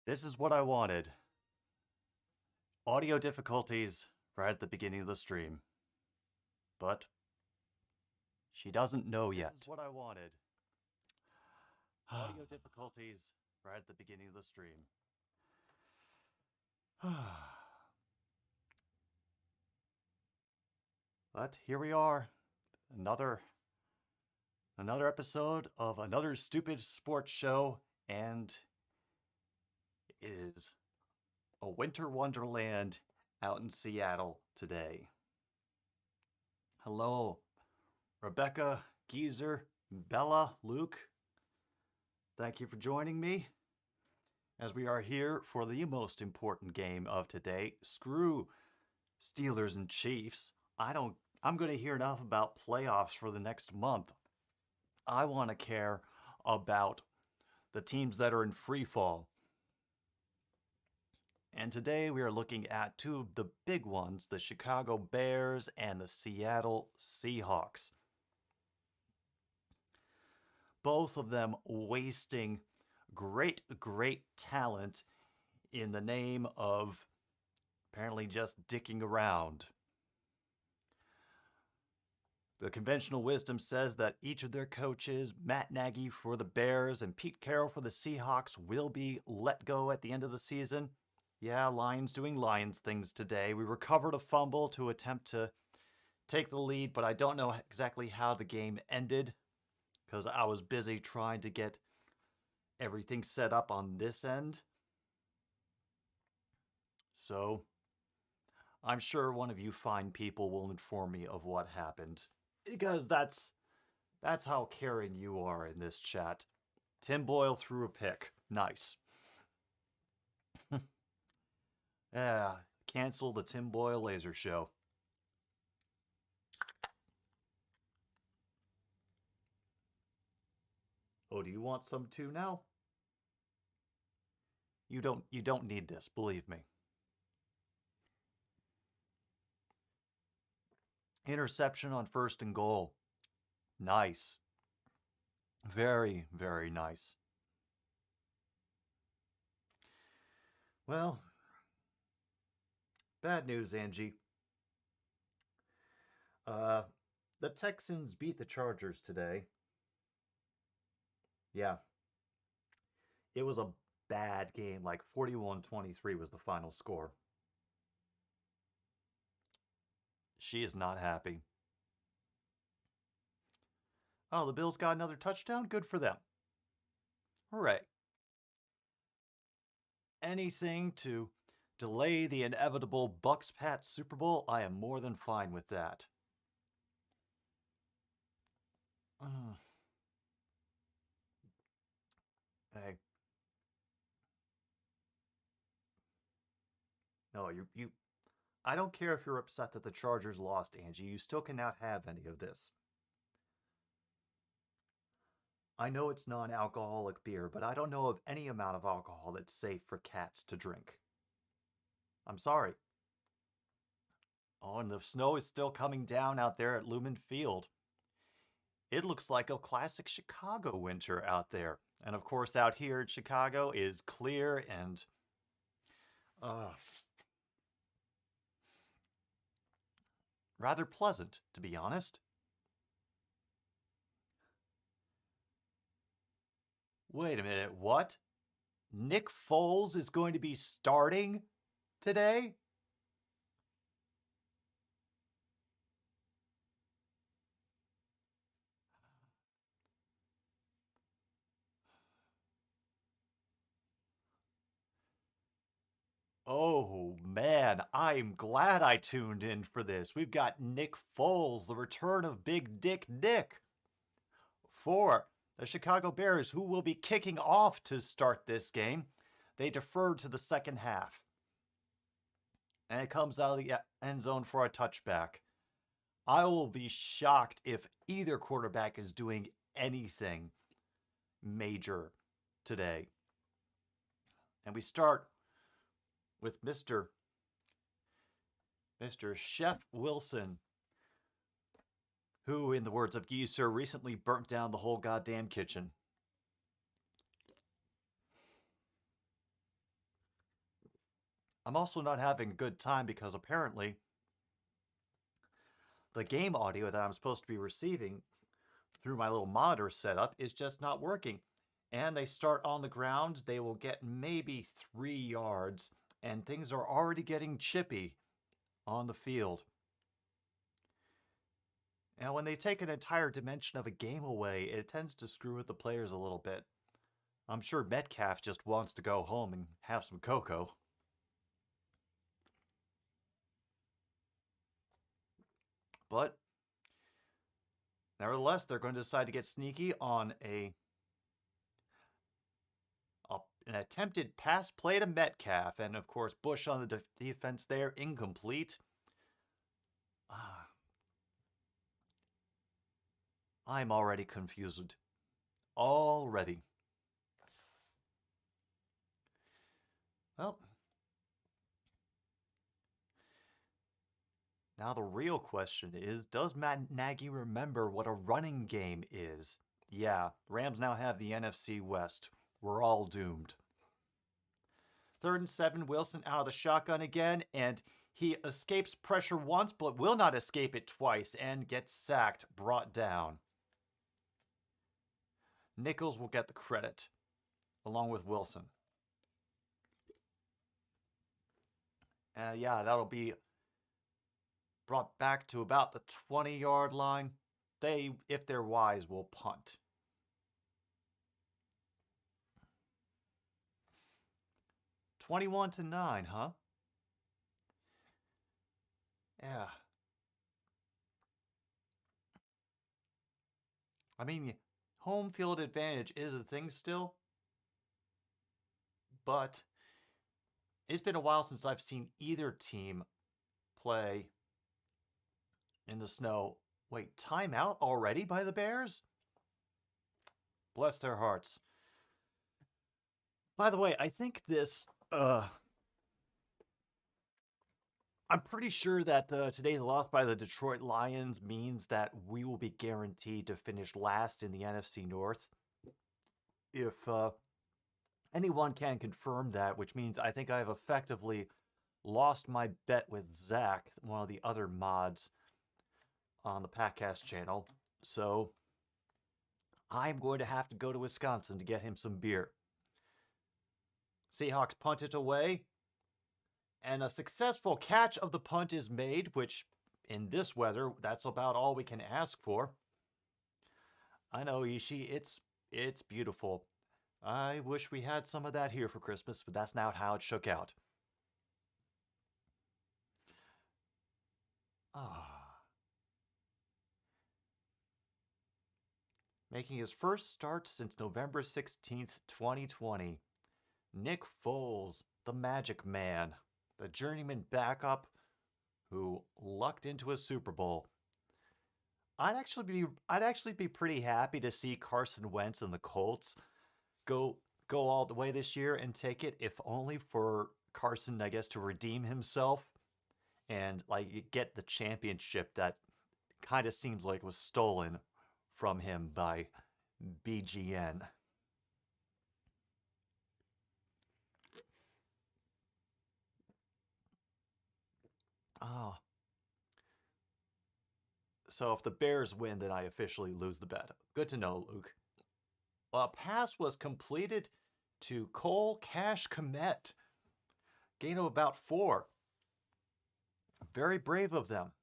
This is what I wanted. Audio difficulties right at the beginning of the stream. But she doesn't know yet. This is what I wanted. Audio difficulties right at the beginning of the stream. But here we are. Another episode of another stupid sports show, and it is a winter wonderland out in Seattle today. Hello, Rebecca, Geezer, Bella, Luke. Thank you for joining me as we are here for the most important game of today. Screw Steelers and Chiefs. I'm going to hear enough about playoffs for the next month. I want to care about the teams that are in free fall. And today we are looking at two of the big ones, the Chicago Bears and the Seattle Seahawks. Both of them wasting great talent in the name of apparently just dicking around. The conventional wisdom says that each of their coaches, Matt Nagy for the Bears and Pete Carroll for the Seahawks, will be let go at the end of the season. Yeah, Lions doing Lions things today. We recovered a fumble to attempt to take the lead, but I don't know exactly how the game ended because I was busy trying to get everything set up on this end. So I'm sure one of you fine people will inform me of what happened, because that's how caring you are in this chat. Tim Boyle threw a pick. Nice. Yeah, cancel the Tim Boyle laser show. Oh, do you want some too now? You don't need this, believe me. Interception on 1st and goal. Nice. Very nice. Well, bad news, Angie. The Texans beat the Chargers today. Yeah. It was a bad game, like 41-23 was the final score. She is not happy. Oh, the Bills got another touchdown? Good for them. Hooray. Anything to delay the inevitable Bucks-Pats Super Bowl, I am more than fine with that. Hey. No, you I don't care if you're upset that the Chargers lost, Angie. You still cannot have any of this. I know it's non-alcoholic beer, but I don't know of any amount of alcohol that's safe for cats to drink. I'm sorry. Oh, and the snow is still coming down out there at Lumen Field. It looks like a classic Chicago winter out there. And of course, out here in Chicago is clear and rather pleasant, to be honest. Wait a minute, what? Nick Foles is going to be starting today? Oh man, I'm glad I tuned in for this. We've got Nick Foles, the return of Big Dick Nick, for the Chicago Bears, who will be kicking off to start this game. They deferred to the second half. And it comes out of the end zone for a touchback. I will be shocked if either quarterback is doing anything major today. And we start with Mr. Chef Wilson, who, in the words of Geezer, recently burnt down the whole goddamn kitchen. I'm also not having a good time because apparently the game audio that I'm supposed to be receiving through my little monitor setup is just not working. And they start on the ground, they will get maybe 3 yards, and things are already getting chippy on the field. And when they take an entire dimension of a game away, it tends to screw with the players a little bit. I'm sure Metcalf just wants to go home and have some cocoa. But nevertheless, they're going to decide to get sneaky on an attempted pass play to Metcalf. And of course, Bush on the defense there, incomplete. I'm already confused. Already. Well, now the real question is, does Matt Nagy remember what a running game is? Yeah, Rams now have the NFC West. We're all doomed. 3rd and 7, Wilson out of the shotgun again, and he escapes pressure once, but will not escape it twice, and gets sacked, brought down. Nichols will get the credit, along with Wilson. Yeah, that'll be brought back to about the 20-yard line. They, if they're wise, will punt. $21-9, huh? Yeah. I mean, home field advantage is a thing still, but it's been a while since I've seen either team play in the snow. Wait, timeout already by the Bears? Bless their hearts. By the way, I think this, I'm pretty sure that today's loss by the Detroit Lions means that we will be guaranteed to finish last in the NFC North. If anyone can confirm that, which means I think I've effectively lost my bet with Zach, one of the other mods on the Packcast channel. So I'm going to have to go to Wisconsin to get him some beer. Seahawks punt it away, and a successful catch of the punt is made, which in this weather, that's about all we can ask for. I know, Ishii, it's beautiful. I wish we had some of that here for Christmas, but that's not how it shook out. Making his first start since November 16th, 2020. Nick Foles, the Magic Man, the journeyman backup who lucked into a Super Bowl. I'd actually be pretty happy to see Carson Wentz and the Colts go all the way this year and take it, if only for Carson, I guess, to redeem himself and like get the championship that kind of seems like was stolen from him by BGN. Oh. So if the Bears win, then I officially lose the bet. Good to know, Luke. A pass was completed to Cole Cash Komet. Gain of about 4. Very brave of them.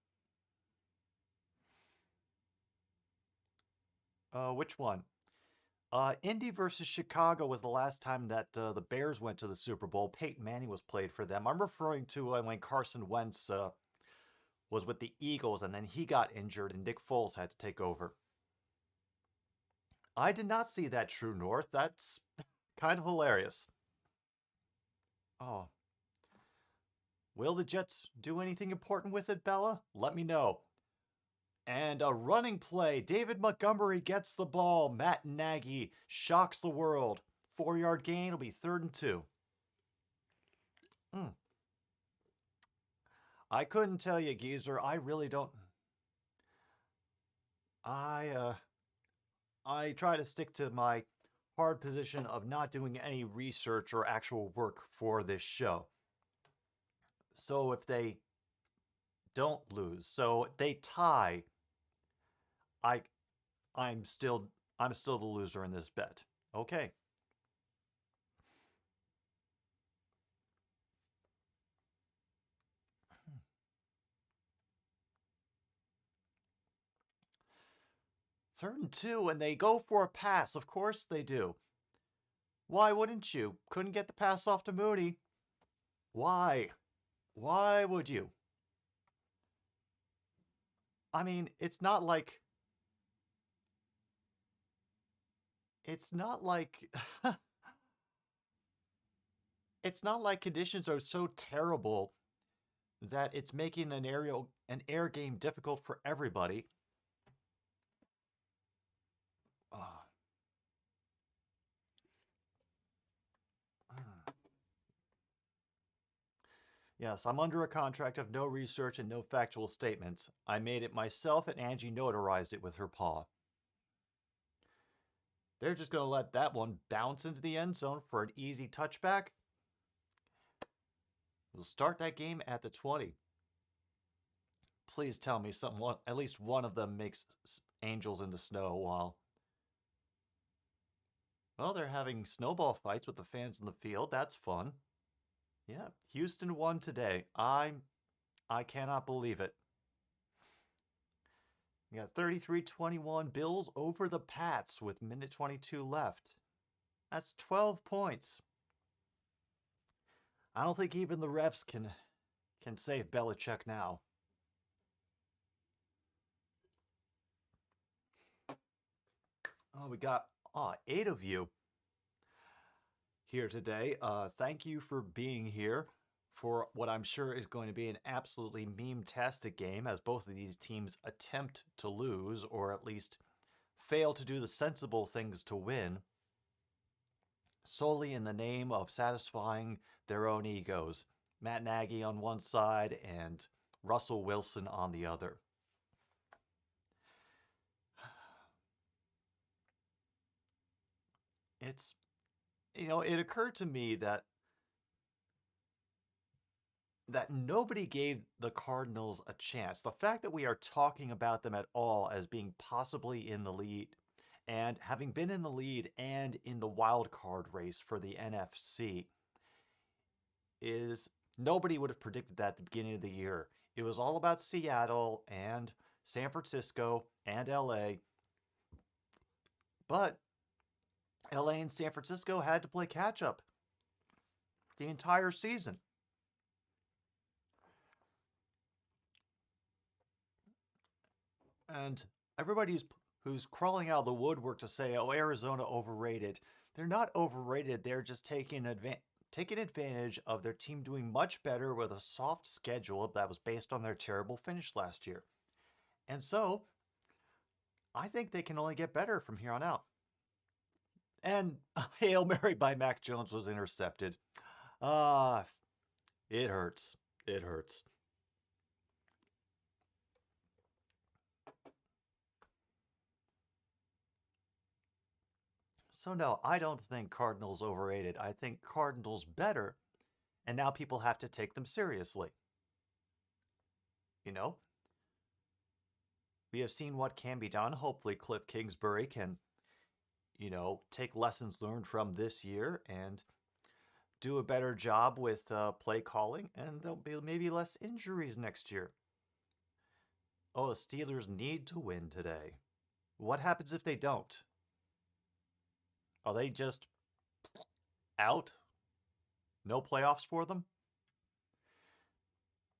Which one? Indy versus Chicago was the last time that the Bears went to the Super Bowl. Peyton Manning was played for them. I'm referring to when Carson Wentz was with the Eagles, and then he got injured, and Nick Foles had to take over. I did not see that, True North. That's kind of hilarious. Oh. Will the Jets do anything important with it, Bella? Let me know. And a running play. David Montgomery gets the ball. Matt Nagy shocks the world. 4-yard gain. It'll be 3rd and 2. I couldn't tell you, Geezer. I really don't. I try to stick to my hard position of not doing any research or actual work for this show. So if they don't lose, so they tie, I I'm still the loser in this bet. Okay. Third and 2, and they go for a pass. Of course they do. Why wouldn't you? Couldn't get the pass off to Mooney. Why? Why would you? I mean, it's not like it's not like it's not like conditions are so terrible that it's making an air game difficult for everybody. Uh, Yes, I'm under a contract of no research and no factual statements. I made it myself and Angie notarized it with her paw. They're just going to let that one bounce into the end zone for an easy touchback. We'll start that game at the 20. Please tell me at least one of them makes angels in the snow while... Well, they're having snowball fights with the fans in the field. That's fun. Yeah, Houston won today. I cannot believe it. We got 33-21 Bills over the Pats with minute 22 left. That's 12 points. I don't think even the refs can save Belichick now. Oh, we got 8 of you here today. Thank you for being here for what I'm sure is going to be an absolutely meme-tastic game as both of these teams attempt to lose or at least fail to do the sensible things to win solely in the name of satisfying their own egos. Matt Nagy on one side and Russell Wilson on the other. It's, it occurred to me that nobody gave the Cardinals a chance. The fact that we are talking about them at all as being possibly in the lead and having been in the lead and in the wild card race for the NFC is nobody would have predicted that at the beginning of the year. It was all about Seattle and San Francisco and LA. But LA and San Francisco had to play catch up the entire season. And everybody who's crawling out of the woodwork to say, oh, Arizona overrated. They're not overrated. They're just taking advantage of their team doing much better with a soft schedule that was based on their terrible finish last year. And so, I think they can only get better from here on out. And Hail Mary by Mac Jones was intercepted. It hurts. It hurts. So no, I don't think Cardinals overrated. I think Cardinals better, and now people have to take them seriously. We have seen what can be done. Hopefully Cliff Kingsbury can, take lessons learned from this year and do a better job with play calling, and there'll be maybe less injuries next year. Oh, the Steelers need to win today. What happens if they don't? Are they just out? No playoffs for them?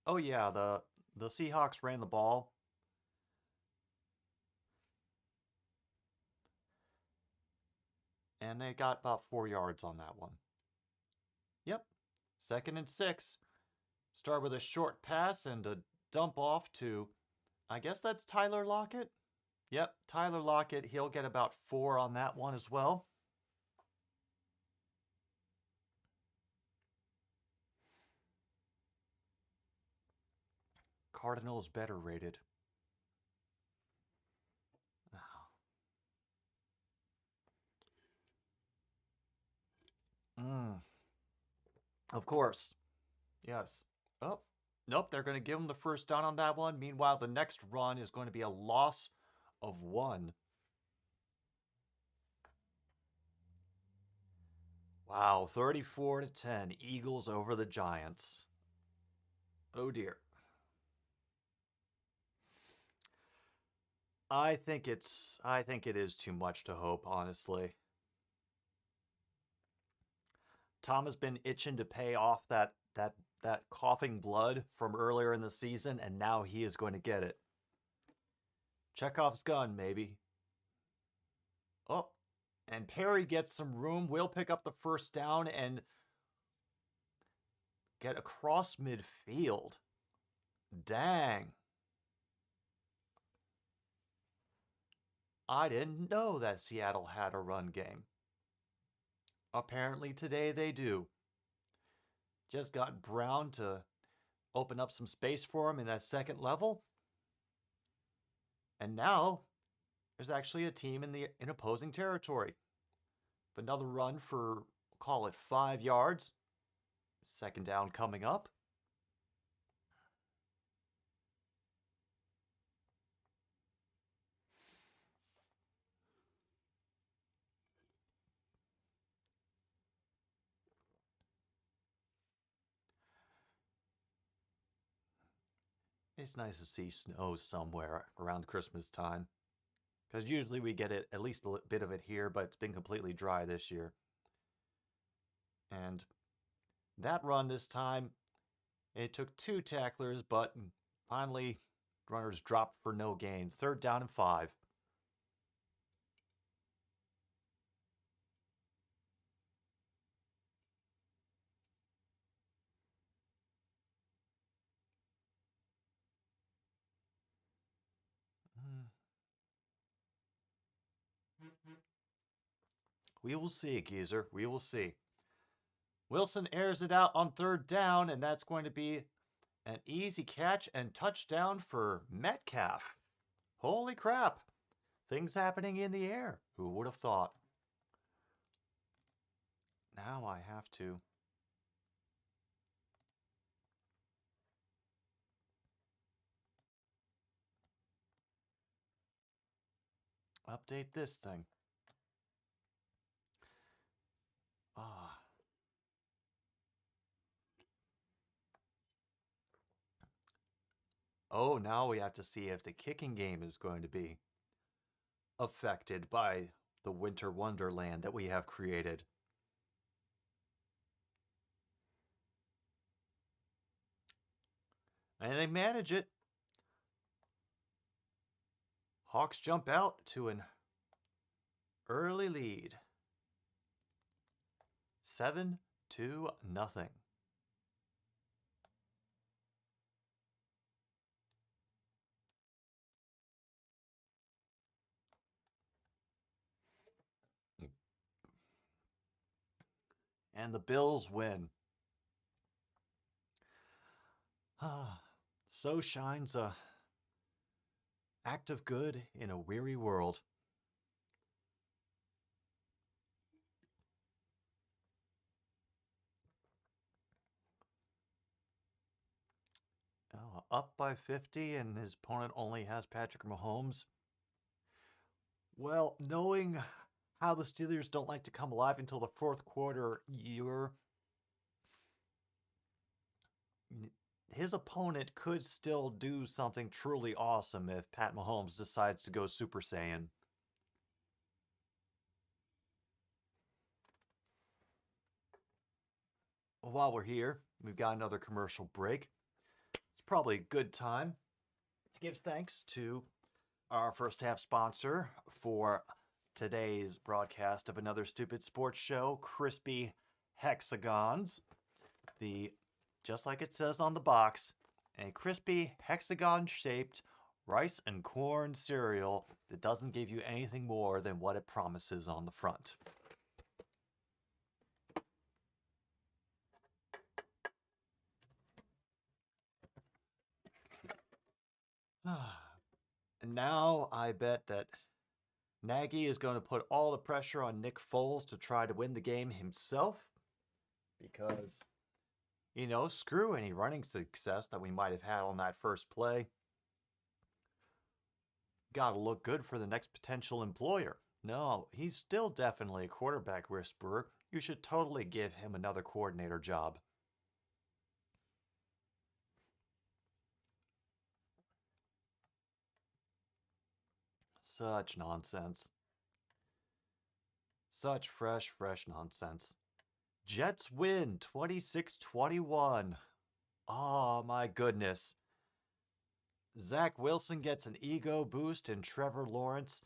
Oh yeah, the Seahawks ran the ball. And they got about 4 yards on that one. Yep. 2nd and 6. Start with a short pass and a dump off to, I guess that's Tyler Lockett? Yep, Tyler Lockett. He'll get about 4 on that one as well. Cardinals better rated. Of course. Yes. Oh, nope, they're going to give him the first down on that one. Meanwhile, the next run is going to be a loss of 1. Wow, 34-10, Eagles over the Giants. Oh dear. I think it is too much to hope, honestly. Tom has been itching to pay off that coughing blood from earlier in the season, and now he is going to get it. Chekhov's gun, maybe. Oh, and Perry gets some room. Will pick up the first down and get across midfield. Dang. I didn't know that Seattle had a run game. Apparently today they do. Just got Brown to open up some space for him in that second level. And now there's actually a team in opposing territory. Another run for, call it 5 yards. Second down coming up. It's nice to see snow somewhere around Christmas time. Because usually we get it, at least a bit of it here, but it's been completely dry this year. And that run this time, it took 2 tacklers, but finally runners dropped for no gain. 3rd down and 5. We will see, Geezer. We will see. Wilson airs it out on 3rd down, and that's going to be an easy catch and touchdown for Metcalf. Holy crap. Things happening in the air. Who would have thought? Now I have to update this thing. Ah. Oh, now we have to see if the kicking game is going to be affected by the winter wonderland that we have created. And they manage it. Hawks jump out to an early lead. 7-0. And the Bills win. So shines a act of good in a weary world. Oh, up by 50 and his opponent only has Patrick Mahomes. Well, knowing how the Steelers don't like to come alive until the 4th quarter, his opponent could still do something truly awesome if Pat Mahomes decides to go Super Saiyan. While we're here, we've got another commercial break. It's probably a good time to give thanks to our first half sponsor for today's broadcast of Another Stupid Sports Show, Crispy Hexagons. Just like it says on the box, a crispy hexagon-shaped rice and corn cereal that doesn't give you anything more than what it promises on the front. And now I bet that Nagy is going to put all the pressure on Nick Foles to try to win the game himself, because You know, screw any running success that we might have had on that first play. Gotta look good for the next potential employer. No, he's still definitely a quarterback whisperer. You should totally give him another coordinator job. Such nonsense. Such fresh nonsense. Jets win 26-21. Oh my goodness. Zach Wilson gets an ego boost and Trevor Lawrence,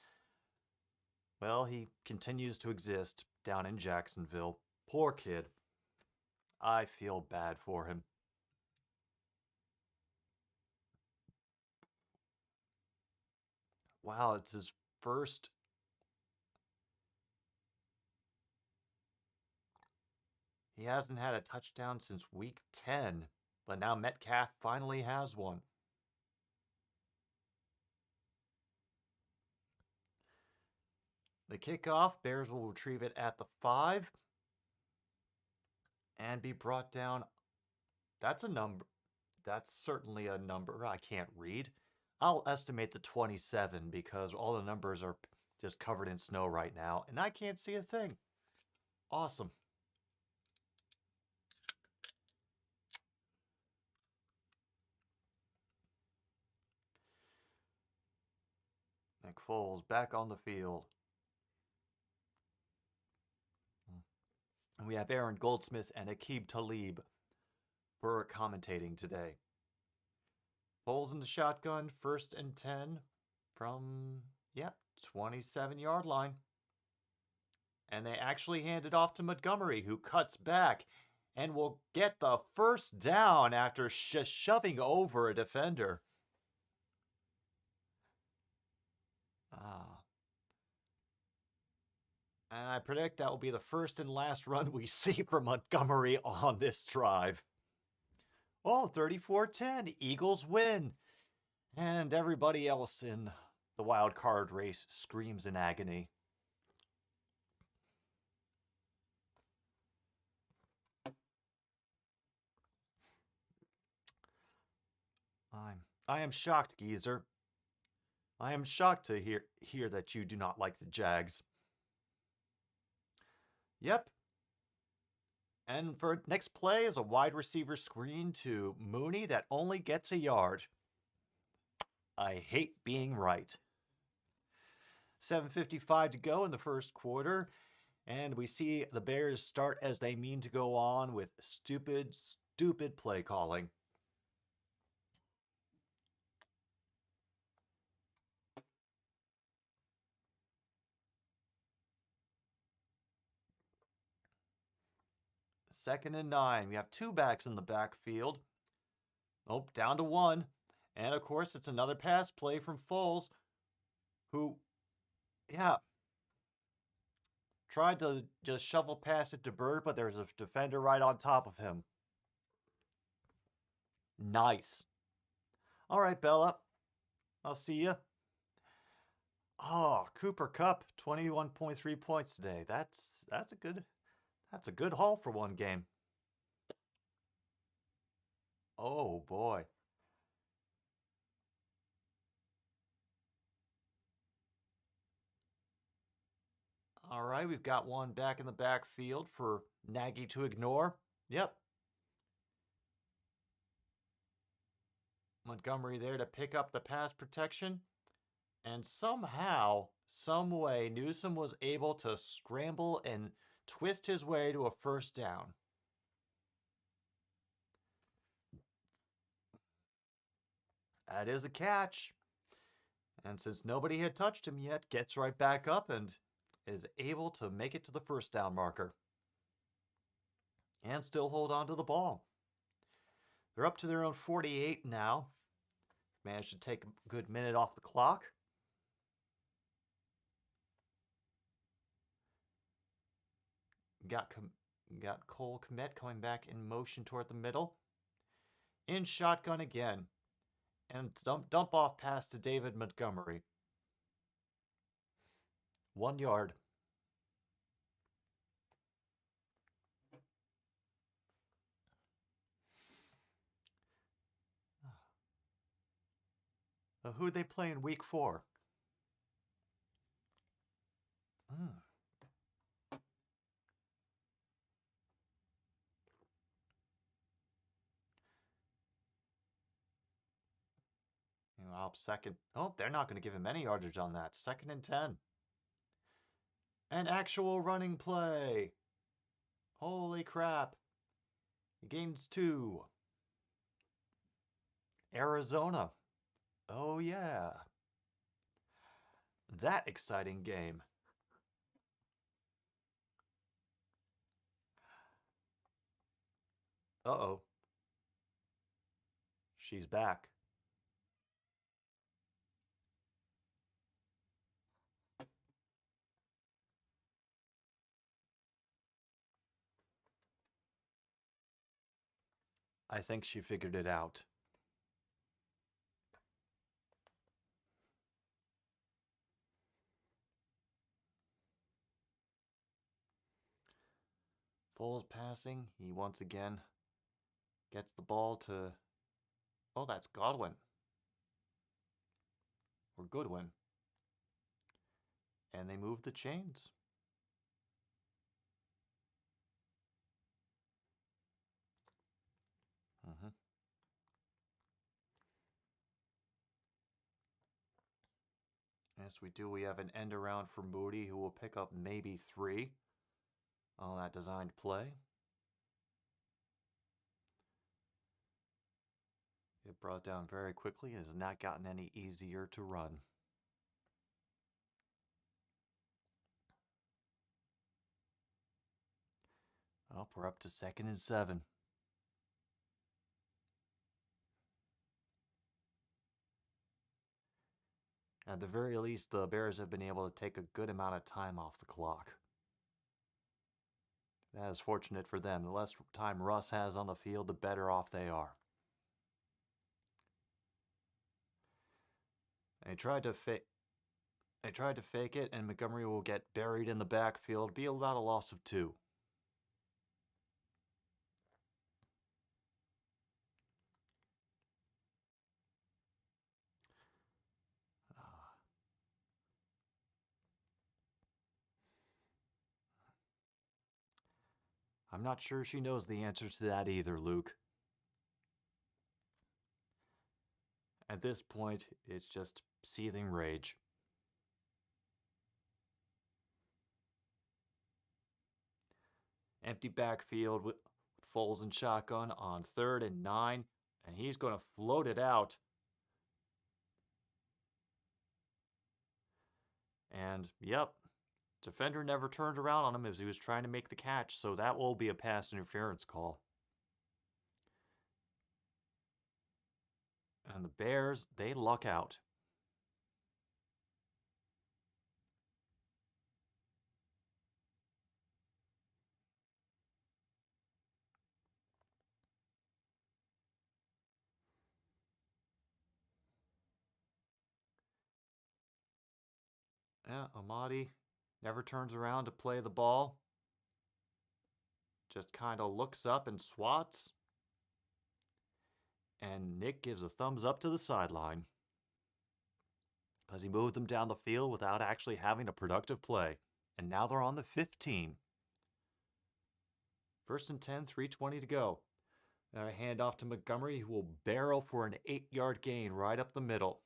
well, he continues to exist down in Jacksonville. Poor kid. I feel bad for him. Wow, it's his first. He hasn't had a touchdown since week 10, but now Metcalf finally has one. The kickoff, Bears will retrieve it at the 5 and be brought down. That's a number. That's certainly a number I can't read. I'll estimate the 27 because all the numbers are just covered in snow right now, and I can't see a thing. Awesome. Nick Foles back on the field. And we have Aaron Goldsmith and Aqib Talib for commentating today. Foles in the shotgun, 1st and 10 from, 27-yard line. And they actually hand it off to Montgomery, who cuts back and will get the first down after shoving over a defender. And I predict that will be the first and last run we see from Montgomery on this drive. Oh, 34-10. Eagles win. And everybody else in the wild card race screams in agony. I am shocked, Geezer. I am shocked to hear that you do not like the Jags. Yep. And for next play is a wide receiver screen to Mooney that only gets a yard. I hate being right. 7:55 to go in the first quarter, and we see the Bears start as they mean to go on with stupid play calling. Second and 9. We have 2 backs in the backfield. Oh, down to 1. And of course, it's another pass play from Foles, who, tried to just shovel past it to Bird, but there's a defender right on top of him. Nice. All right, Bella. I'll see you. Oh, Cooper Kupp, 21.3 points today. That's a good haul for one game. Oh boy. All right, we've got one back in the backfield for Nagy to ignore. Yep. Montgomery there to pick up the pass protection. And somehow, some way, Newsom was able to scramble and twist his way to a first down. That is a catch. And since nobody had touched him yet, gets right back up and is able to make it to the first down marker. And still hold on to the ball. They're up to their own 48 now. Managed to take a good minute off the clock. Got Cole Kmet coming back in motion toward the middle. In shotgun again. And dump off pass to David Montgomery. 1 yard. Who'd they play in week 4? Hmm. Up second. Oh, they're not going to give him any yardage on that. 2nd and 10. An actual running play. Holy crap. He gains 2. Arizona. Oh, yeah. That exciting game. Uh-oh. She's back. I think she figured it out. Foles passing. He once again gets the ball to... Oh, that's Godwin. Or Goodwin. And they move the chains. Yes, we do. We have an end around for Moody, who will pick up maybe 3 on that designed play. It brought down very quickly and has not gotten any easier to run. Oh, we're up to 2nd and 7. At the very least, the Bears have been able to take a good amount of time off the clock. That is fortunate for them. The less time Russ has on the field, the better off they are. They tried to fake it, and Montgomery will get buried in the backfield, be about a loss of 2. I'm not sure she knows the answer to that either, Luke. At this point, it's just seething rage. Empty backfield with Foles and shotgun on 3rd and 9, and he's going to float it out. And, yep, defender never turned around on him as he was trying to make the catch, so that will be a pass interference call. And the Bears, they luck out. Yeah, Amadi never turns around to play the ball. Just kind of looks up and swats. And Nick gives a thumbs up to the sideline as he moved them down the field without actually having a productive play. And now they're on the 15. 1st and 10, 3:20 to go. A handoff to Montgomery, who will barrel for an 8-yard gain right up the middle.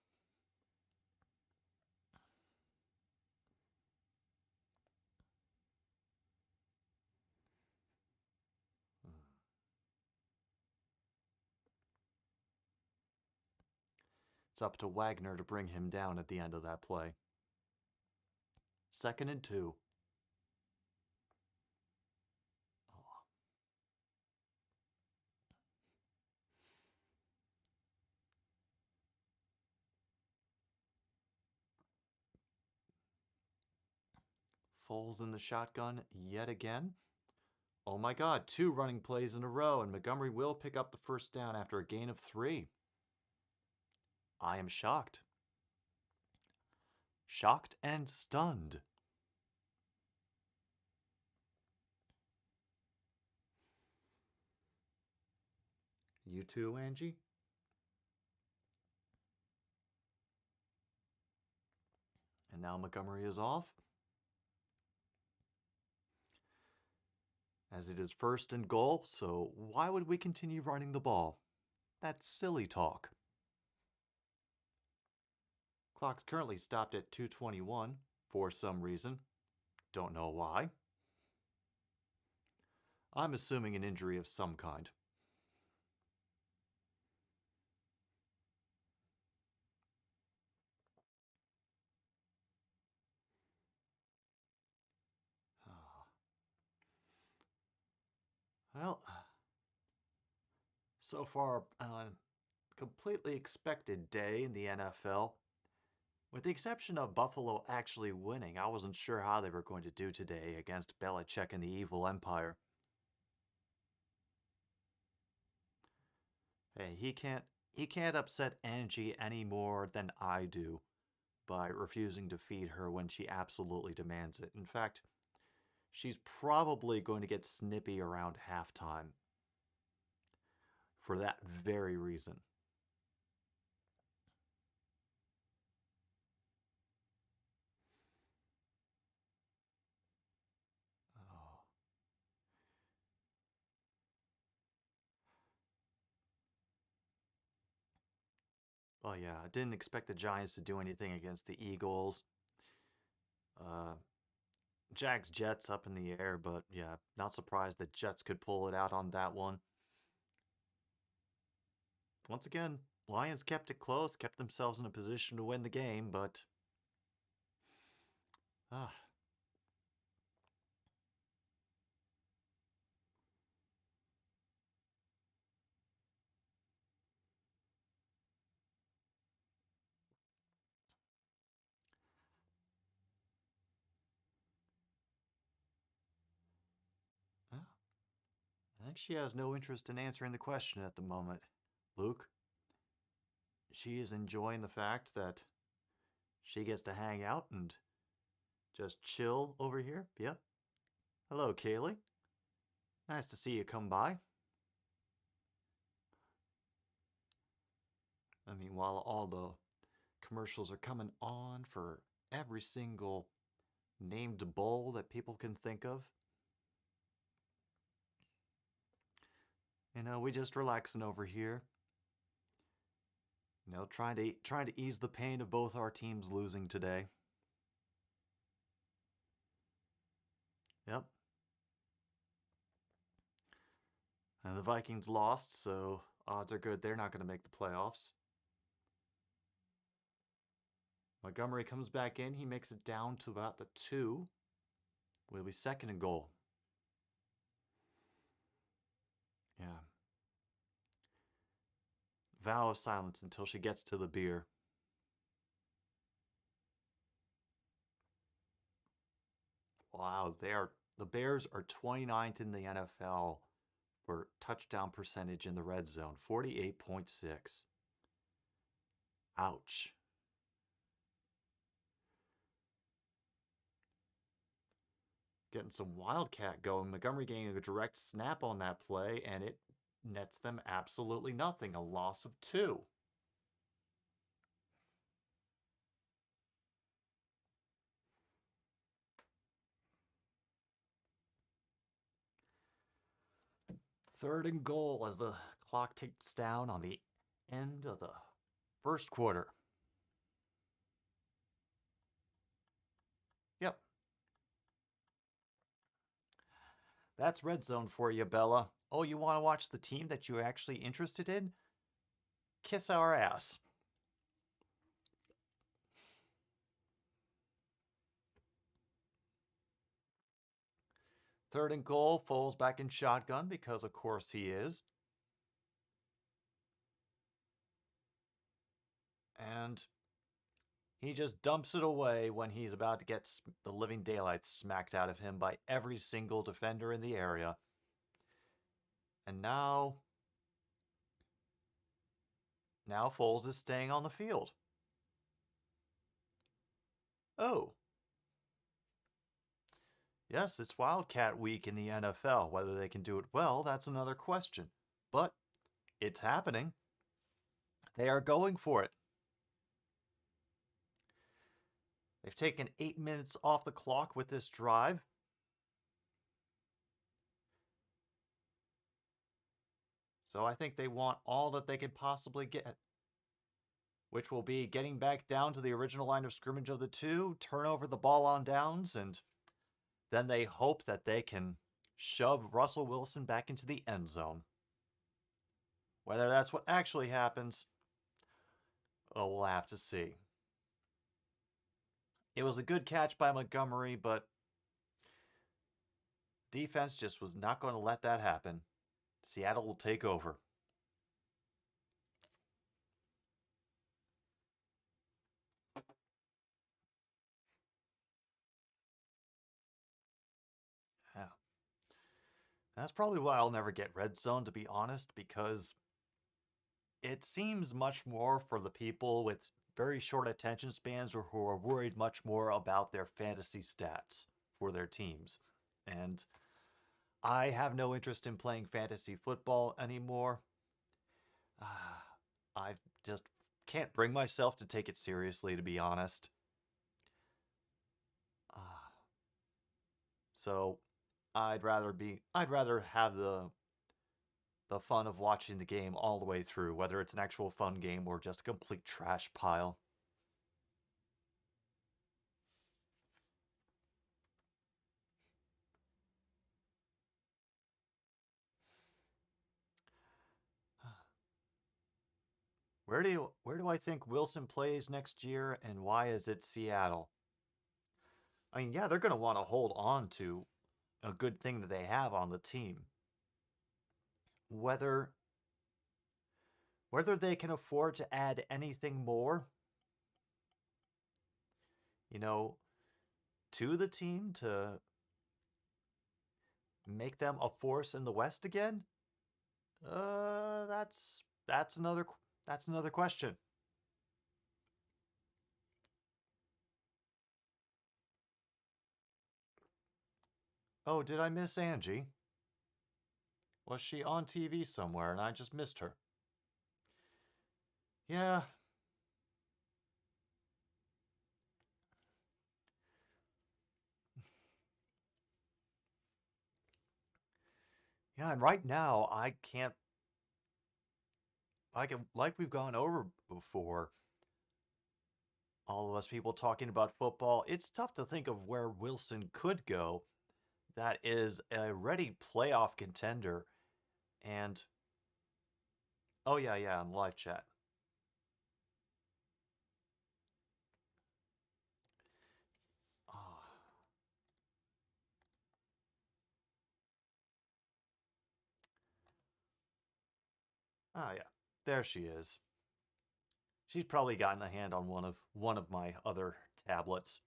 It's up to Wagner to bring him down at the end of that play. 2nd and 2. Foles in the shotgun yet again. Oh my God, 2 running plays in a row, and Montgomery will pick up the 1st down after a gain of 3. I am shocked. Shocked and stunned. You too, Angie? now Montgomery is off. As it is 1st and goal, so why would we continue running the ball? That's silly talk. Clock's currently stopped at 2:21 for some reason. Don't know why. I'm assuming an injury of some kind. Well, so far, completely expected day in the NFL. With the exception of Buffalo actually winning, I wasn't sure how they were going to do today against Belichick and the Evil Empire. Hey, he can't upset Angie any more than I do by refusing to feed her when she absolutely demands it. In fact, she's probably going to get snippy around halftime for that very reason. Oh. Well, yeah, I didn't expect the Giants to do anything against the Eagles. Jags Jets up in the air, but yeah, not surprised that Jets could pull it out on that one. Once again, Lions kept it close, kept themselves in a position to win the game, but ah. I think she has no interest in answering the question at the moment. Luke, she is enjoying the fact that she gets to hang out and just chill over here. Yep. Hello, Kaylee. Nice to see you come by. I mean, while all the commercials are coming on for every single named bowl that people can think of. We just relaxing over here. Trying to ease the pain of both our teams losing today. Yep. And the Vikings lost, so odds are good they're not going to make the playoffs. Montgomery comes back in. He makes it down to about the 2. Will be 2nd and goal. Yeah. Vow of silence until she gets to the beer. Wow, the Bears are 29th in the NFL for touchdown percentage in the red zone, 48.6. Ouch. Getting some wildcat going. Montgomery getting a direct snap on that play, and it nets them absolutely nothing. A loss of 2. Third and goal as the clock ticks down on the end of the first quarter. Yep. That's red zone for you, Bella. Oh, you want to watch the team that you're actually interested in? Kiss our ass. Third and goal, Foles back in shotgun because of course he is. And he just dumps it away when he's about to get the living daylights smacked out of him by every single defender in the area. And now Foles is staying on the field. Oh. Yes, it's Wildcat Week in the NFL. Whether they can do it well, that's another question. But it's happening. They are going for it. They've taken 8 minutes off the clock with this drive. So I think they want all that they could possibly get, which will be getting back down to the original line of scrimmage of the two, turn over the ball on downs, and then they hope that they can shove Russell Wilson back into the end zone. Whether that's what actually happens, oh, we'll have to see. It was a good catch by Montgomery, but defense just was not going to let that happen. Seattle will take over. Yeah. That's probably why I'll never get red zone, to be honest, because it seems much more for the people with very short attention spans or who are worried much more about their fantasy stats for their teams. And I have no interest in playing fantasy football anymore. I just can't bring myself to take it seriously, to be honest. So I'd rather have the fun of watching the game all the way through, whether it's an actual fun game or just a complete trash pile. Where do I think Wilson plays next year, and why is it Seattle? I mean, yeah, they're going to want to hold on to a good thing that they have on the team. Whether they can afford to add anything more, to the team to make them a force in the West again, that's another question. Oh, did I miss Angie? Was she on TV somewhere and I just missed her? Yeah. Yeah, and right now I can't, like we've gone over before, all of us people talking about football, it's tough to think of where Wilson could go that is a ready playoff contender. And oh yeah, in live chat. Oh yeah, there she is. She's probably gotten a hand on one of my other tablets.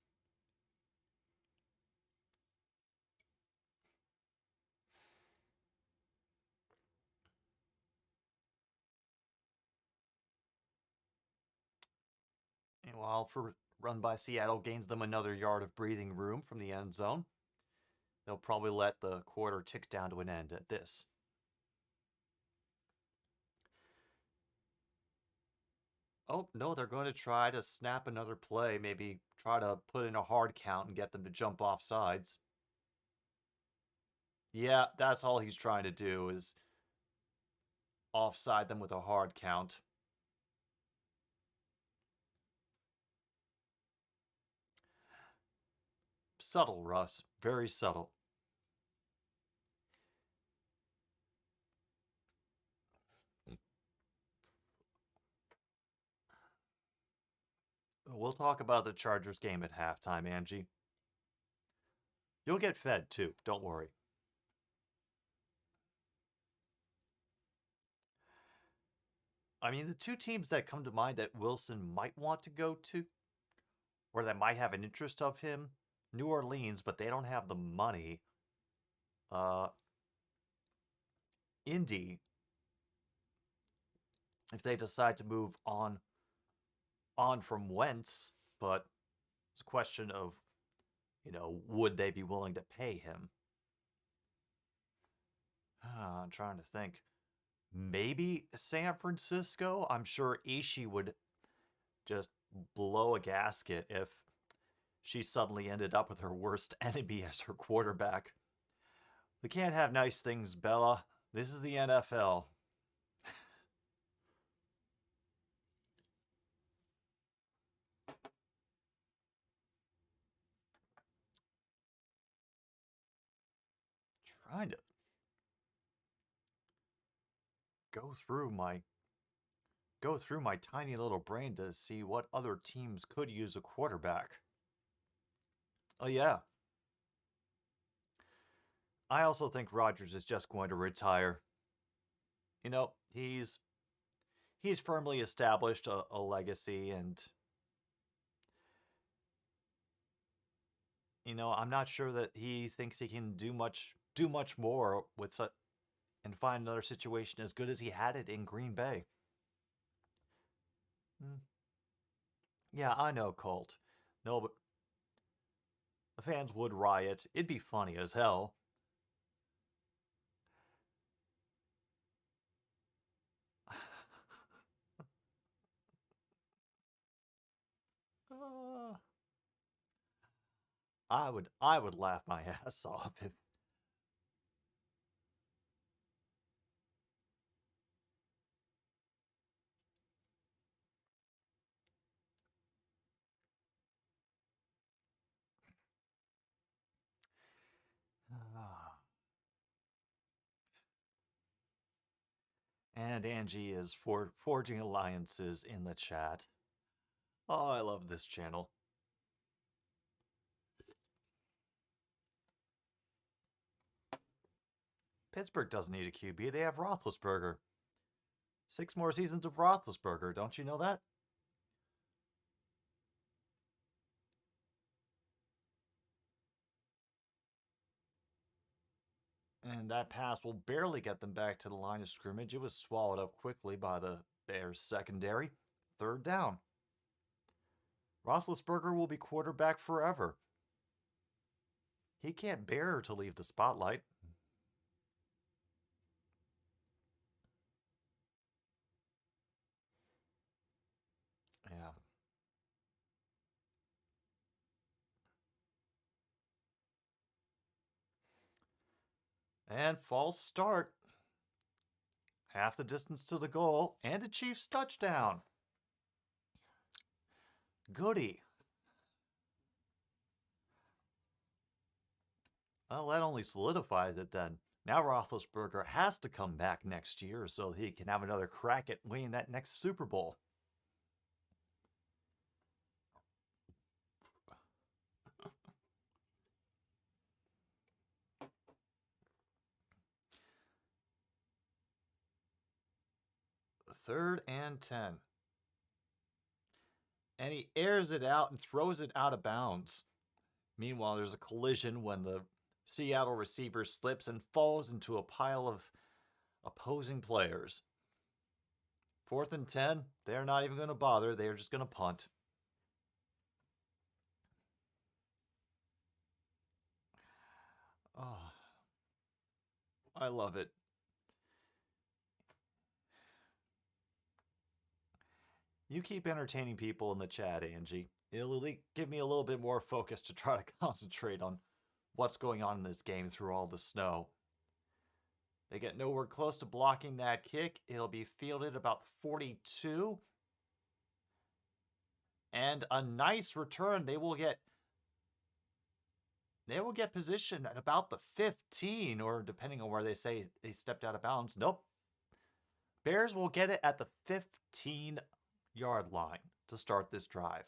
And while for run by Seattle gains them another yard of breathing room from the end zone, they'll probably let the quarter tick down to an end at this. Oh, no, they're going to try to snap another play, maybe try to put in a hard count and get them to jump off sides. Yeah, that's all he's trying to do is offside them with a hard count. Subtle, Russ. Very subtle. We'll talk about the Chargers game at halftime, Angie. You'll get fed too, don't worry. I mean, the two teams that come to mind that Wilson might want to go to, or that might have an interest of him, New Orleans, but they don't have the money. Indy, if they decide to move on from Wentz, but it's a question of, would they be willing to pay him? I'm trying to think. Maybe San Francisco. I'm sure Ishii would just blow a gasket if she suddenly ended up with her worst enemy as her quarterback. We can't have nice things, Bella. This is the NFL. Trying to go through my tiny little brain to see what other teams could use a quarterback. Oh yeah. I also think Rodgers is just going to retire. You know, he's firmly established a legacy, and I'm not sure that he thinks he can do much more with and find another situation as good as he had it in Green Bay. Hmm. Yeah, I know, Colt. No, but the fans would riot. It'd be funny as hell. Uh, I would laugh my ass off if and Angie is forging alliances in the chat. Oh, I love this channel. Pittsburgh doesn't need a QB. They have Roethlisberger. 6 more seasons of Roethlisberger. Don't you know that? And that pass will barely get them back to the line of scrimmage. It was swallowed up quickly by the Bears secondary. 3rd down. Roethlisberger will be quarterback forever. He can't bear to leave the spotlight. Yeah. And false start. Half the distance to the goal and a Chiefs touchdown. Goody. Well, that only solidifies it then. Now Roethlisberger has to come back next year so he can have another crack at winning that next Super Bowl. Third and 10. And he airs it out and throws it out of bounds. Meanwhile, there's a collision when the Seattle receiver slips and falls into a pile of opposing players. 4th and 10, they're not even going to bother. They're just going to punt. Oh, I love it. You keep entertaining people in the chat, Angie. It'll give me a little bit more focus to try to concentrate on what's going on in this game through all the snow. They get nowhere close to blocking that kick. It'll be fielded about 42. And a nice return. They will get position at about the 15, or depending on where they say they stepped out of bounds. Nope. Bears will get it at the 15-yard line to start this drive.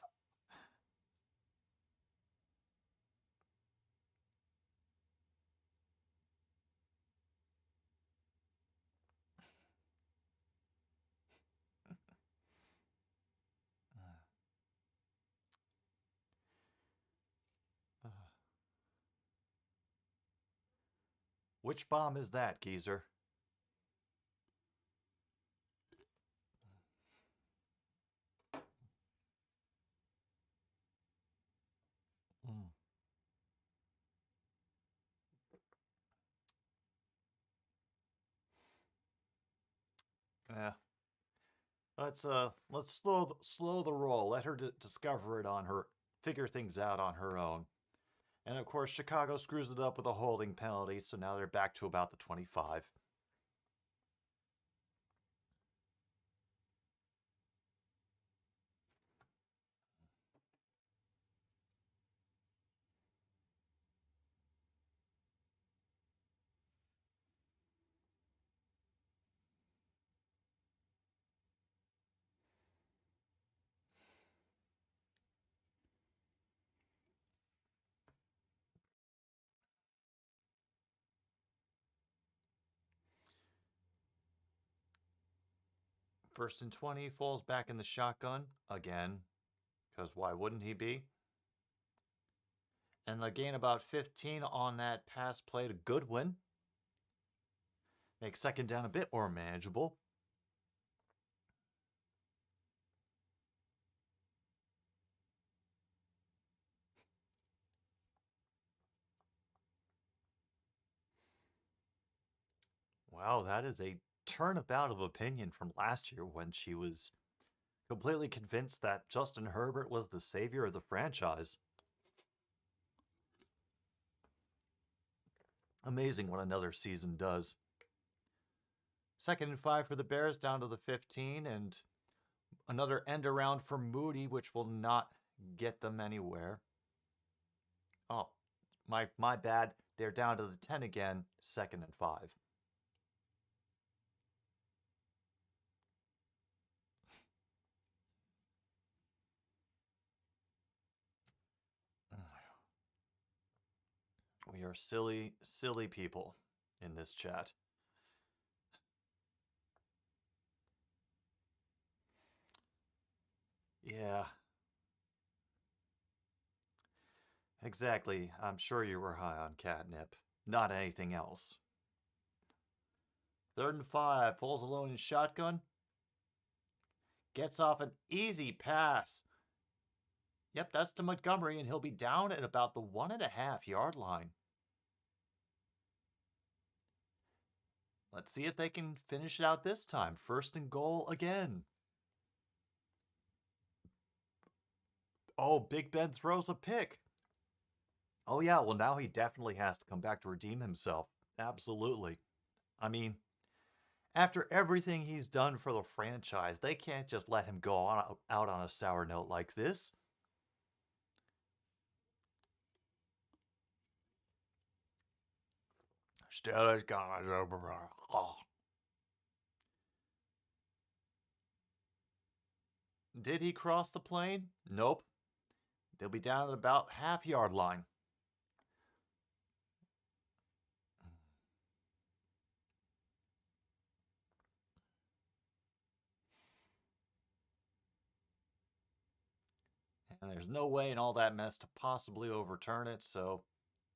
Which bomb is that, geezer? Mm. Yeah. Let's slow the roll. Let her discover it on her figure things out on her own. And of course, Chicago screws it up with a holding penalty, so now they're back to about the 25. First and 20, falls back in the shotgun again, because why wouldn't he be? And they gain about 15 on that pass play to Goodwin. Make second down a bit more manageable. Wow, that is a turnabout of opinion from last year when she was completely convinced that Justin Herbert was the savior of the franchise. Amazing what another season does. Second and 5 for the Bears, down to the 15, and another end around for Moody, which will not get them anywhere. Oh, my bad. They're down to the 10 again, second and 5. We are silly, silly people in this chat. Yeah. Exactly. I'm sure you were high on catnip. Not anything else. Third and 5. Falls alone in shotgun. Gets off an easy pass. Yep, that's to Montgomery, and he'll be down at about the 1.5-yard line. Let's see if they can finish it out this time. First and goal again. Oh, Big Ben throws a pick. Oh, yeah, well, now he definitely has to come back to redeem himself. Absolutely. I mean, after everything he's done for the franchise, they can't just let him go out on a sour note like this. Steelers gonna... Did he cross the plane? Nope. They'll be down at about half-yard line. And there's no way in all that mess to possibly overturn it, so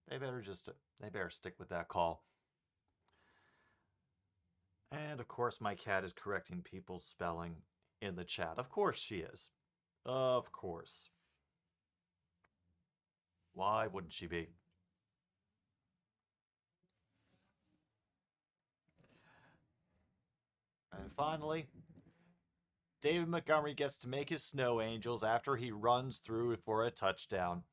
they better stick with that call. And of course, my cat is correcting people's spelling in the chat. Of course she is. Of course. Why wouldn't she be? And finally, David Montgomery gets to make his snow angels after he runs through for a touchdown.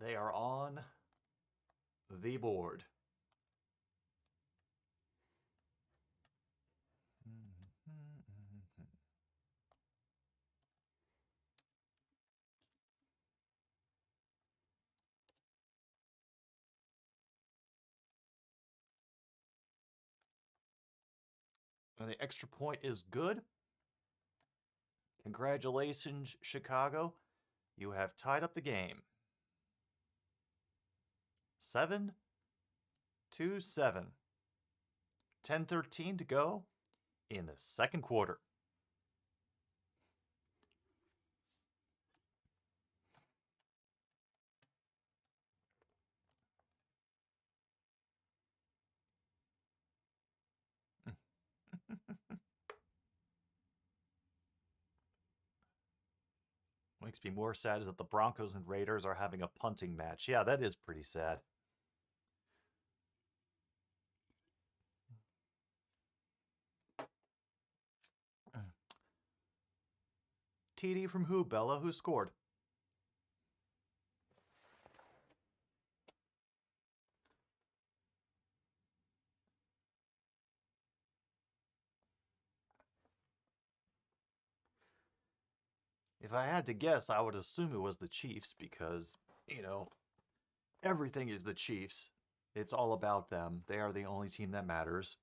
They are on the board. And the extra point is good. Congratulations, Chicago. You have tied up the game. 7-7. 10:13 to go in the second quarter. What makes me more sad is that the Broncos and Raiders are having a punting match. Yeah, that is pretty sad. TD from who, Bella? Who scored? If I had to guess, I would assume it was the Chiefs because, everything is the Chiefs. It's all about them. They are the only team that matters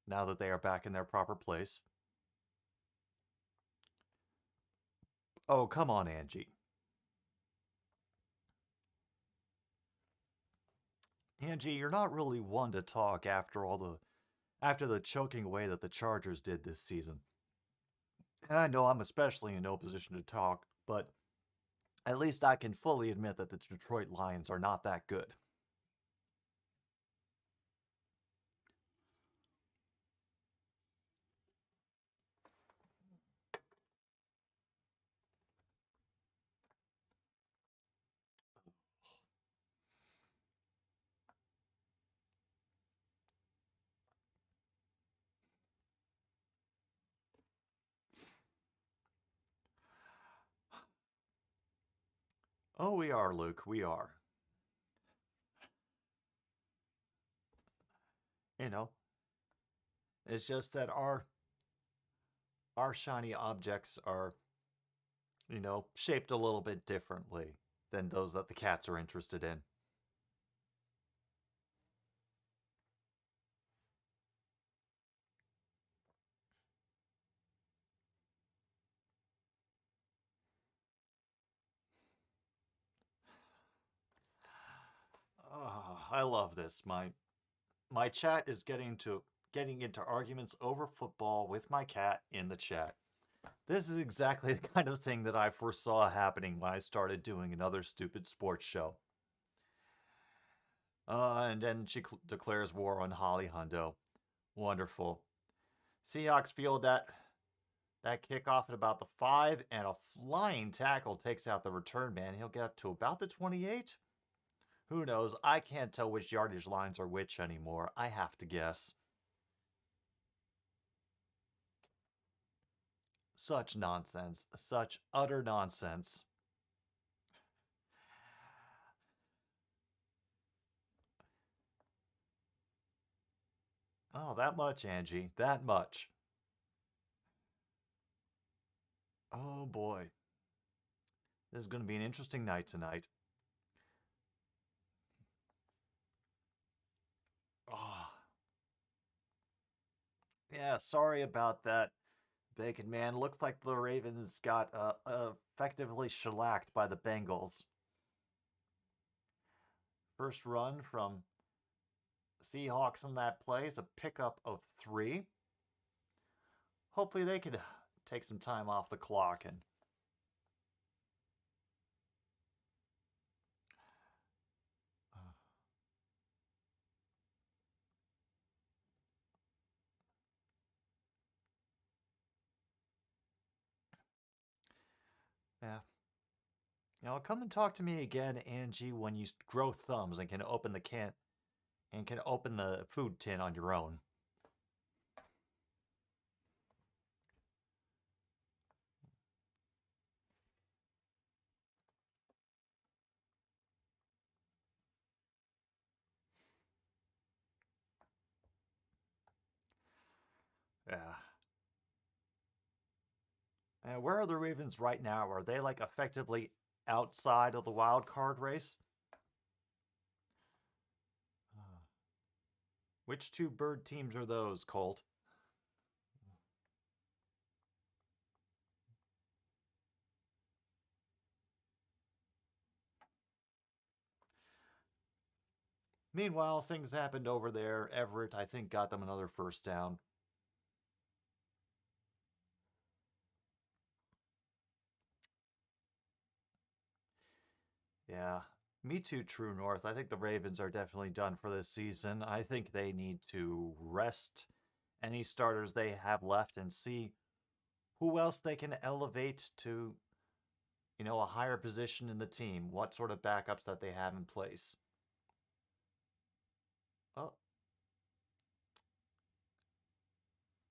now that they are back in their proper place. Oh, come on, Angie. Angie, you're not really one to talk after the choking way that the Chargers did this season. And I know I'm especially in no position to talk, but at least I can fully admit that the Detroit Lions are not that good. Oh, we are, Luke. We are. You know, it's just that our shiny objects are, shaped a little bit differently than those that the cats are interested in. Oh, I love this. My chat is getting into arguments over football with my cat in the chat. This is exactly the kind of thing that I foresaw happening when I started doing another stupid sports show. And then she declares war on Holly Hundo. Wonderful. Seahawks field that kickoff at about the 5, and a flying tackle takes out the return man. He'll get up to about the 28. Who knows? I can't tell which yardage lines are which anymore. I have to guess. Such nonsense. Such utter nonsense. Oh, that much, Angie. That much. Oh boy. This is going to be an interesting night tonight. Oh. Yeah, sorry about that, Bacon Man. Looks like the Ravens got effectively shellacked by the Bengals. First run from Seahawks in that play is a pickup of 3. Hopefully they could take some time off the clock and yeah. Come and talk to me again, Angie, when you grow thumbs and can open the food tin on your own. Yeah. And where are the Ravens right now? Are they like effectively outside of the wild card race? Which two bird teams are those, Colt? Meanwhile, things happened over there. Everett, I think, got them another first down. Yeah. Me too, True North. I think the Ravens are definitely done for this season. I think they need to rest any starters they have left and see who else they can elevate to, a higher position in the team. What sort of backups that they have in place. Oh,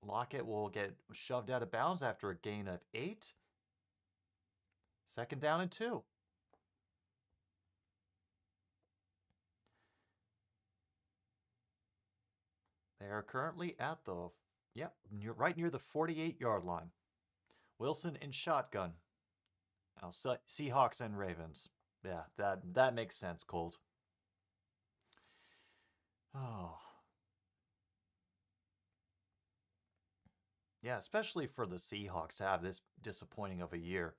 Lockett will get shoved out of bounds after a gain of 8. 2nd down and 2. They are currently at the, yep, right near the 48-yard line. Wilson in shotgun. Now, Seahawks and Ravens. Yeah, that makes sense, Colt. Oh. Yeah, especially for the Seahawks to have this disappointing of a year.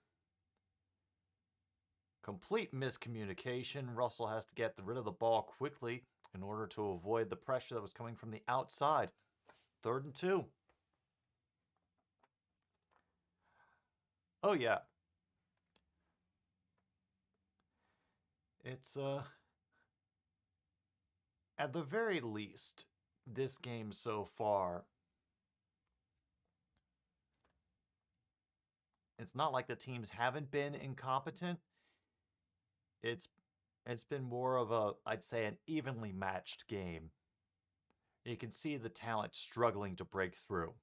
Complete miscommunication. Russell has to get rid of the ball quickly in order to avoid the pressure that was coming from the outside. 3rd and 2. Oh, yeah. It's, at the very least, this game so far, it's not like the teams haven't been incompetent. It's been more of a, I'd say, an evenly matched game. You can see the talent struggling to break through.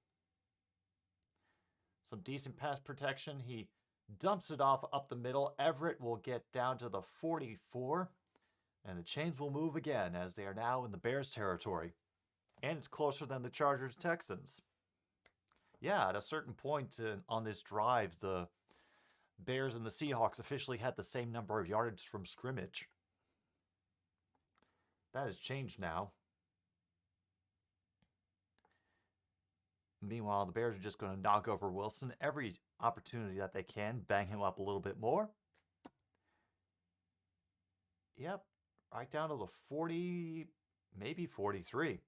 Some decent pass protection. He dumps it off up the middle. Everett will get down to the 44. And the chains will move again as they are now in the Bears territory. And it's closer than the Chargers-Texans. Yeah, at a certain point on this drive, the Bears and the Seahawks officially had the same number of yards from scrimmage. That has changed now. Meanwhile, the Bears are just going to knock over Wilson every opportunity that they can, bang him up a little bit more. Yep, right down to the 40, maybe 43.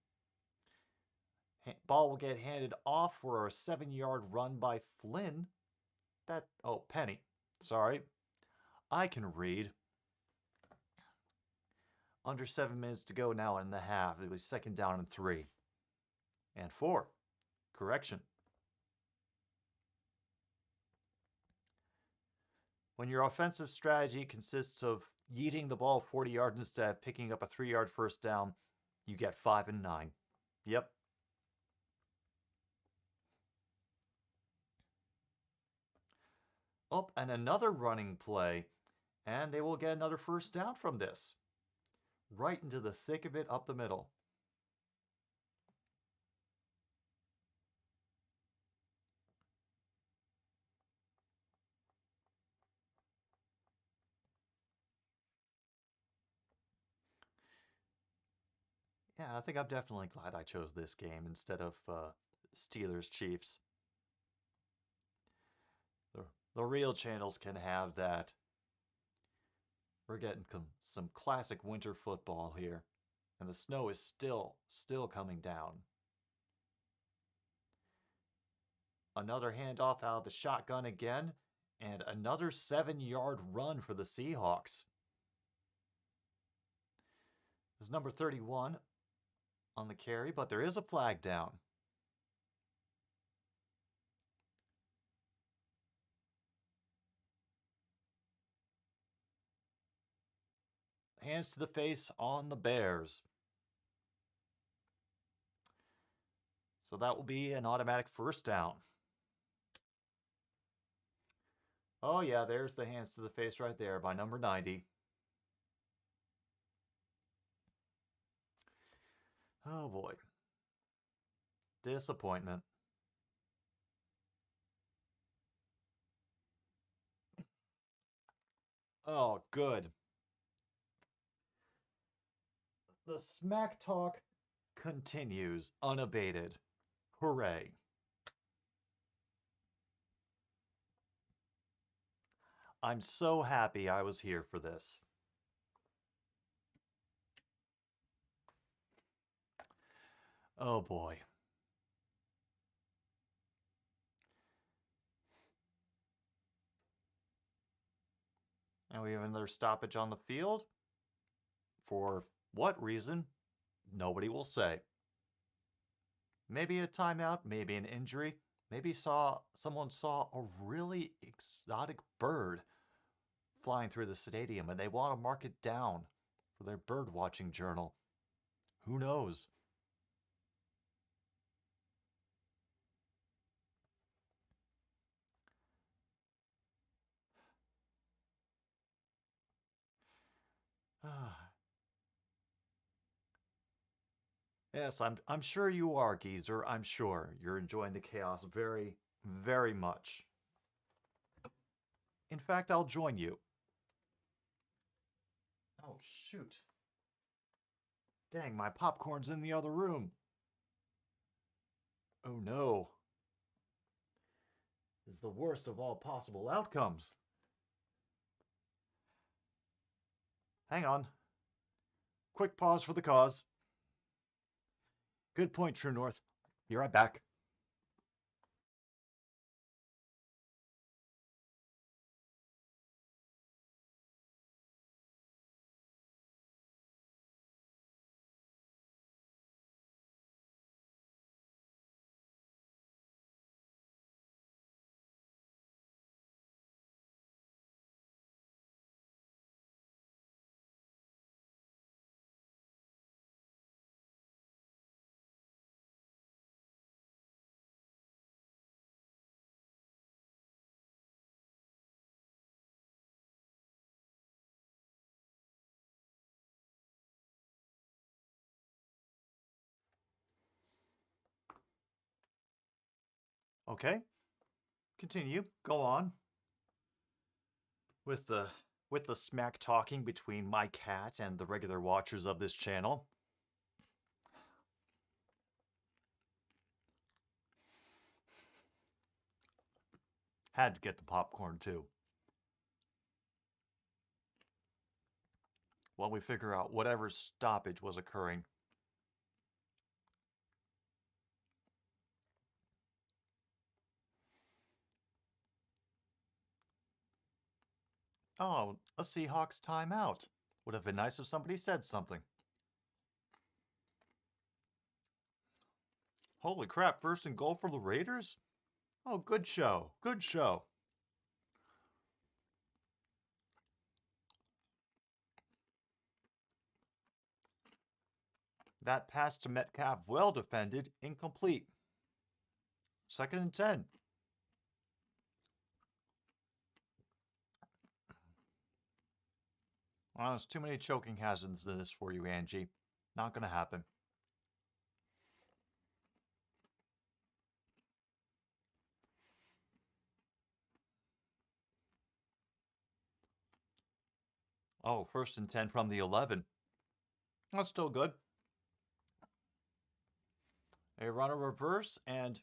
Ball will get handed off for a 7-yard run by Flynn. Penny. Sorry. I can read. Under 7 minutes to go now in the half. It was 2nd down and 3. And 4. Correction. When your offensive strategy consists of yeeting the ball 40 yards instead of picking up a 3-yard first down, you get 5 and 9. Yep. Oh, and another running play. And they will get another first down from this. Right into the thick of it up the middle. Yeah, I think I'm definitely glad I chose this game instead of Steelers-Chiefs. The real channels can have that. We're getting some classic winter football here. And the snow is still coming down. Another handoff out of the shotgun again. And another 7-yard run for the Seahawks. There's number 31 on the carry, but there is a flag down. Hands to the face on the Bears. So that will be an automatic first down. Oh yeah, there's the hands to the face right there by number 90. Oh boy. Disappointment. Oh, good. The smack talk continues unabated. Hooray. I'm so happy I was here for this. Oh boy. And we have another stoppage on the field. For what reason? Nobody will say. Maybe a timeout, maybe an injury. Maybe someone saw a really exotic bird flying through the stadium and they want to mark it down for their bird watching journal. Who knows? Yes, I'm sure you are, Geezer. I'm sure you're enjoying the chaos very, very much. In fact, I'll join you. Oh, shoot. Dang, my popcorn's in the other room. Oh no. This is the worst of all possible outcomes. Hang on. Quick pause for the cause. Good point, True North. Be right back. Okay. Continue. Go on. With the smack talking between my cat and the regular watchers of this channel. Had to get the popcorn too. While we figure out whatever stoppage was occurring. Oh, a Seahawks timeout. Would have been nice if somebody said something. Holy crap, first and goal for the Raiders? Oh, good show. Good show. That pass to Metcalf, well defended, incomplete. 2nd and 10. Well, there's too many choking hazards in this for you, Angie. Not gonna happen. Oh, 1st and 10 from the 11. That's still good. A runner reverse, and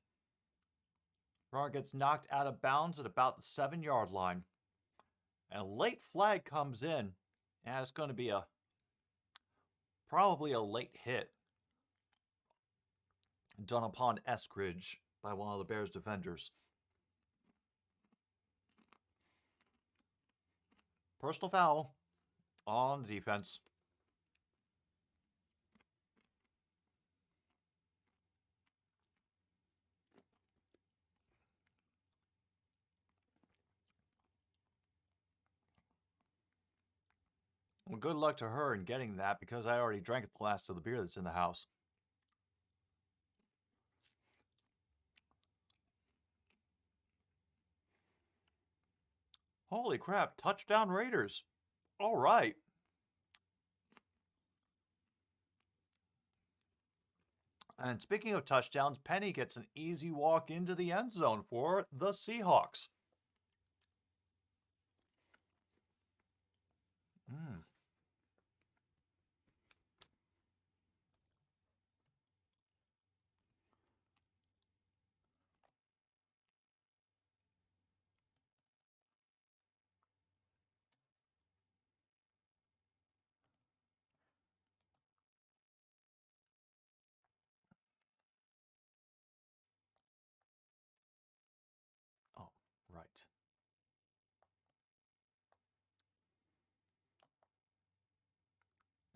runner gets knocked out of bounds at about the 7-yard line. And a late flag comes in, and it's going to be probably a late hit done upon Eskridge by one of the Bears defenders. Personal foul on the defense. Well, good luck to her in getting that, because I already drank the last of the beer that's in the house. Holy crap, touchdown Raiders. All right. And speaking of touchdowns, Penny gets an easy walk into the end zone for the Seahawks. Oh, right.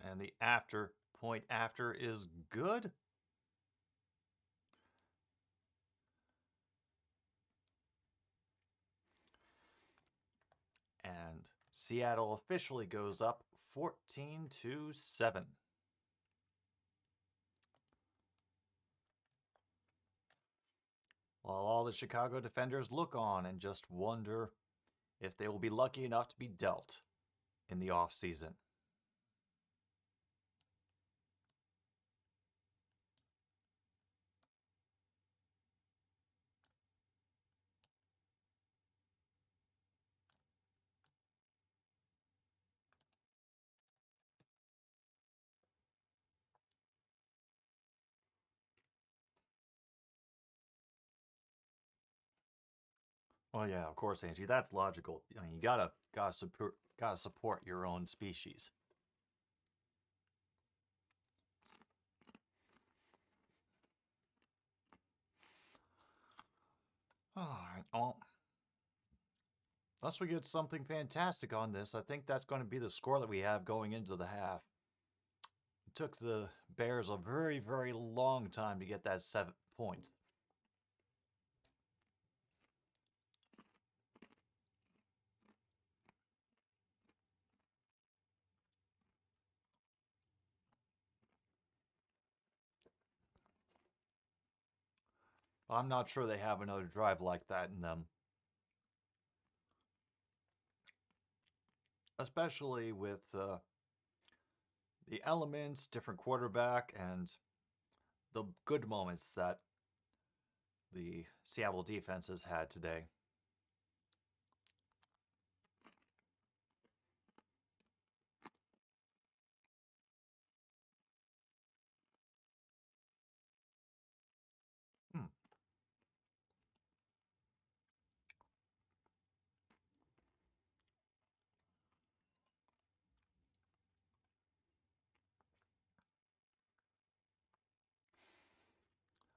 And the point after is good. And Seattle officially goes up 14-7. While all the Chicago defenders look on and just wonder if they will be lucky enough to be dealt in the offseason. Well, yeah, of course, Angie. That's logical. I mean, you gotta support your own species. All right. Well, unless we get something fantastic on this, I think that's going to be the score that we have going into the half. It took the Bears a very, very long time to get that 7 points. I'm not sure they have another drive like that in them. Especially with the elements, different quarterback, and the good moments that the Seattle defense has had today. Hmm.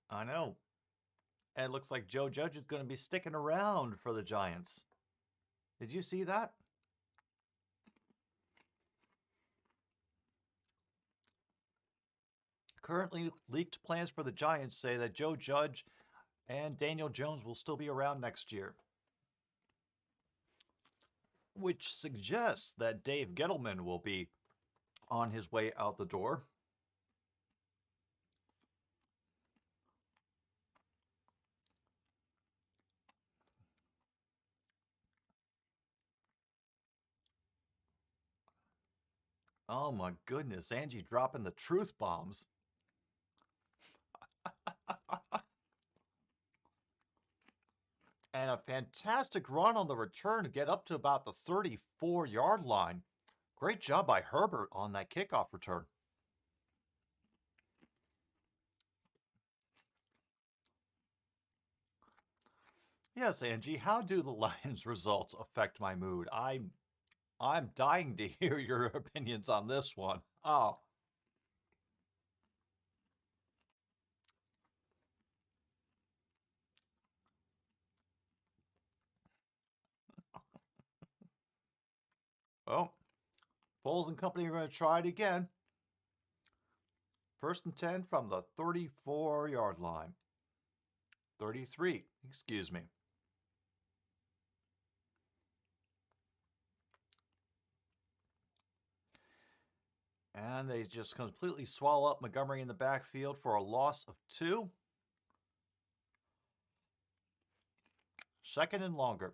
I know. And it looks like Joe Judge is going to be sticking around for the Giants. Did you see that? Currently leaked plans for the Giants say that Joe Judge and Daniel Jones will still be around next year, which suggests that Dave Gettleman will be on his way out the door. Oh my goodness, Angie dropping the truth bombs. And a fantastic run on the return to get up to about the 34-yard line. Great job by Herbert on that kickoff return. Yes, Angie, how do the Lions results affect my mood? I'm dying to hear your opinions on this one. Oh. Well, Foles and company are going to try it again. 1st and 10 from the 34-yard line. 33, excuse me. And they just completely swallow up Montgomery in the backfield for a loss of 2. 2nd and longer.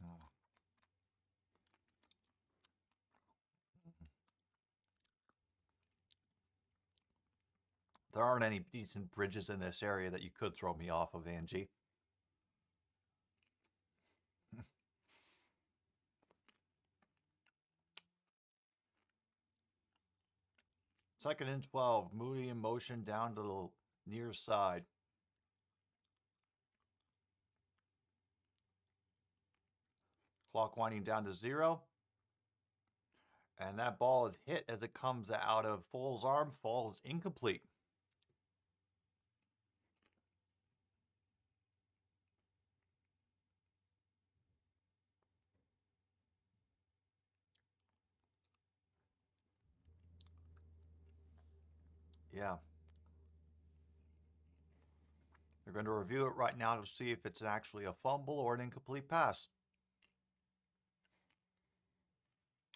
Oh. There aren't any decent bridges in this area that you could throw me off of, Angie. 2nd and 12. Moody in motion down to the near side. Clock winding down to 0. And that ball is hit as it comes out of Foles' arm. Falls incomplete. Yeah. They're going to review it right now to see if it's actually a fumble or an incomplete pass.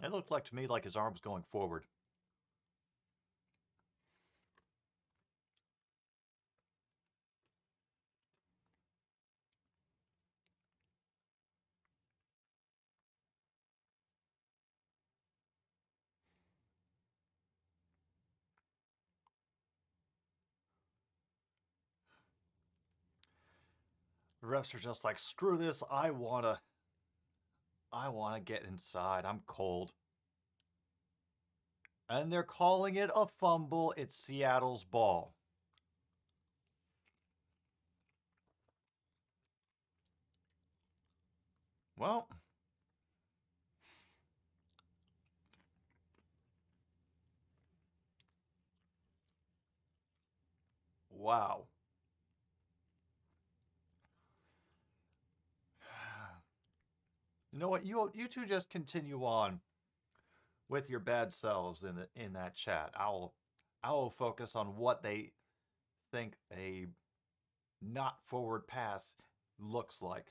It looked like to me like his arm's going forward. The refs are just like, screw this, I wanna get inside. I'm cold. And they're calling it a fumble. It's Seattle's ball. Well, wow. You know what? You two just continue on with your bad selves in that chat. I will focus on what they think a not forward pass looks like.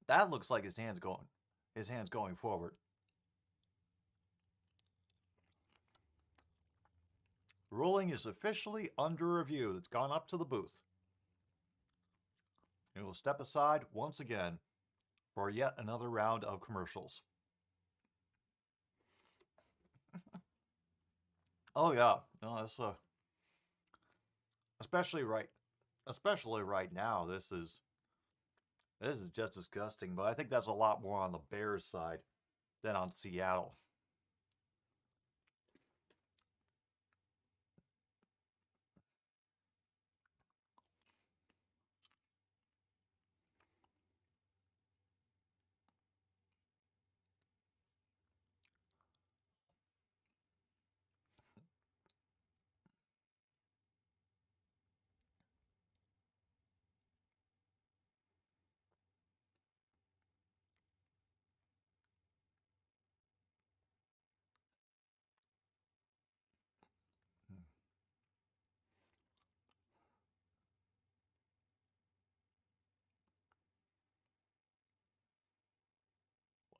That looks like his hands going forward. Ruling is officially under review. It's gone up to the booth. And we'll step aside once again for yet another round of commercials. Oh yeah, no, that's especially right now. This is just disgusting. But I think that's a lot more on the Bears side than on Seattle.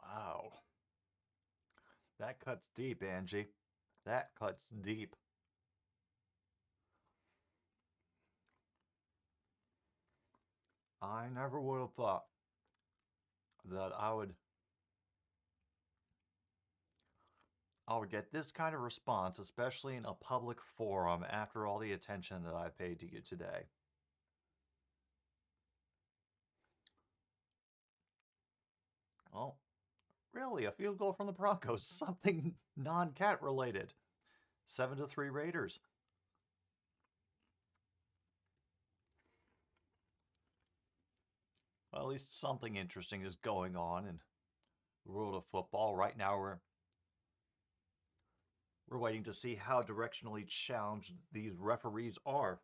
Wow, that cuts deep, Angie. That cuts deep. I never would have thought that I would get this kind of response, especially in a public forum after all the attention that I paid to you today. Well, really, a field goal from the Broncos, something non-cat related. 7-3 Raiders. Well, at least something interesting is going on in the world of football. Right now, we're waiting to see how directionally challenged these referees are.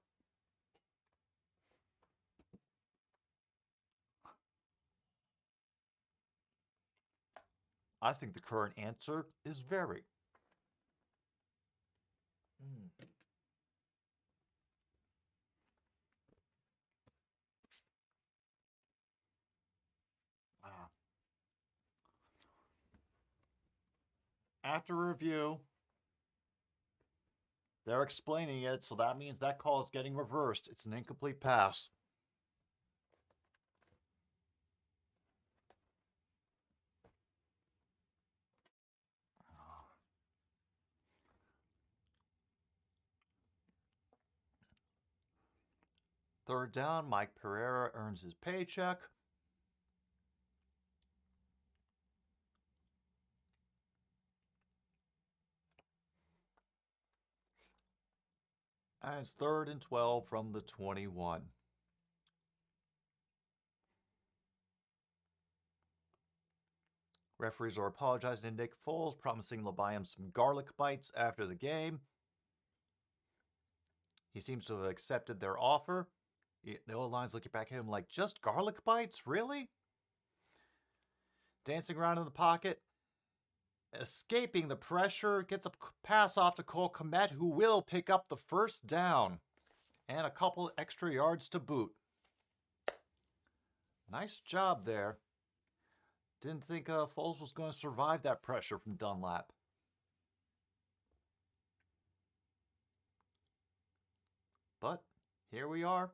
I think the current answer is very. Mm. Ah. After review, they're explaining it, so that means that call is getting reversed. It's an incomplete pass. Third down, Mike Pereira earns his paycheck. And it's 3rd and 12 from the 21. Referees are apologizing to Nick Foles, promising they'll buy him some garlic bites after the game. He seems to have accepted their offer. The O-line's looking back at him like, just garlic bites? Really? Dancing around in the pocket. Escaping the pressure. Gets a pass off to Cole Kmet, who will pick up the first down. And a couple extra yards to boot. Nice job there. Didn't think Foles was going to survive that pressure from Dunlap. But here we are,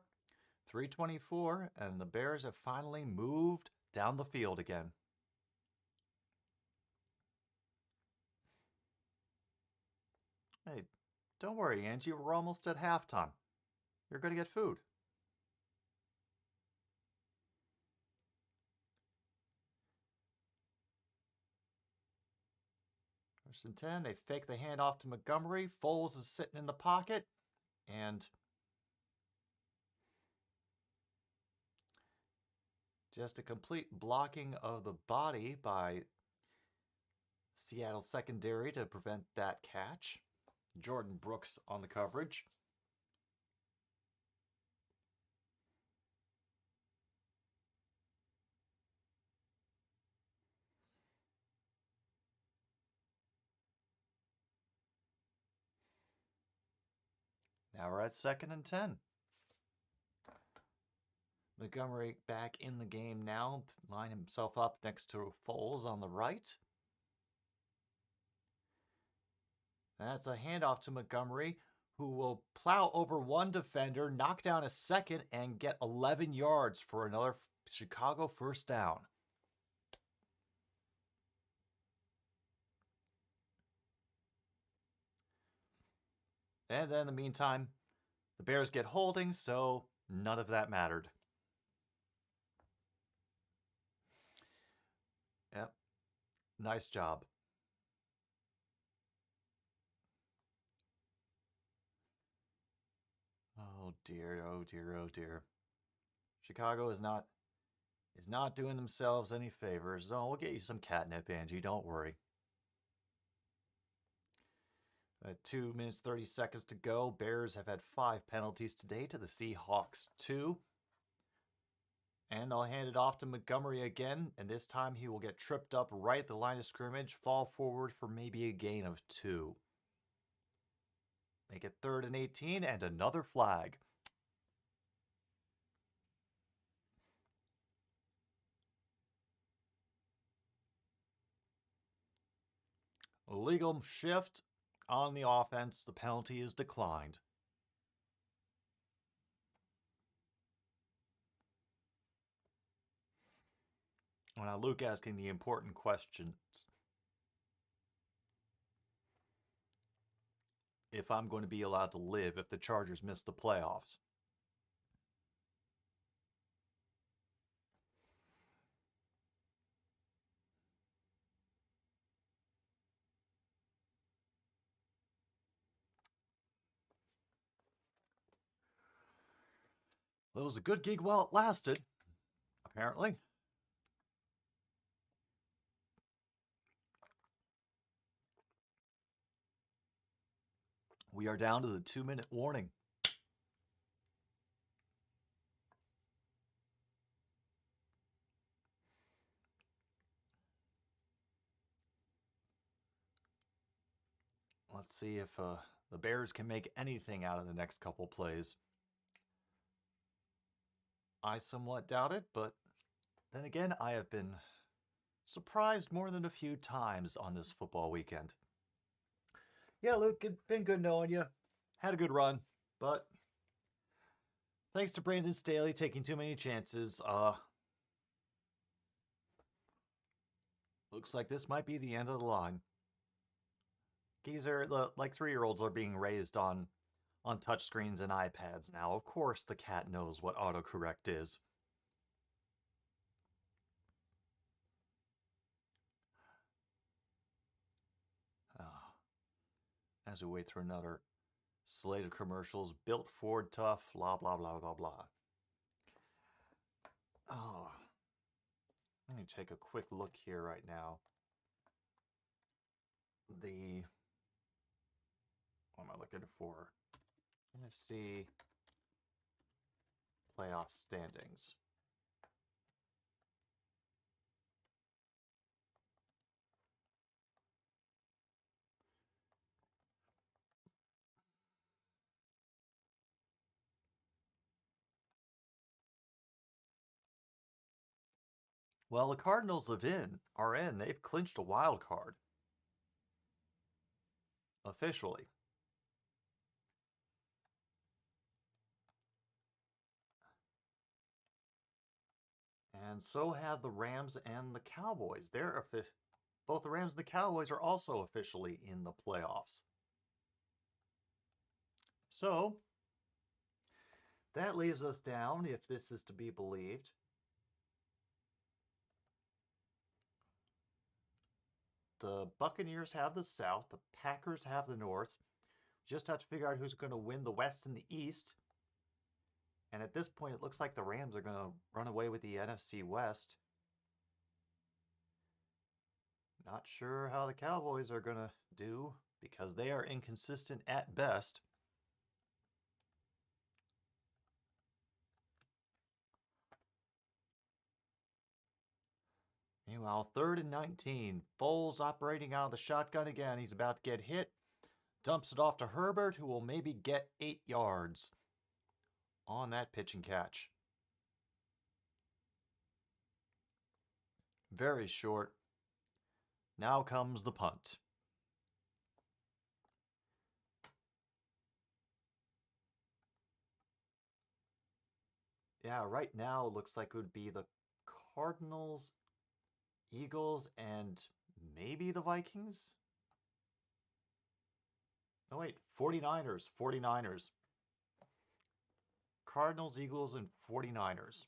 3:24, and the Bears have finally moved down the field again. Hey, don't worry, Angie, we're almost at halftime. You're going to get food. 1st and 10, they fake the handoff to Montgomery. Foles is sitting in the pocket, and Just a complete blocking of the body by Seattle secondary to prevent that catch. Jordan Brooks on the coverage. Now we're at 2nd and 10. Montgomery back in the game now, line himself up next to Foles on the right. That's a handoff to Montgomery, who will plow over one defender, knock down a second, and get 11 yards for another Chicago first down. And then in the meantime, the Bears get holding, so none of that mattered. Yep. Nice job. Oh dear, oh dear, oh dear. Chicago is not doing themselves any favors. Oh, we'll get you some catnip, Angie, don't worry. 2 minutes, 30 seconds to go. Bears have had 5 penalties today to the Seahawks 2. And I'll hand it off to Montgomery again, and this time he will get tripped up right at the line of scrimmage, fall forward for maybe a gain of 2. Make it 3rd and 18, and another flag. Illegal shift on the offense. The penalty is declined. Now, Luke asking the important questions. If I'm going to be allowed to live if the Chargers miss the playoffs. Well, it was a good gig while it lasted, apparently. We are down to the 2-minute warning. Let's see if the Bears can make anything out of the next couple plays. I somewhat doubt it, but then again, I have been surprised more than a few times on this football weekend. Yeah, Luke, it's been good knowing you. Had a good run, but thanks to Brandon Staley taking too many chances, looks like this might be the end of the line. Geezer, like 3-year-olds are being raised on touchscreens and iPads now. Of course the cat knows what autocorrect is. As we wait through another slate of commercials, built Ford tough, blah, blah, blah, blah, blah. Oh, let me take a quick look here right now. What am I looking for? Let's see. Playoff standings. Well, the Cardinals are in. They've clinched a wild card. Officially. And so have the Rams and the Cowboys. Both the Rams and the Cowboys are also officially in the playoffs. So, that leaves us down, if this is to be believed, the Buccaneers have the South, the Packers have the North. Just have to figure out who's going to win the West and the East. And at this point, it looks like the Rams are going to run away with the NFC West. Not sure how the Cowboys are going to do because they are inconsistent at best. Meanwhile, 3rd and 19. Foles operating out of the shotgun again. He's about to get hit. Dumps it off to Herbert, who will maybe get 8 yards on that pitch and catch. Very short. Now comes the punt. Yeah, right now it looks like it would be the Cardinals, Eagles, and maybe the Vikings? No, wait, 49ers. 49ers. Cardinals, Eagles, and 49ers.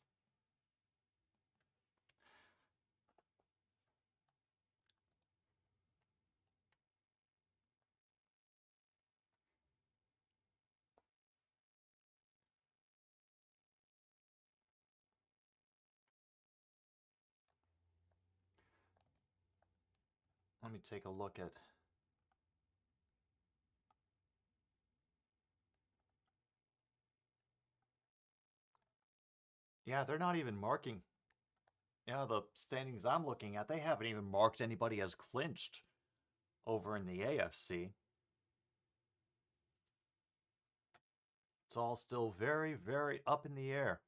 Let me take a look at... Yeah, they're not even marking... Yeah, the standings I'm looking at, they haven't even marked anybody as clinched over in the AFC. It's all still very, very up in the air.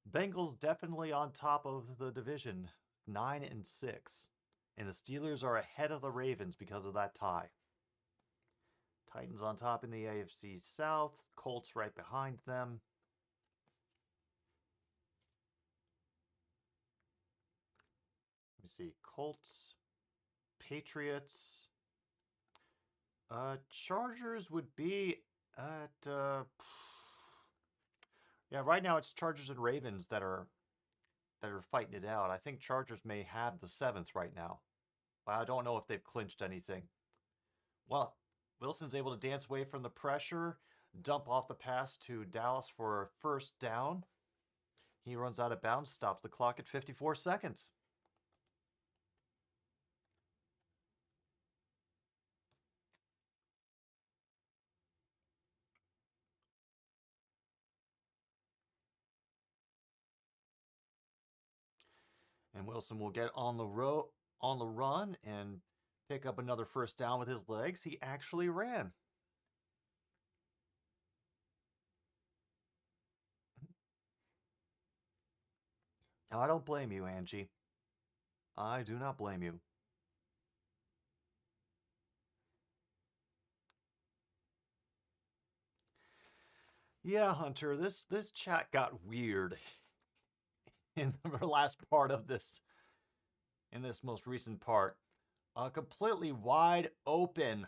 Bengals definitely on top of the division, 9-6. And the Steelers are ahead of the Ravens because of that tie. Titans on top in the AFC South. Colts right behind them. Let me see. Colts, Patriots. Chargers would be at... yeah, right now it's Chargers and Ravens that are fighting it out. I think Chargers may have the 7th right now. But I don't know if they've clinched anything. Well, Wilson's able to dance away from the pressure, dump off the pass to Dallas for a first down. He runs out of bounds, stops the clock at 54 seconds. And Wilson will get on the run and pick up another first down with his legs. He actually ran. Now, I don't blame you, Angie. I do not blame you. Yeah, Hunter, this chat got weird in the last part of this, in this most recent part. Completely wide open.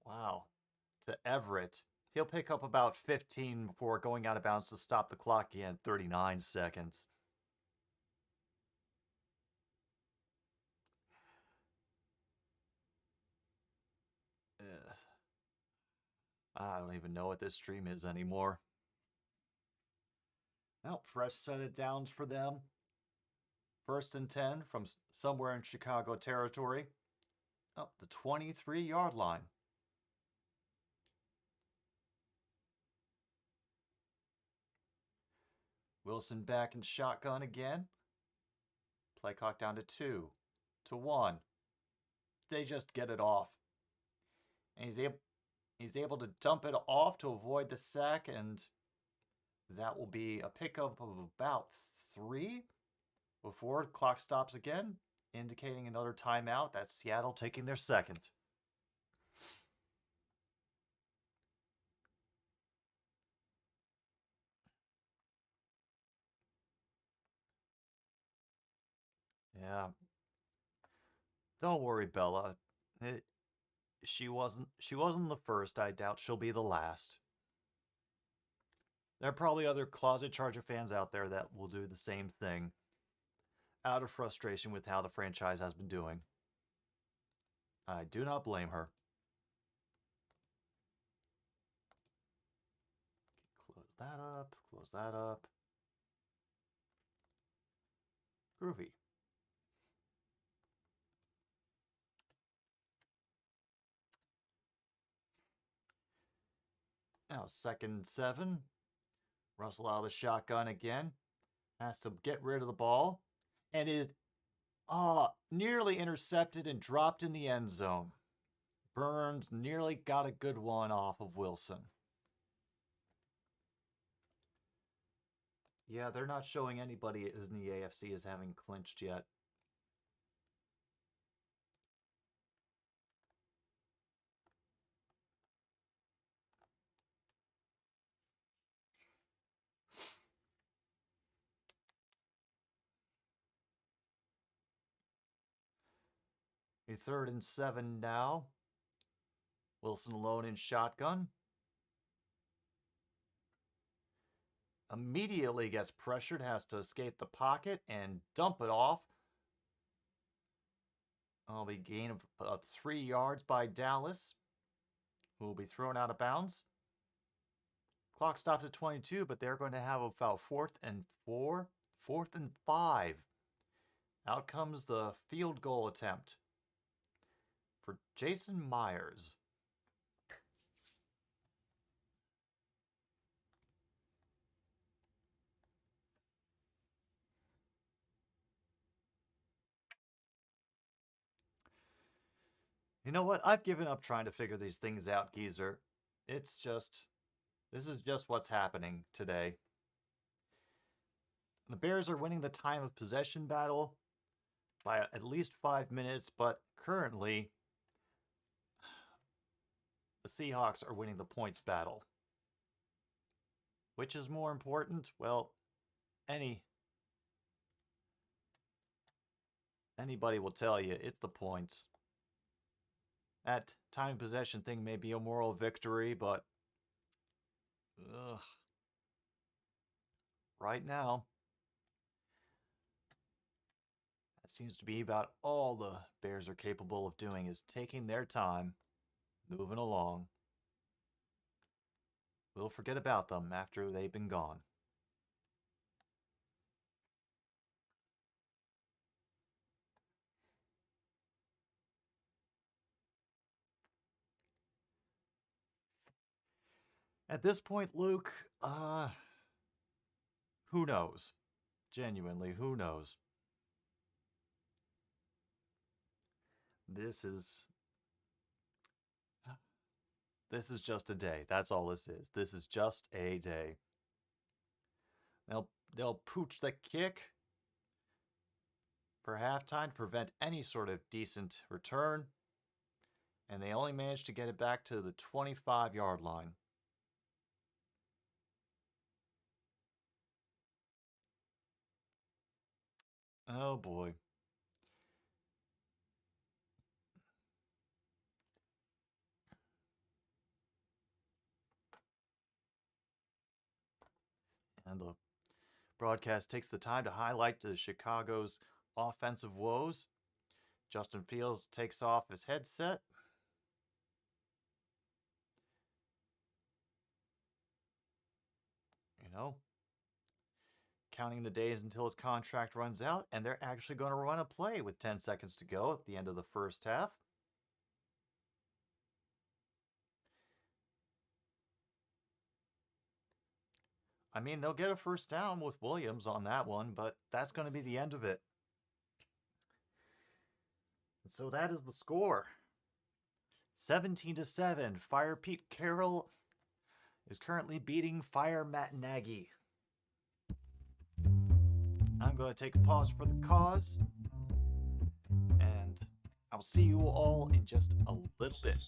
Wow. To Everett. He'll pick up about 15 before going out of bounds to stop the clock again. 39 seconds. Ugh. I don't even know what this stream is anymore. Well, fresh set of downs for them. 1st and 10 from somewhere in Chicago territory. Up the 23-yard line. Wilson back in shotgun again. Play clock down to 2, to 1. They just get it off. And he's able to dump it off to avoid the sack, and that will be a pickup of about 3 before the clock stops again, indicating another timeout. That's Seattle taking their 2nd. Yeah. Don't worry, Bella. She wasn't the first. I doubt she'll be the last. There are probably other closet Charger fans out there that will do the same thing out of frustration with how the franchise has been doing. I do not blame her. Close that up, close that up. Groovy. Now, 2nd 7. Russell out of the shotgun again. Has to get rid of the ball. And is nearly intercepted and dropped in the end zone. Burns nearly got a good one off of Wilson. Yeah, they're not showing anybody in the AFC as having clinched yet. A 3rd and 7 now. Wilson alone in shotgun. Immediately gets pressured, has to escape the pocket and dump it off. Will be gain of about 3 yards by Dallas, who will be thrown out of bounds. Clock stops at 22, but they're going to have about 4th and 4, 4th and 5. Out comes the field goal attempt for Jason Myers. You know what? I've given up trying to figure these things out, geezer. It's just... this is just what's happening today. The Bears are winning the time of possession battle by at least 5 minutes, but currently the Seahawks are winning the points battle. Which is more important? Well, anybody will tell you it's the points. That time possession thing may be a moral victory, but right now, that seems to be about all the Bears are capable of doing, is taking their time, moving along. We'll forget about them after they've been gone. At this point, Luke, who knows? Genuinely, who knows? This is just a day. That's all this is. This is just a day. They'll pooch the kick for halftime to prevent any sort of decent return. And they only managed to get it back to the 25-yard line. Oh boy. And the broadcast takes the time to highlight the Chicago's offensive woes. Justin Fields takes off his headset. You know, counting the days until his contract runs out, and they're actually going to run a play with 10 seconds to go at the end of the first half. I mean, they'll get a first down with Williams on that one, but that's going to be the end of it. And so that is the score. 17-7. Fire Pete Carroll is currently beating Fire Matt Nagy. I'm going to take a pause for the cause, and I'll see you all in just a little bit.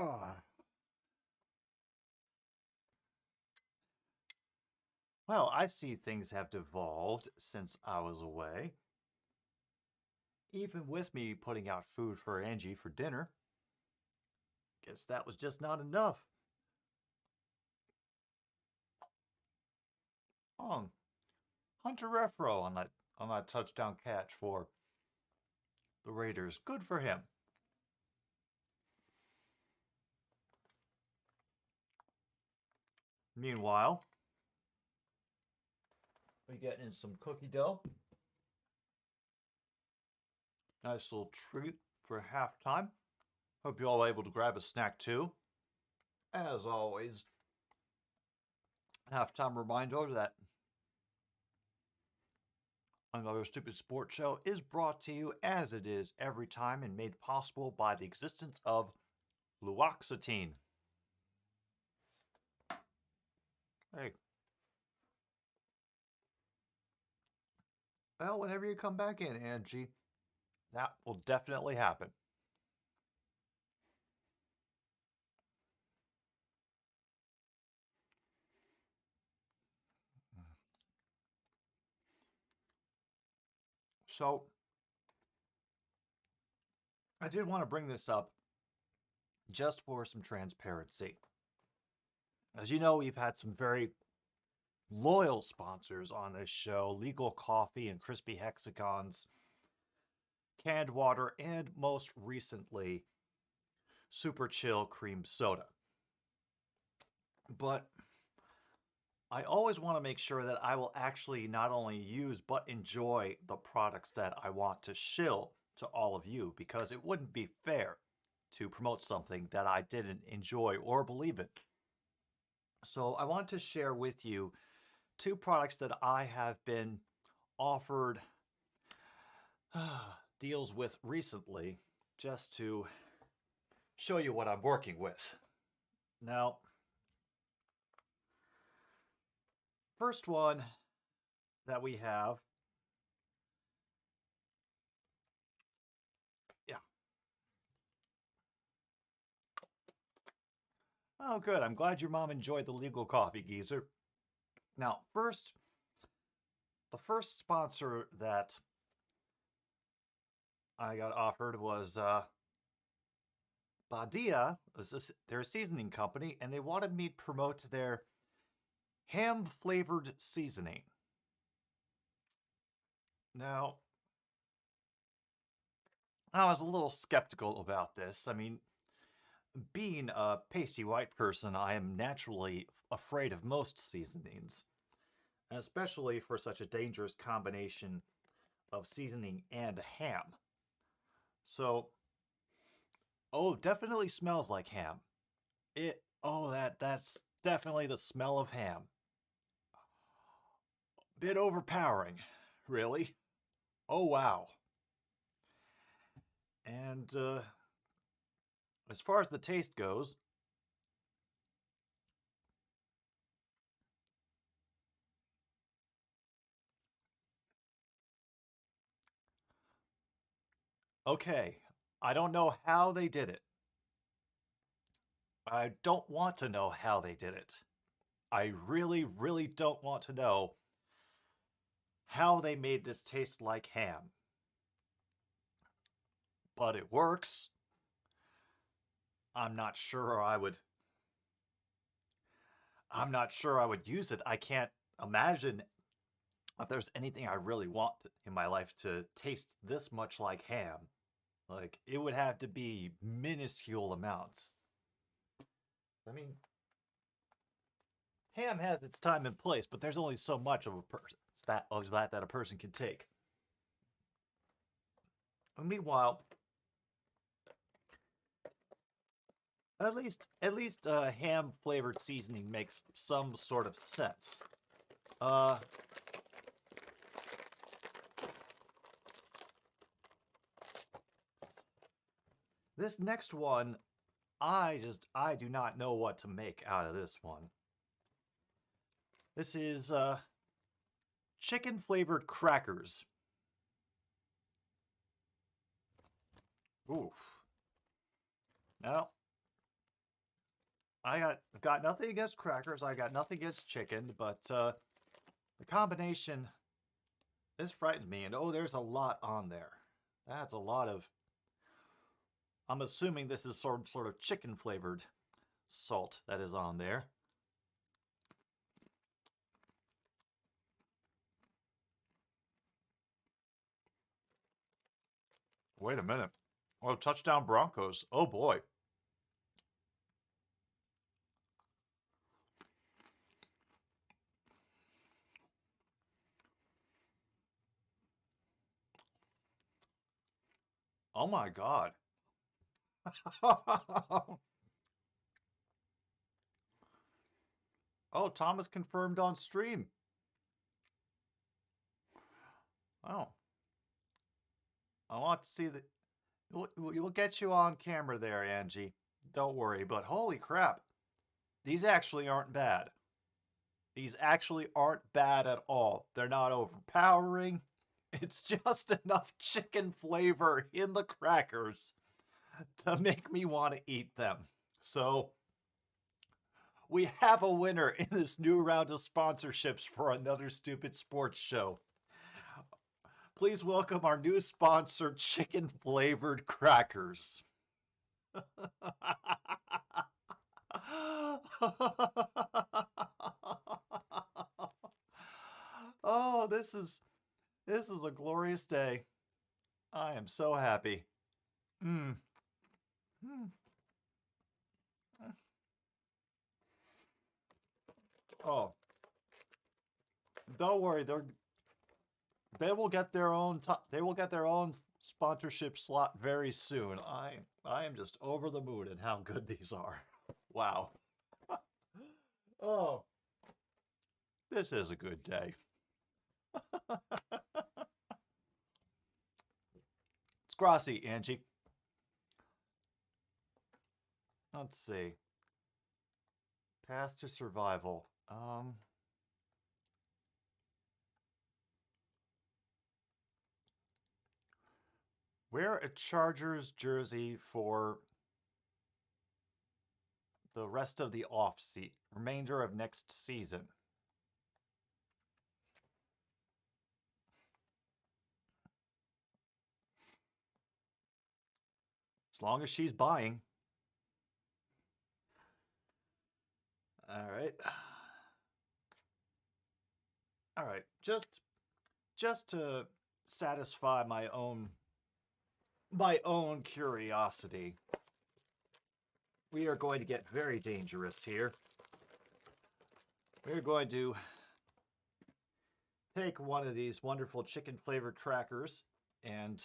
Oh. Well, I see things have devolved since I was away. Even with me putting out food for Angie for dinner. Guess that was just not enough. Oh, Hunter Refro on that touchdown catch for the Raiders. Good for him. Meanwhile, we get in some cookie dough. Nice little treat for halftime. Hope you all were able to grab a snack too. As always, halftime reminder that Another Stupid Sports Show is brought to you as it is every time and made possible by the existence of fluoxetine. Hey. Well, whenever you come back in, Angie, that will definitely happen. So, I did want to bring this up just for some transparency. As you know, we've had some very loyal sponsors on this show: Legal Coffee and Crispy Hexagons, Canned Water, and most recently, Super Chill Cream Soda. But I always want to make sure that I will actually not only use but enjoy the products that I want to shill to all of you, because it wouldn't be fair to promote something that I didn't enjoy or believe in. So I want to share with you two products that I have been offered deals with recently, just to show you what I'm working with. Now, first one that we have, yeah. Oh, good. I'm glad your mom enjoyed the Legal Coffee, Geezer. Now, the first sponsor that I got offered was Badia. They're a seasoning company, and they wanted me to promote their ham-flavored seasoning. Now, I was a little skeptical about this. I mean, being a pasty white person, I am naturally afraid of most seasonings, and especially for such a dangerous combination of seasoning and ham. So, oh, definitely smells like ham. That's definitely the smell of ham. Bit overpowering, really. Oh, wow. And as far as the taste goes, okay, I don't know how they did it. I don't want to know how they did it. I really, really don't want to know how they made this taste like ham. But it works. I'm not sure I would use it. I can't imagine if there's anything I really want in my life to taste this much like ham. Like, it would have to be minuscule amounts. I mean, ham has its time and place, but there's only so much of that a person can take. And meanwhile, at least ham flavored seasoning makes some sort of sense. This next one, I do not know what to make out of this one. This is chicken flavored crackers. Oof. Now, got nothing against crackers. I got nothing against chicken, but the combination, this frightened me. And oh, there's a lot on there. That's a lot of. I'm assuming this is sort of chicken flavored salt that is on there. Wait a minute. Oh, touchdown Broncos. Oh boy. Oh my God. Oh, Thomas confirmed on stream. Oh. I want to see the. We'll get you on camera there, Angie. Don't worry. But holy crap. These actually aren't bad. These actually aren't bad at all. They're not overpowering. It's just enough chicken flavor in the crackers to make me want to eat them. So we have a winner in this new round of sponsorships for another stupid sports show. Please welcome our new sponsor, chicken flavored crackers. Oh, this is a glorious day. I am so happy. Mm. Mm. Oh, don't worry. They will get their own. They will get their own sponsorship slot very soon. I am just over the moon at how good these are. Wow. Oh, this is a good day. It's grassy, Angie. Let's see. Path to survival. Wear a Chargers jersey for the rest of the remainder of next season. As long as she's buying. All right. All right. Just to satisfy my own curiosity, we are going to get very dangerous here. We're going to take one of these wonderful chicken flavored crackers and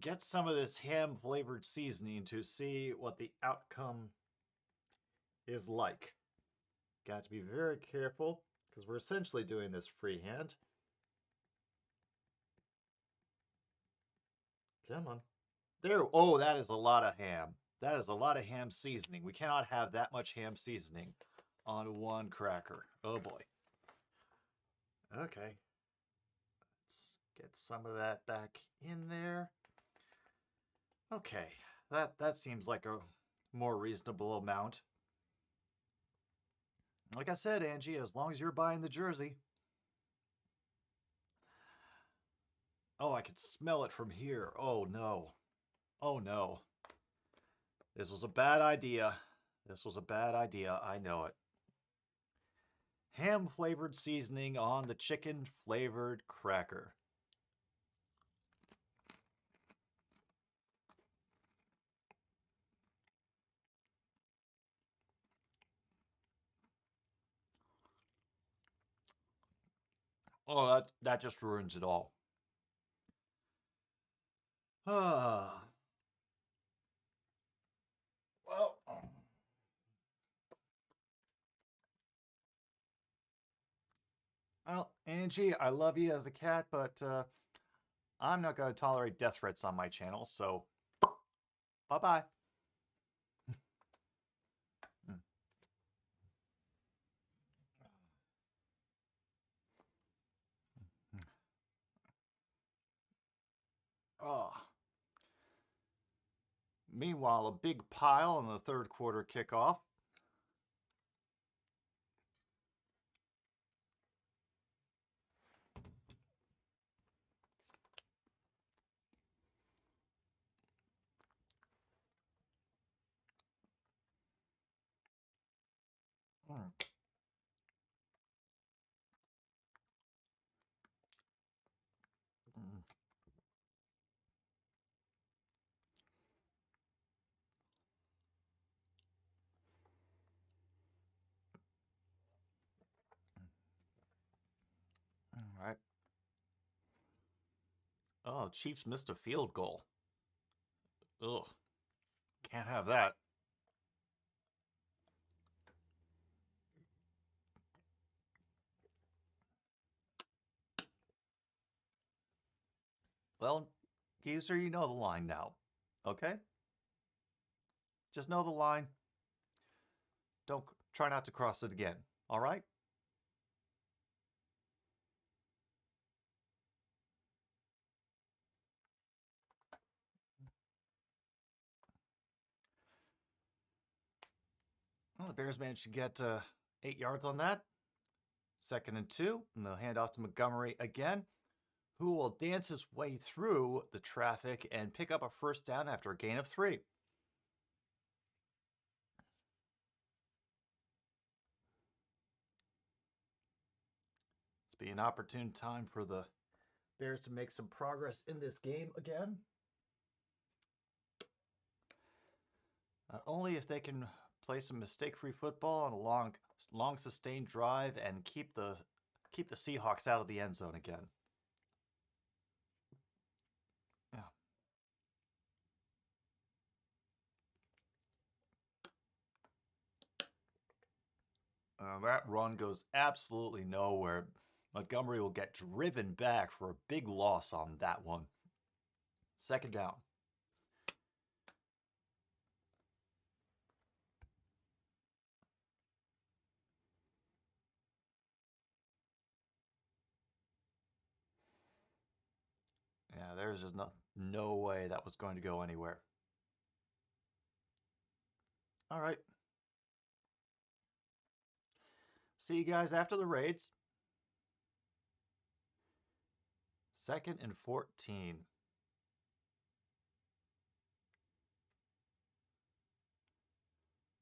get some of this ham flavored seasoning to see what the outcome is like. Got to be very careful because we're essentially doing this freehand. Come on. There. Oh, that is a lot of ham. That is a lot of ham seasoning. We cannot have that much ham seasoning on one cracker. Oh boy. Okay. Let's get some of that back in there. Okay. That seems like a more reasonable amount. Like I said, Angie, as long as you're buying the jersey. Oh, I could smell it from here. Oh no. Oh no. This was a bad idea. This was a bad idea. I know it. Ham flavored seasoning on the chicken flavored cracker. Oh, that just ruins it all. Ah. Well, Angie, I love you as a cat, but I'm not going to tolerate death threats on my channel, so bye-bye. Oh. Meanwhile, a big pile on the third quarter kickoff. All right. Oh, Chiefs missed a field goal. Ugh. Can't have that. Well, Geezer, you know the line now. Okay? Just know the line. Don't try not to cross it again. All right? Well, the Bears managed to get 8 yards on that. 2nd and 2, and they'll hand off to Montgomery again, who will dance his way through the traffic and pick up a first down after a gain of 3. It's be an opportune time for the Bears to make some progress in this game again. Not only if they can play some mistake-free football on a long sustained drive and keep the Seahawks out of the end zone again. Yeah. That run goes absolutely nowhere. Montgomery will get driven back for a big loss on that one. 2nd down. Yeah, there's just no way that was going to go anywhere. All right. See you guys after the raids. 2nd and 14.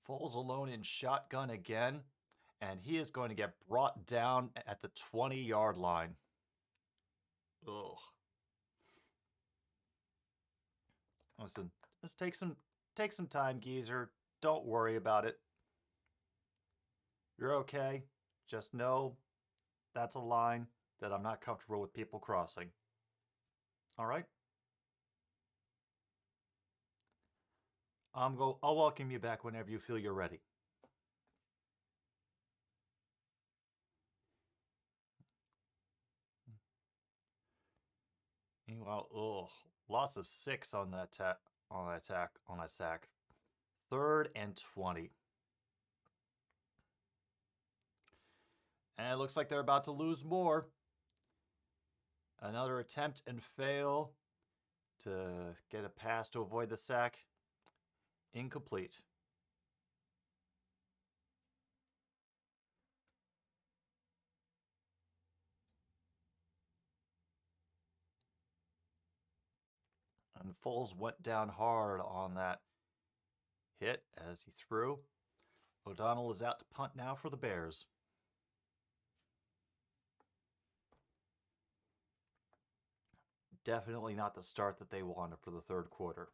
Foles alone in shotgun again, and he is going to get brought down at the 20-yard line. Ugh. Listen, just take some time, Geezer. Don't worry about it. You're okay. Just know that's a line that I'm not comfortable with people crossing. All right? I'll welcome you back whenever you feel you're ready. Meanwhile, loss of 6 on that sack. 3rd and 20. And it looks like they're about to lose more. Another attempt and fail to get a pass to avoid the sack. Incomplete. And Foles went down hard on that hit as he threw. O'Donnell is out to punt now for the Bears. Definitely not the start that they wanted for the 3rd quarter.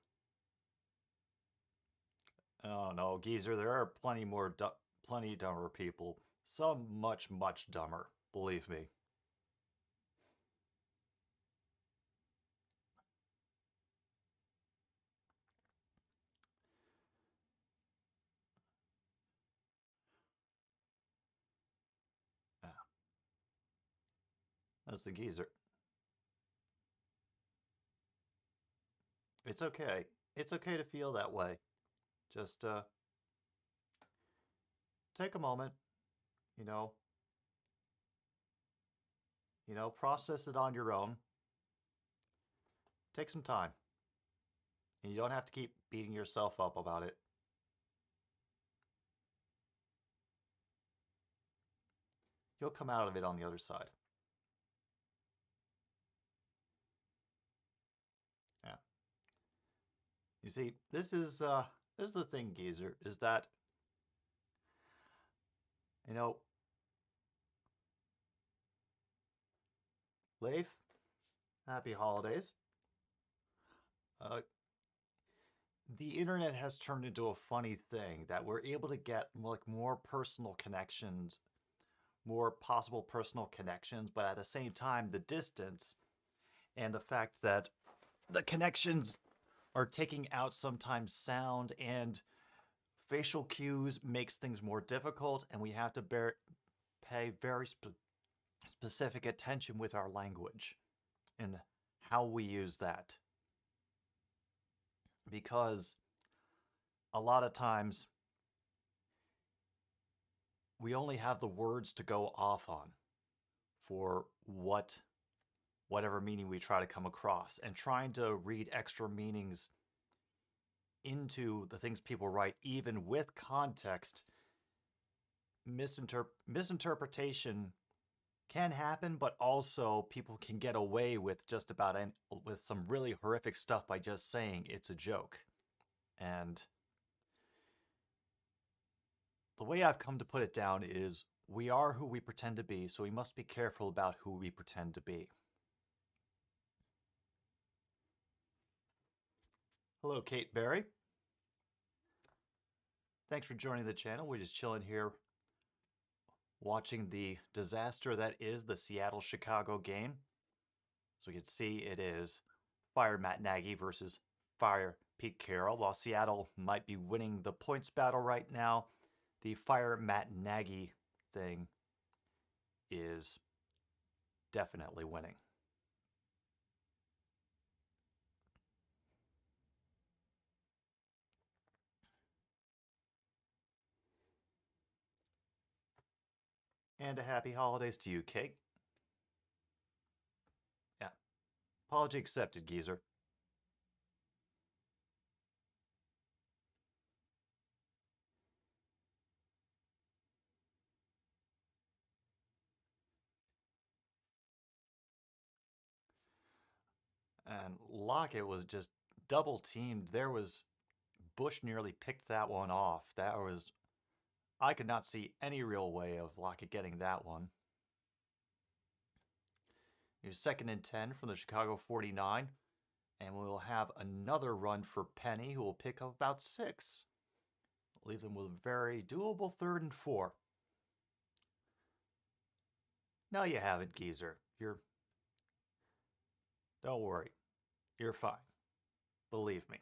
Oh no, Geezer, there are plenty dumber people. Some much, much dumber, believe me. Yeah. That's the Geezer. It's okay. It's okay to feel that way. Just take a moment, you know, process it on your own. Take some time. And you don't have to keep beating yourself up about it. You'll come out of it on the other side. Yeah. You see, this is the thing, Geezer, is that, you know, Leif, happy holidays. The internet has turned into a funny thing that we're able to get like more personal connections, more possible personal connections, but at the same time, the distance and the fact that the connections are taking out sometimes sound and facial cues makes things more difficult, and we have to pay very specific attention with our language and how we use that. Because a lot of times we only have the words to go off on for whatever meaning we try to come across, and trying to read extra meanings into the things people write, even with context, misinterpretation can happen, but also people can get away with just about with some really horrific stuff by just saying it's a joke. And the way I've come to put it down is we are who we pretend to be, so we must be careful about who we pretend to be. Hello, Kate Berry. Thanks for joining the channel. We're just chilling here watching the disaster that is the Seattle-Chicago game. So we can see it is Fire Matt Nagy versus Fire Pete Carroll. While Seattle might be winning the points battle right now, the Fire Matt Nagy thing is definitely winning. And a happy holidays to you, Kate. Yeah. Apology accepted, Geezer. And Lockett was just double teamed. There was Bush nearly picked that one off. That was, I could not see any real way of Lockett getting that one. Here's 2nd and 10 from the Chicago 49. And we will have another run for Penny, who will pick up about 6. Leave them with a very doable 3rd and 4. No, you haven't, Geezer. Don't worry. You're fine. Believe me.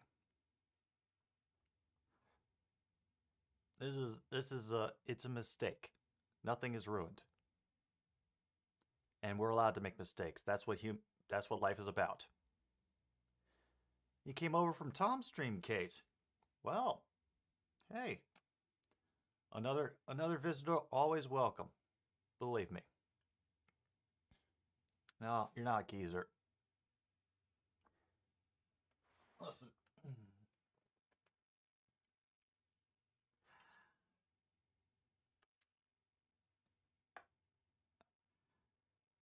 It's a mistake. Nothing is ruined. And we're allowed to make mistakes. That's what life is about. You came over from Tom's stream, Kate. Well, hey. Another visitor, always welcome. Believe me. No, you're not, Geezer. Listen.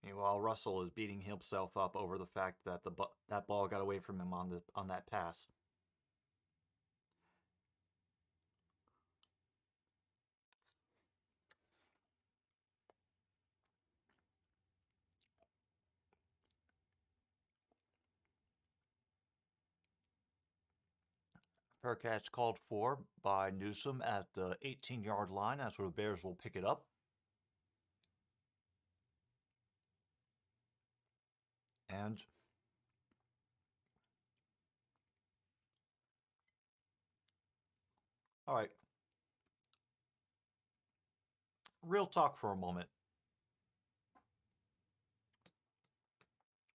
Meanwhile, Russell is beating himself up over the fact that that ball got away from him on that pass. Fair catch called for by Newsom at the 18-yard line. That's where the Bears will pick it up. And all right, real talk for a moment.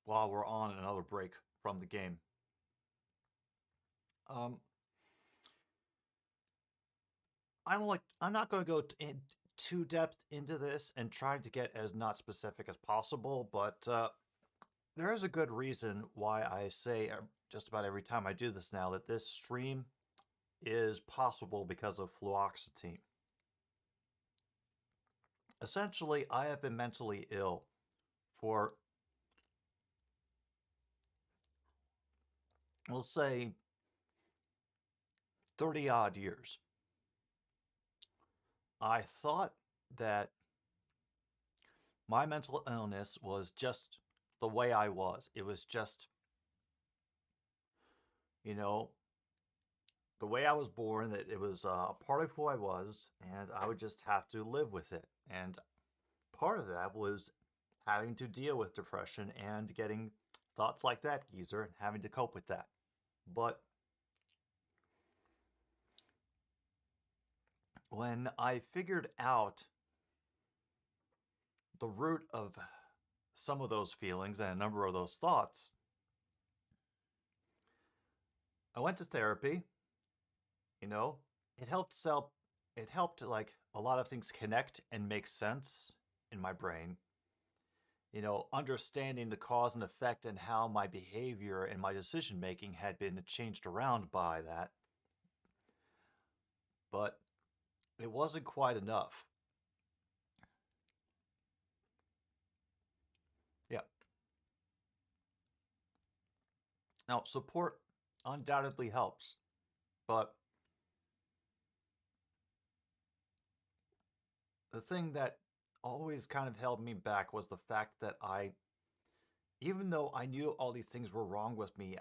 While we're on another break from the game. I'm not going to go in too depth into this and try to get as not specific as possible, but there is a good reason why I say just about every time I do this now that this stream is possible because of fluoxetine. Essentially, I have been mentally ill for, we'll say, 30 odd years. I thought that my mental illness was just the way I was. It was just, you know, the way I was born, that it was a part of who I was, and I would just have to live with it. And part of that was having to deal with depression and getting thoughts like that, geezer, and having to cope with that. But when I figured out the root of some of those feelings and a number of those thoughts, I went to therapy. You know, it helped like a lot of things connect and make sense in my brain. You know, understanding the cause and effect and how my behavior and my decision making had been changed around by that. But it wasn't quite enough. Yeah. Now, support undoubtedly helps, but the thing that always kind of held me back was the fact that even though I knew all these things were wrong with me,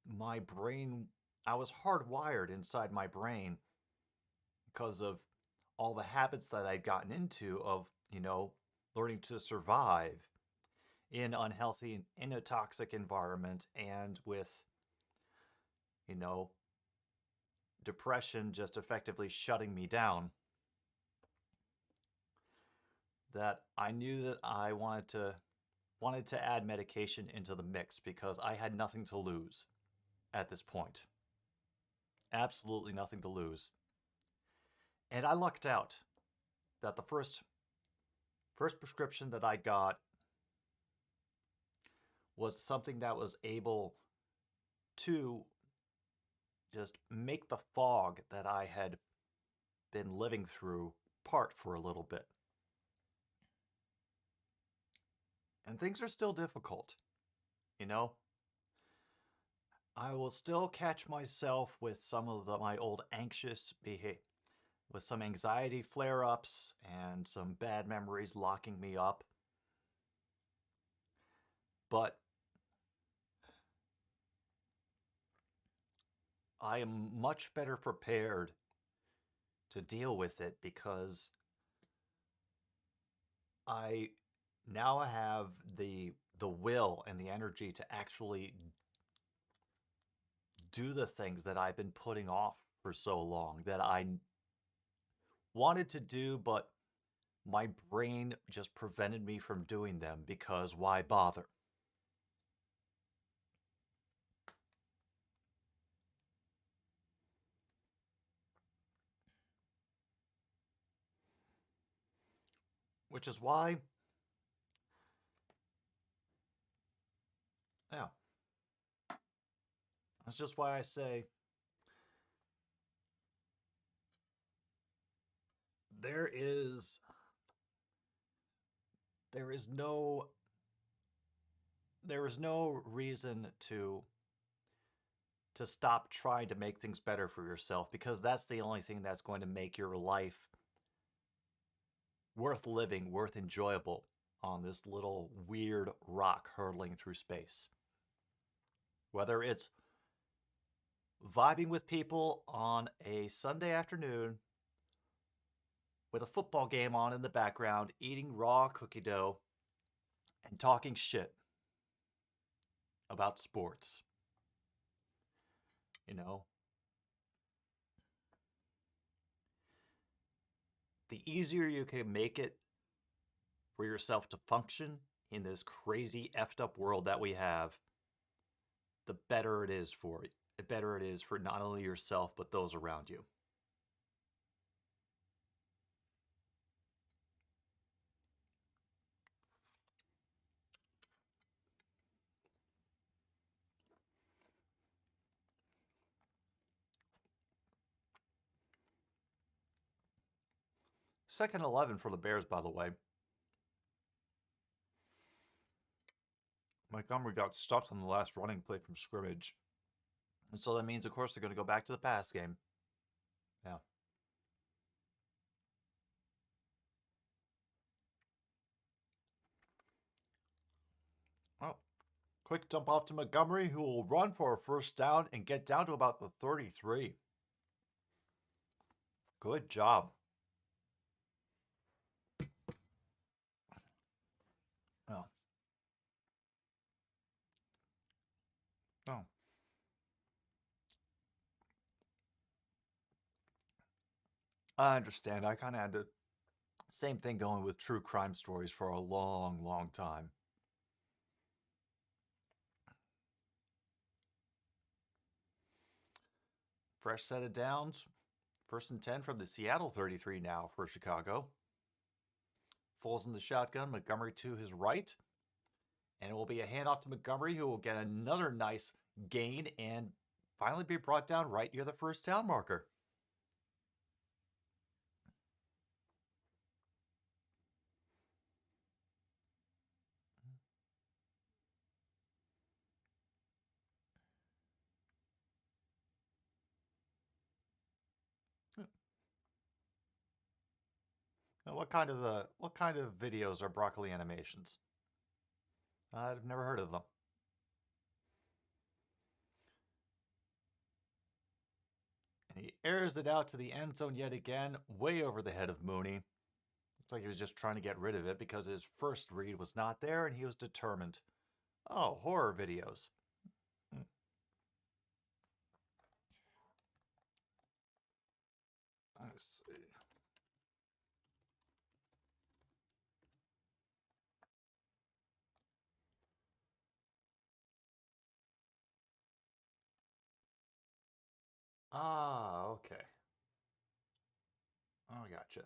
my brain, I was hardwired inside my brain because of all the habits that I'd gotten into of, learning to survive in unhealthy, in a toxic environment, and with, you know, depression just effectively shutting me down, that I knew that I wanted to add medication into the mix because I had nothing to lose at this point. Absolutely nothing to lose. And I lucked out that the first prescription that I got was something that was able to just make the fog that I had been living through part for a little bit. And things are still difficult, you know? I will still catch myself with some of my old anxious behavior, with some anxiety flare-ups and some bad memories locking me up. But I am much better prepared to deal with it because I now have the will and the energy to actually do the things that I've been putting off for so long, that I wanted to do, but my brain just prevented me from doing them because why bother? Which is why, yeah, that's just why I say there is there is no there is no reason to stop trying to make things better for yourself, because that's the only thing that's going to make your life worth living, worth enjoyable on this little weird rock hurtling through space. Whether it's vibing with people on a Sunday afternoon with a football game on in the background, eating raw cookie dough, and talking shit about sports. You know, the easier you can make it for yourself to function in this crazy effed up world that we have, the better it is for you. The better it is for not only yourself, but those around you. Second 11 for the Bears, by the way. Montgomery got stopped on the last running play from scrimmage. And so that means, of course, they're going to go back to the pass game. Yeah. Well, quick dump off to Montgomery, who will run for a first down and get down to about the 33. Good job. Oh. Oh. I understand. I kind of had the same thing going with true crime stories for a long, long time. Fresh set of downs. First and 10 from the Seattle 33 now for Chicago. Foles in the shotgun, Montgomery to his right. And it will be a handoff to Montgomery, who will get another nice gain and finally be brought down right near the first down marker. Now, what kind of videos are broccoli animations? I've never heard of them. And he airs it out to the end zone yet again, way over the head of Mooney. Looks like he was just trying to get rid of it because his first read was not there and he was determined. Oh, horror videos. I see. Ah, okay. Oh, gotcha.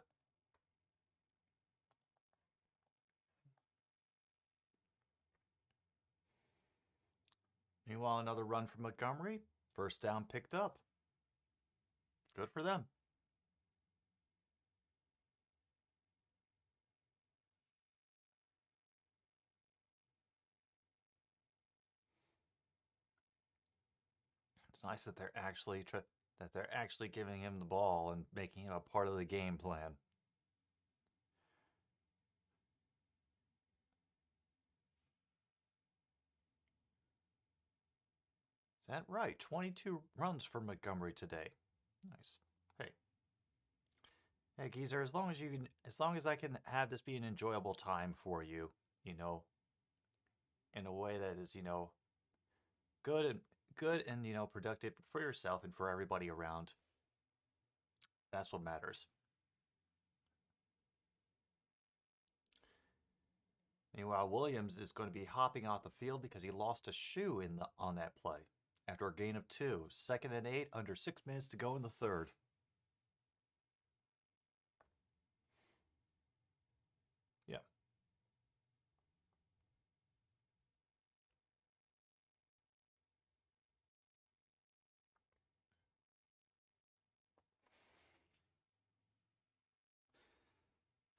Meanwhile, another run from Montgomery. First down picked up. Good for them. It's nice that they're actually giving him the ball and making him a part of the game plan. Is that right? 22 runs for Montgomery today. Nice. Hey, Geezer, as long as I can have this be an enjoyable time for you, in a way that is, good and productive for yourself and for everybody around. That's what matters. Meanwhile, Williams is going to be hopping off the field because he lost a shoe on that play. After a gain of 2, 2nd and 8, under 6 minutes to go in the third. Yeah.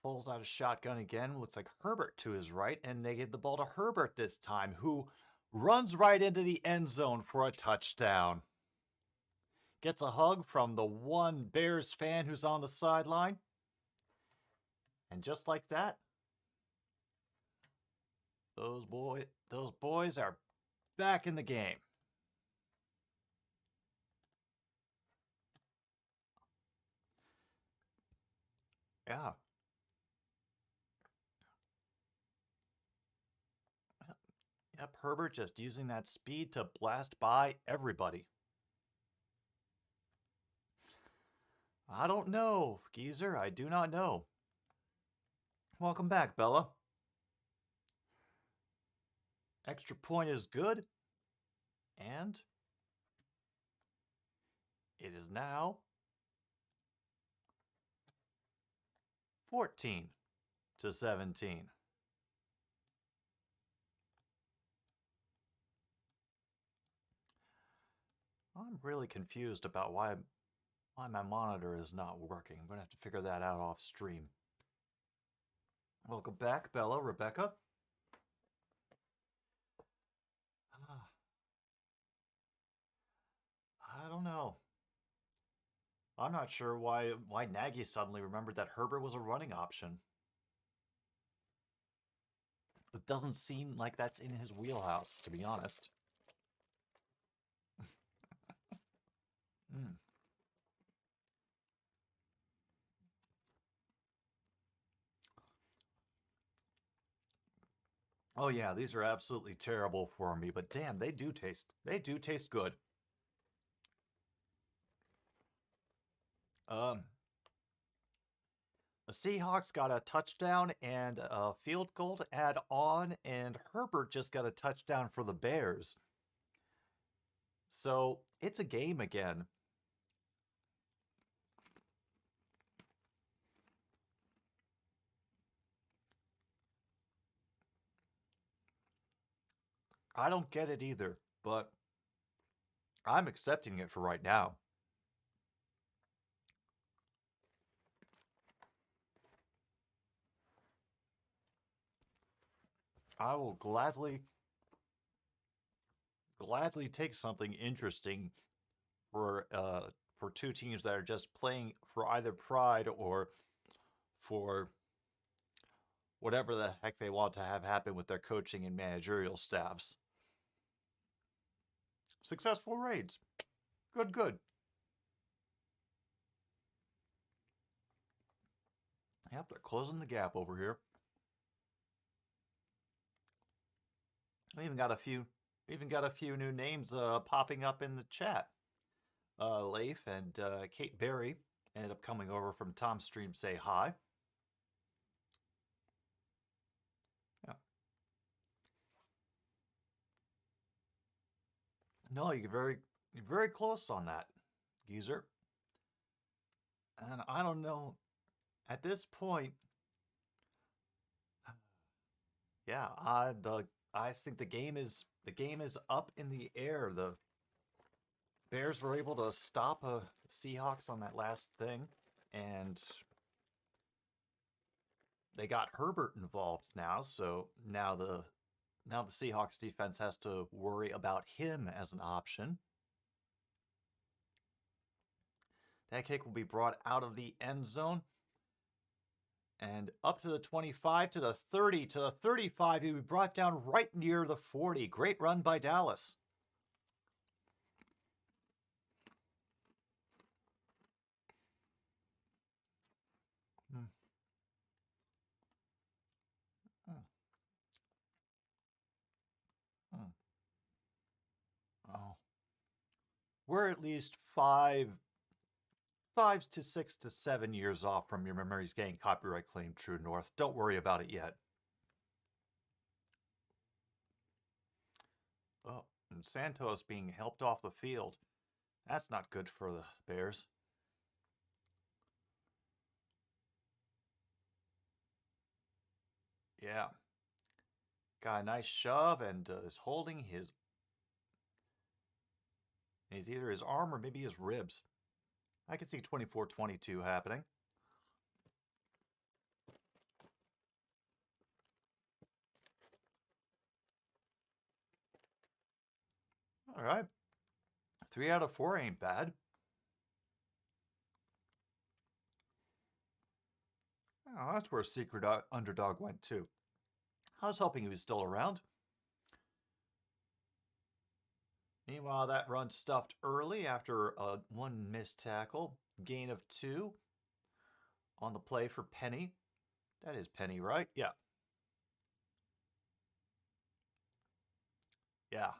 Pulls out a shotgun again. Looks like Herbert to his right, and they give the ball to Herbert this time, who runs right into the end zone for a touchdown. Gets a hug from the one Bears fan who's on the sideline. And just like that, those boys are back in the game. Yeah. Yep, Herbert just using that speed to blast by everybody. I don't know, Geezer. I do not know. Welcome back, Bella. Extra point is good. And it is now 14-17. I'm really confused about why my monitor is not working. I'm going to have to figure that out off stream. Welcome back, Bella, Rebecca. Ah, I don't know. I'm not sure why Nagy suddenly remembered that Herbert was a running option. It doesn't seem like that's in his wheelhouse, to be honest. Mm. Oh yeah, these are absolutely terrible for me, but damn, they do taste good. Um, the Seahawks got a touchdown and a field goal to add on, and Herbert just got a touchdown for the Bears. So it's a game again. I don't get it either, but I'm accepting it for right now. I will gladly take something interesting for two teams that are just playing for either pride or for whatever the heck they want to have happen with their coaching and managerial staffs. Successful raids. Good, good. Yep, they're closing the gap over here. We even got a few new names popping up in the chat. Leif and Kate Berry ended up coming over from Tom's stream. Say hi. Yeah. No, you're very close on that, geezer. And I don't know. At this point, yeah, I think the game is up in the air. The Bears were able to stop a Seahawks on that last thing, and they got Herbert involved now. So now the Seahawks defense has to worry about him as an option. That kick will be brought out of the end zone and up to the 25, to the 30, to the 35. He will be brought down right near the 40. Great run by Dallas. Hmm. Hmm. Hmm. Oh, we're at least 5 to 6 to 7 years off from your memories getting copyright claim, True North. Don't worry about it yet. Oh, and Santos being helped off the field. That's not good for the Bears. Yeah. Got a nice shove and is holding his. He's either his arm or maybe his ribs. I can see 24-22 happening. All right. 3 out of 4 ain't bad. Oh, that's where Secret Underdog went too. I was hoping he was still around. Meanwhile, that run stuffed early after one missed tackle. Gain of 2 on the play for Penny. That is Penny, right? Yeah. Yeah.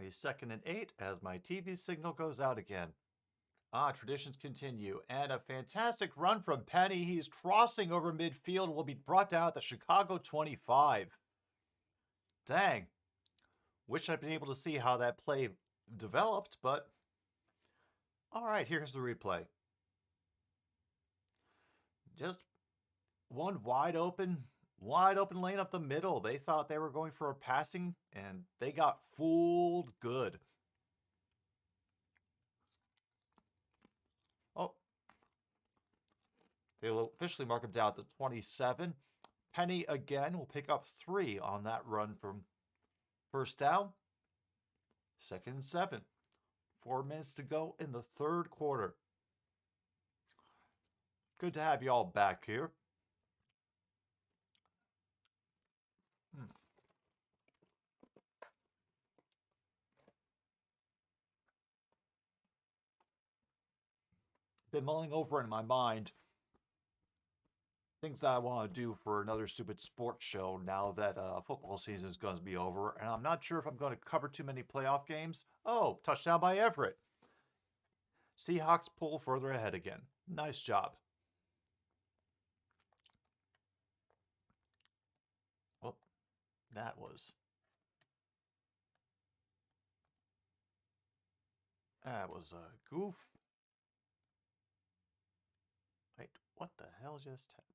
A 2nd and 8 as my TV signal goes out again. Ah, traditions continue. And a fantastic run from Penny. He's crossing over midfield, will be brought down at the Chicago 25. Dang. Wish I'd been able to see how that play developed, but all right, here's the replay. Just one wide open Wide open lane up the middle. They thought they were going for a passing, and they got fooled good. Oh, they will officially mark him down to 27. Penny again will pick up 3 on that run from first down. 2nd and 7. 4 minutes to go in the 3rd quarter. Good to have you all back here. Been mulling over in my mind things that I want to do for another stupid sports show now that football season is going to be over, and I'm not sure if I'm going to cover too many playoff games. Oh, touchdown by Everett. Seahawks pull further ahead again. Nice job. Oh, that was a goof. Wait, what the hell just happened?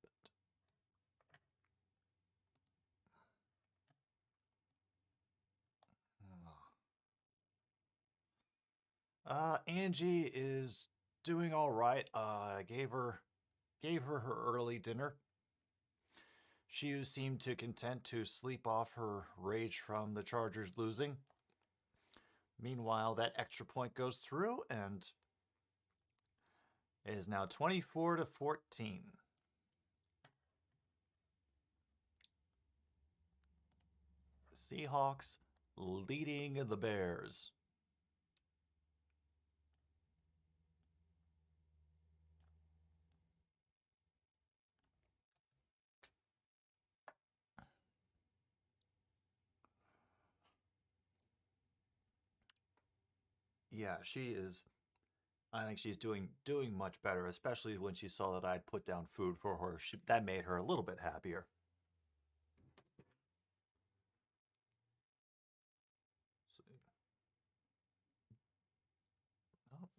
Angie is doing all right. I gave her her early dinner. She seemed to content to sleep off her rage from the Chargers losing. Meanwhile, that extra point goes through, and it is now 24-14. Seahawks leading the Bears. Yeah, she is. I think she's doing much better, especially when she saw that I'd put down food for her. That made her a little bit happier. Oh.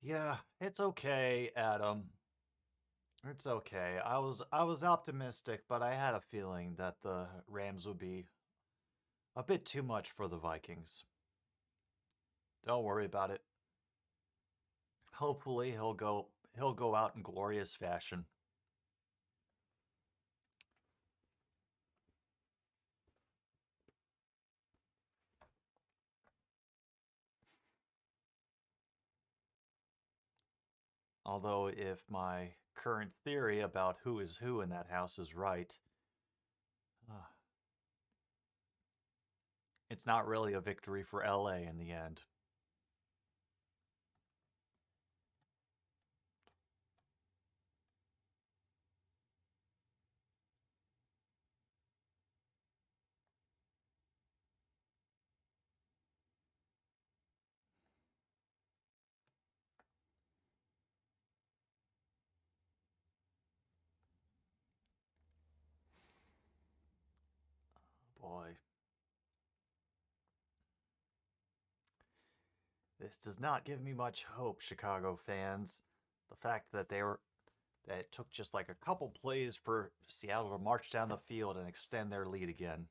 Yeah, it's okay, Adam. It's okay. I was optimistic, but I had a feeling that the Rams would be a bit too much for the Vikings. Don't worry about it. Hopefully he'll go out in glorious fashion. Although if my current theory about who is who in that house is right, it's not really a victory for LA in the end. Boy. This does not give me much hope, Chicago fans. The fact that that it took just like a couple plays for Seattle to march down the field and extend their lead again.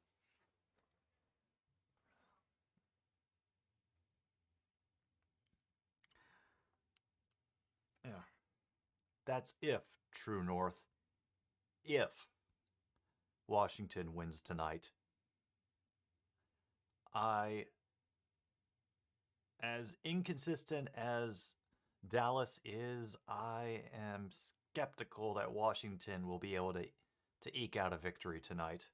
Yeah. That's if True North. If Washington wins tonight. I as inconsistent as Dallas is, I am skeptical that Washington will be able to eke out a victory tonight.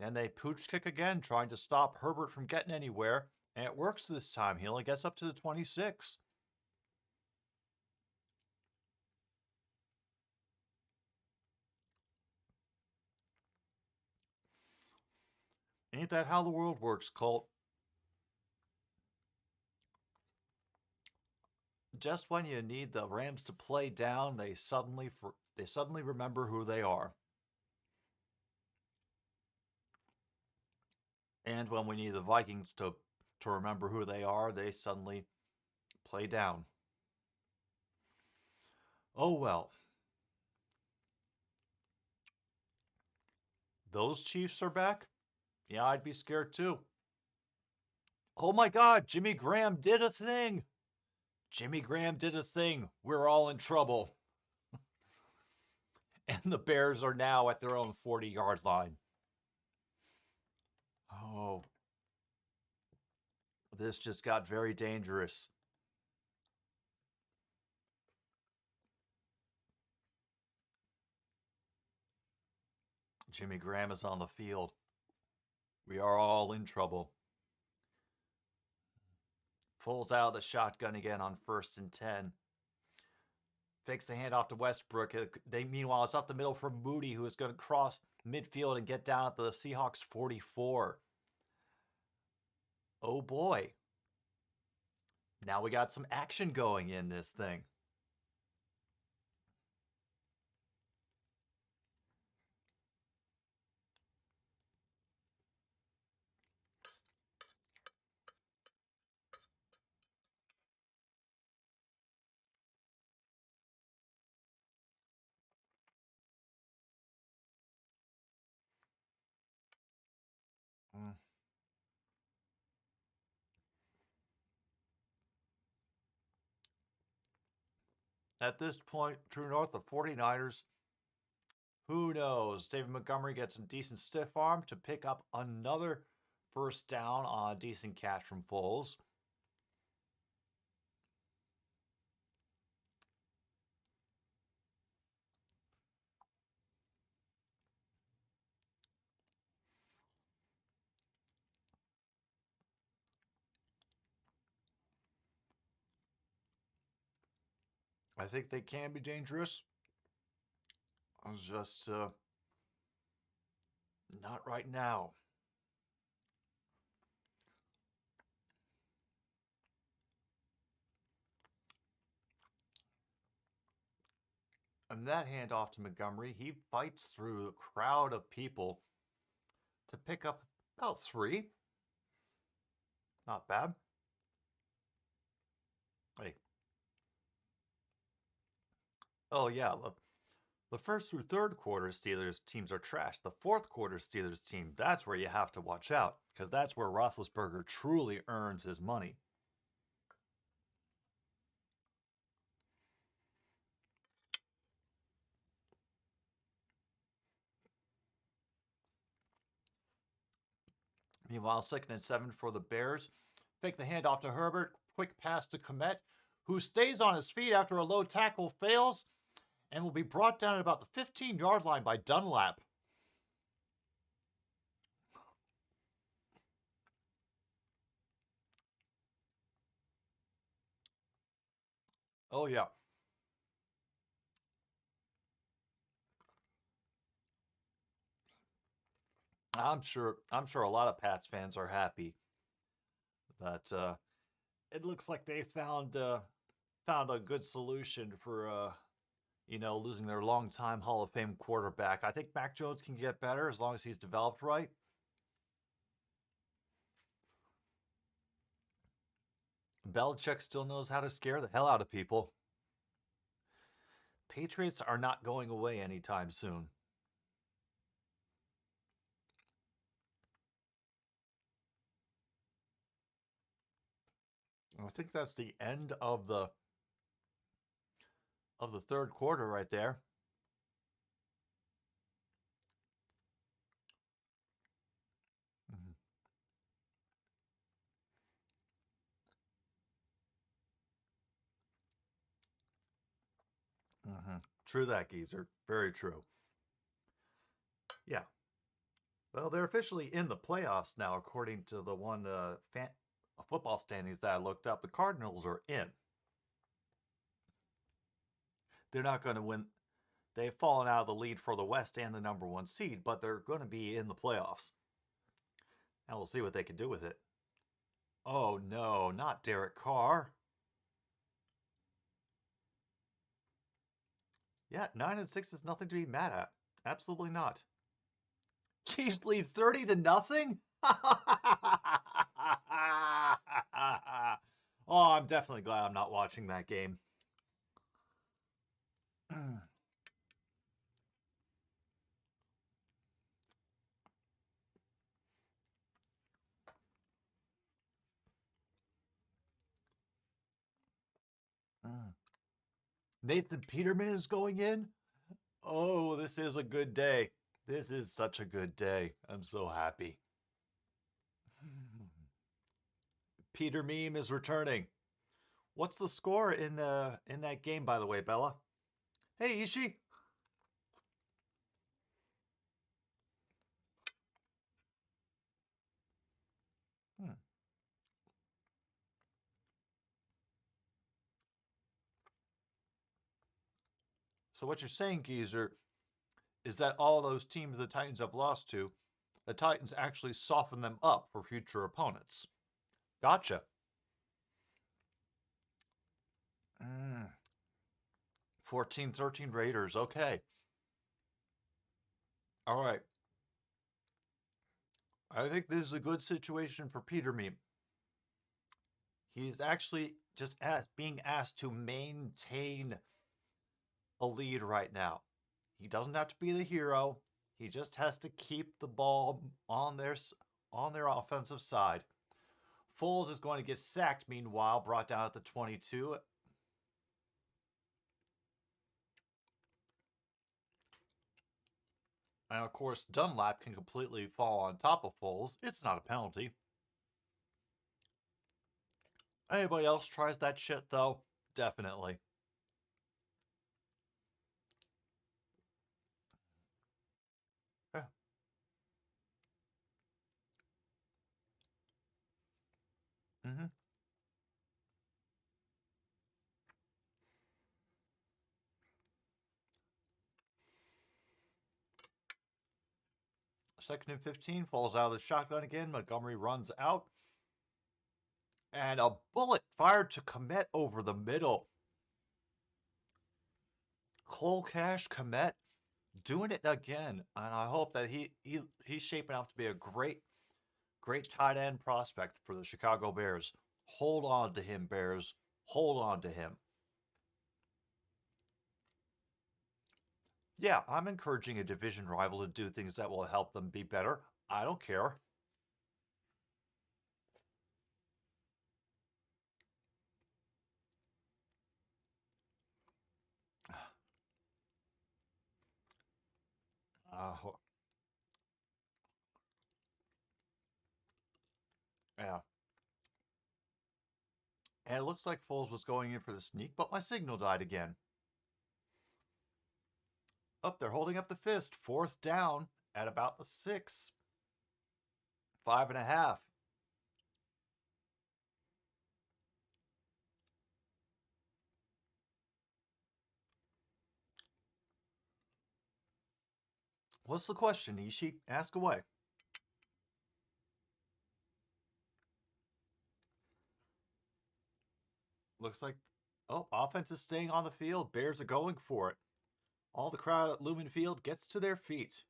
And they pooch kick again, trying to stop Herbert from getting anywhere. And it works this time. He only gets up to the 26. Ain't that how the world works, Colt? Just when you need the Rams to play down, they suddenly remember who they are. And when we need the Vikings to remember who they are, they suddenly play down. Oh well. Those Chiefs are back? Yeah, I'd be scared too. Oh my god, Jimmy Graham did a thing! Jimmy Graham did a thing. We're all in trouble. And the Bears are now at their own 40-yard line. Oh. This just got very dangerous. Jimmy Graham is on the field. We are all in trouble. Foles out of the shotgun again on 1st and 10. Fakes the handoff to Westbrook. Meanwhile, it's up the middle for Moody, who is going to cross midfield and get down at the Seahawks 44. Oh boy. Now we got some action going in this thing. At this point, True North, the 49ers, who knows? David Montgomery gets a decent stiff arm to pick up another first down on a decent catch from Foles. I think they can be dangerous. It's just not right now. And that handoff to Montgomery, he fights through a crowd of people to pick up about 3. Not bad. Hey. Oh, yeah. The first through third quarter Steelers teams are trash. The fourth quarter Steelers team, that's where you have to watch out, because that's where Roethlisberger truly earns his money. Meanwhile, 2nd and 7 for the Bears. Fake the handoff to Herbert. Quick pass to Komet, who stays on his feet after a low tackle fails and will be brought down at about the 15-yard line by Dunlap. Oh, yeah. I'm sure a lot of Pats fans are happy that it looks like they found a good solution for losing their longtime Hall of Fame quarterback. I think Mac Jones can get better as long as he's developed right. Belichick still knows how to scare the hell out of people. Patriots are not going away anytime soon. I think that's the end of the third quarter right there. True that, geezer. Very true. Yeah. Well, they're officially in the playoffs now, according to the one football standings that I looked up. The Cardinals are in. They're not going to win. They've fallen out of the lead for the West and the number 1 seed, but they're going to be in the playoffs. And we'll see what they can do with it. Oh no, not Derek Carr. Yeah, 9 and 6 is nothing to be mad at. Absolutely not. Chiefs lead 30-0? Oh, I'm definitely glad I'm not watching that game. Nathan Peterman is going in? Oh, this is a good day. This is such a good day. I'm so happy. Peter Meme is returning. What's the score in that game, by the way, Bella? Hey, Ishii. So what you're saying, Geezer, is that all those teams the Titans have lost to, the Titans actually soften them up for future opponents. Gotcha. 14-13 Raiders. Okay. All right. I think this is a good situation for Peter Meme. He's actually just being asked to maintain a lead right now. He doesn't have to be the hero. He just has to keep the ball on their offensive side. Foles is going to get sacked, meanwhile, brought down at the 22. And of course, Dunlap can completely fall on top of Foles. It's not a penalty. Anybody else tries that shit, though? Definitely. Yeah. Mm-hmm. Second and 15, falls out of the shotgun again. Montgomery runs out. And a bullet fired to Komet over the middle. Cole Cash Komet doing it again. And I hope that he's shaping up to be a great tight end prospect for the Chicago Bears. Hold on to him, Bears. Hold on to him. Yeah, I'm encouraging a division rival to do things that will help them be better. I don't care. Yeah. And it looks like Foles was going in for the sneak, but my signal died again. Oh, they're holding up the fist. 4th down at about the 6. 5.5. What's the question, Ishii? Ask away. Looks like, oh, offense is staying on the field. Bears are going for it. All the crowd at Lumen Field gets to their feet.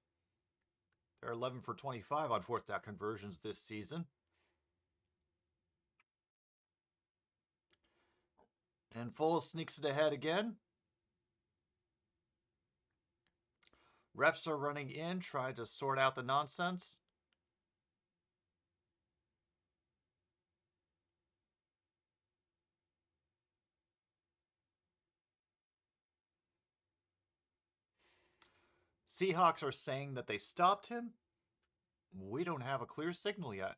They're 11 for 25 on 4th down conversions this season. And Foles sneaks it ahead again. Refs are running in, trying to sort out the nonsense. Seahawks are saying that they stopped him. We don't have a clear signal yet.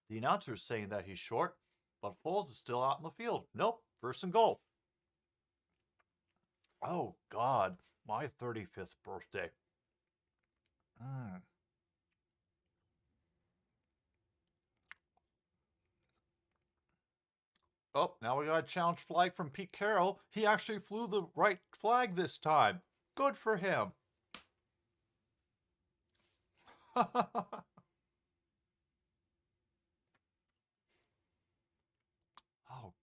The announcer's saying that he's short, but Foles is still out in the field. Nope, 1st and goal. Oh, God, my 35th birthday. Oh, now we got a challenge flag from Pete Carroll. He actually flew the right flag this time. Good for him.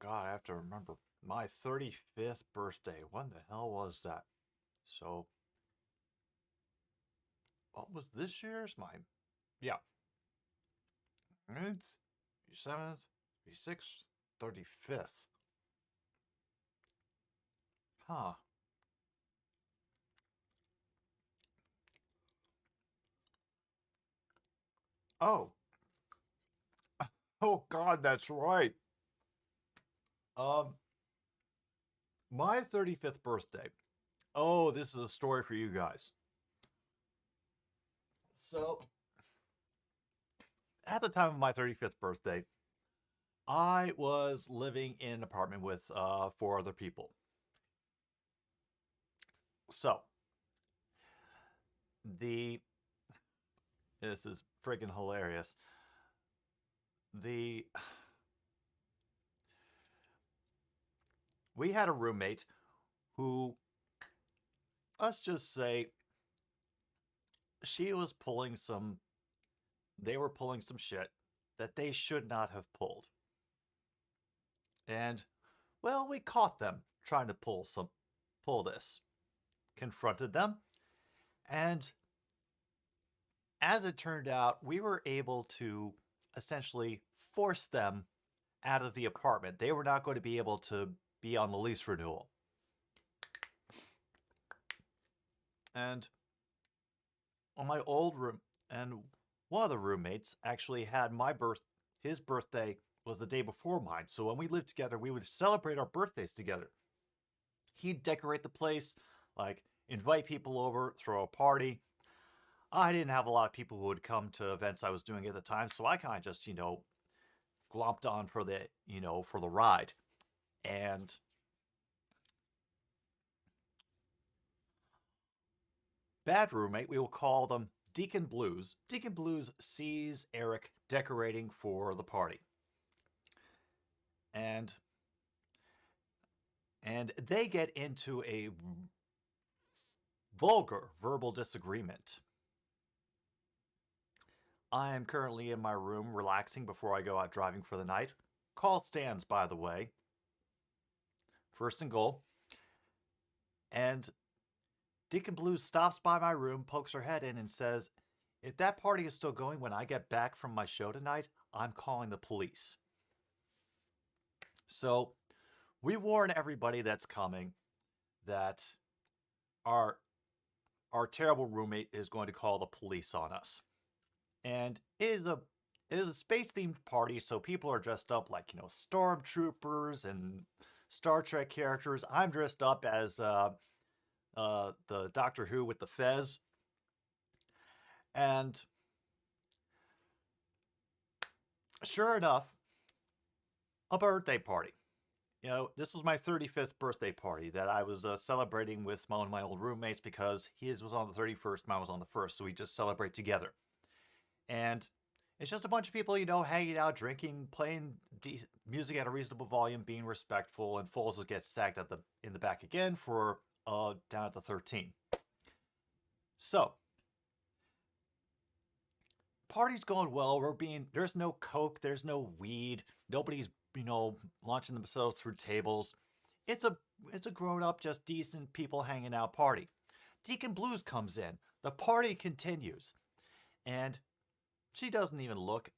God, I have to remember my 35th birthday. When the hell was that? So, what was this year's? Yeah. It's 7th, 36th, 35th. Huh. Oh. Oh God, that's right. Um, my 35th birthday. Oh, this is a story for you guys. So, at the time of my 35th birthday, I was living in an apartment with 4 other people. So, the this is freaking hilarious. The we had a roommate who, let's just say, she was pulling some they were pulling some shit that they should not have pulled. And well, we caught them trying to pull this. Confronted them, and as it turned out, we were able to essentially force them out of the apartment. They were not going to be able to be on the lease renewal. And on my old room, and one of the roommates actually had his birthday was the day before mine. So when we lived together, we would celebrate our birthdays together. He'd decorate the place, like invite people over, throw a party. I didn't have a lot of people who would come to events I was doing at the time, so I kind of just, glomped on for the ride. And bad roommate, we will call them Deacon Blues. Deacon Blues sees Eric decorating for the party. And they get into a vulgar verbal disagreement. I am currently in my room relaxing before I go out driving for the night. Call stands, by the way. First and goal. And Deacon Blues stops by my room, pokes her head in, and says, "If that party is still going when I get back from my show tonight, I'm calling the police." So we warn everybody that's coming that our terrible roommate is going to call the police on us. And it is a space themed party, so people are dressed up like, stormtroopers and Star Trek characters. I'm dressed up as the Doctor Who with the fez. And sure enough, a birthday party. This was my 35th birthday party that I was celebrating with one of my old roommates because his was on the 31st, mine was on the 1st, so we just celebrate together. And it's just a bunch of people, hanging out, drinking, playing music at a reasonable volume, being respectful, and Foles gets sacked in the back again for down at the 13. So, party's going well. There's no coke, there's no weed, nobody's launching themselves through tables. It's a grown-up, just decent people hanging out party. Deacon Blues comes in. The party continues. And she doesn't even look.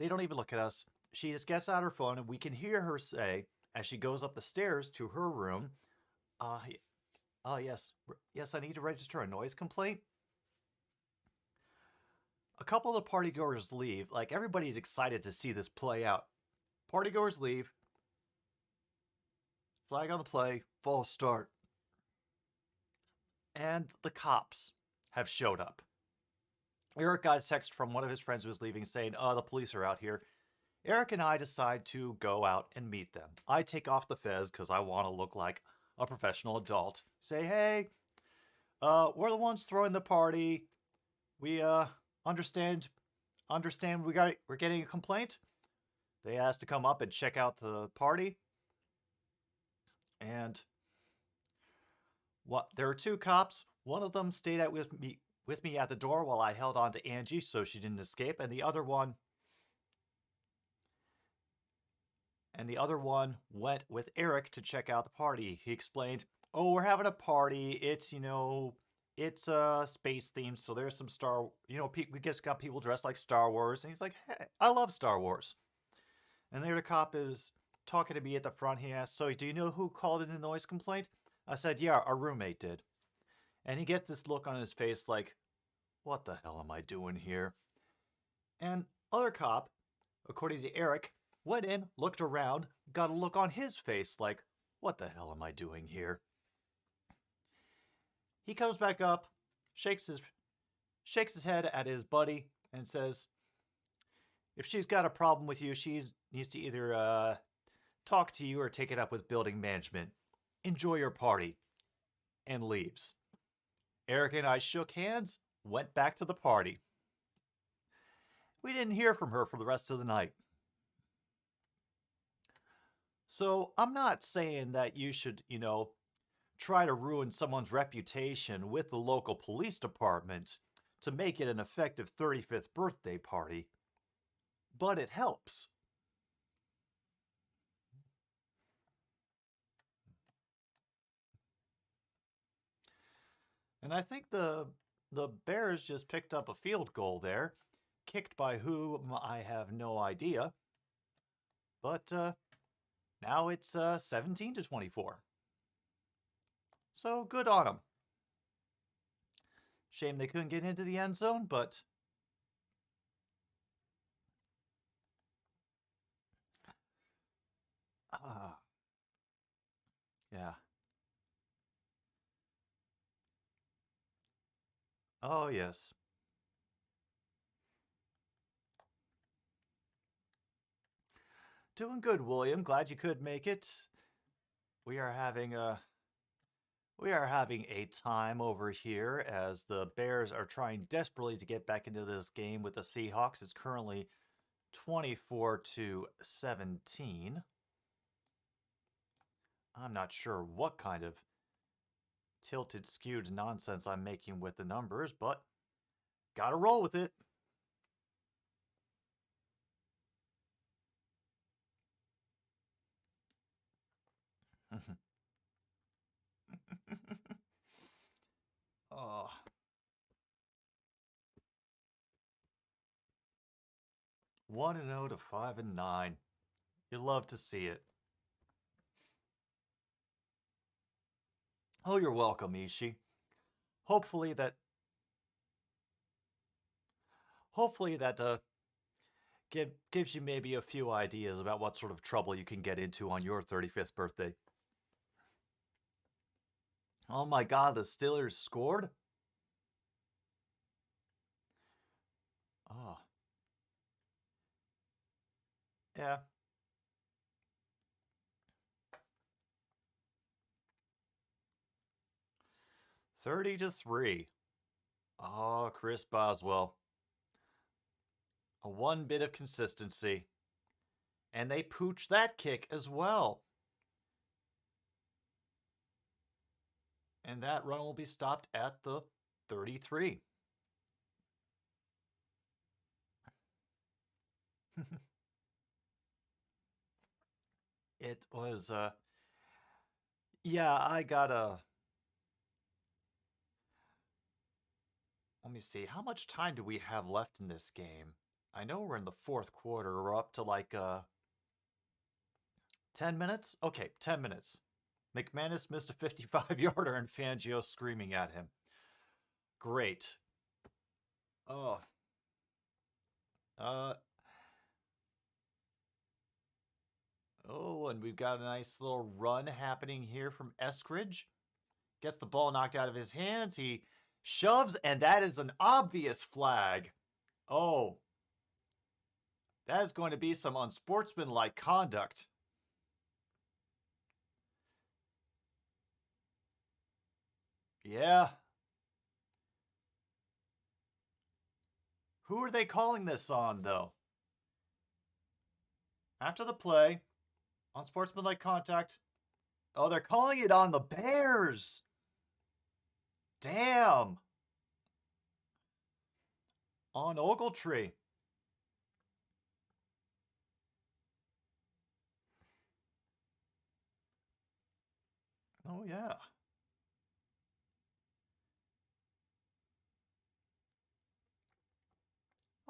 They don't even look at us. She just gets out her phone, and we can hear her say, as she goes up the stairs to her room, yes, I need to register a noise complaint. A couple of the partygoers leave. Like, everybody's excited to see this play out. Partygoers leave. Flag on the play. False start. And the cops have showed up. Eric got a text from one of his friends who was leaving saying, the police are out here. Eric and I decide to go out and meet them. I take off the fez because I want to look like a professional adult. Say, hey, we're the ones throwing the party. We understand we're getting a complaint. They asked to come up and check out the party. And there are 2 cops. One of them stayed out with me at the door while I held on to Angie so she didn't escape, and the other one and the other one went with Eric to check out the party. He explained, "Oh, we're having a party. It's, it's space themed, so there's some we just got people dressed like Star Wars." And he's like, "Hey, I love Star Wars." And there the cop is talking to me at the front. He asks, "So do you know who called in a noise complaint?" I said, "Yeah, our roommate did." And he gets this look on his face like, "What the hell am I doing here?" And other cop, according to Eric, went in, looked around, got a look on his face like, "What the hell am I doing here?" He comes back up, shakes his head at his buddy, and says, "If she's got a problem with you, she needs to either talk to you or take it up with building management. Enjoy your party," and leaves. Eric and I shook hands, went back to the party. We didn't hear from her for the rest of the night. So I'm not saying that you should, try to ruin someone's reputation with the local police department to make it an effective 35th birthday party, but it helps. And I think the Bears just picked up a field goal there, kicked by whom I have no idea. But now it's 17-24. So good on them. Shame they couldn't get into the end zone, but yeah. Oh, yes. Doing good, William. Glad you could make it. We are having a time over here as the Bears are trying desperately to get back into this game with the Seahawks. It's currently 24-17. I'm not sure what kind of tilted, skewed nonsense I'm making with the numbers, but gotta roll with it. Oh. 1-0 to 5-9. You love to see it. Oh, you're welcome, Ishii. Hopefully that gives you maybe a few ideas about what sort of trouble you can get into on your 35th birthday. Oh my God, the Steelers scored? Oh. Yeah. 30-3. Oh, Chris Boswell. A one bit of consistency. And they pooch that kick as well. And that run will be stopped at the 33. It was, yeah, I gotta, let me see, how much time do we have left in this game? I know we're in the fourth quarter. We're up to like 10 minutes? Okay, 10 minutes. McManus missed a 55-yarder and Fangio screaming at him. Great. Oh. Oh, and we've got a nice little run happening here from Eskridge. Gets the ball knocked out of his hands. He shoves, and that is an obvious flag. Oh. That is going to be some unsportsmanlike conduct. Yeah. Who are they calling this on, though? After the play, unsportsmanlike contact. Oh, they're calling it on the Bears. Damn. On Ogletree. Oh, yeah.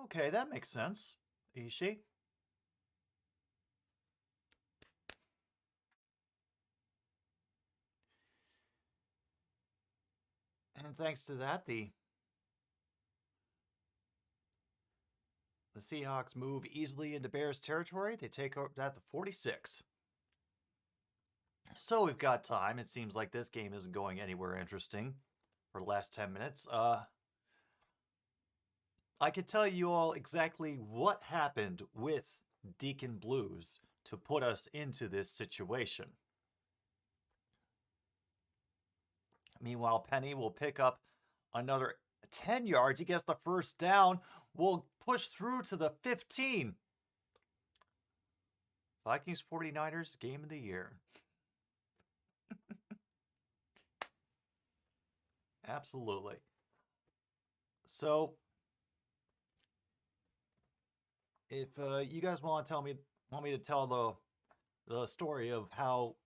Okay, that makes sense. Ishi. And thanks to that, the Seahawks move easily into Bears territory. They take over at the 46. So we've got time. It seems like this game isn't going anywhere interesting for the last 10 minutes. I could tell you all exactly what happened with Deacon Blues to put us into this situation. Meanwhile, Penny will pick up another 10 yards. He gets the first down. We'll push through to the 15. Vikings 49ers, game of the year. Absolutely. So, if you guys want me to tell the story of how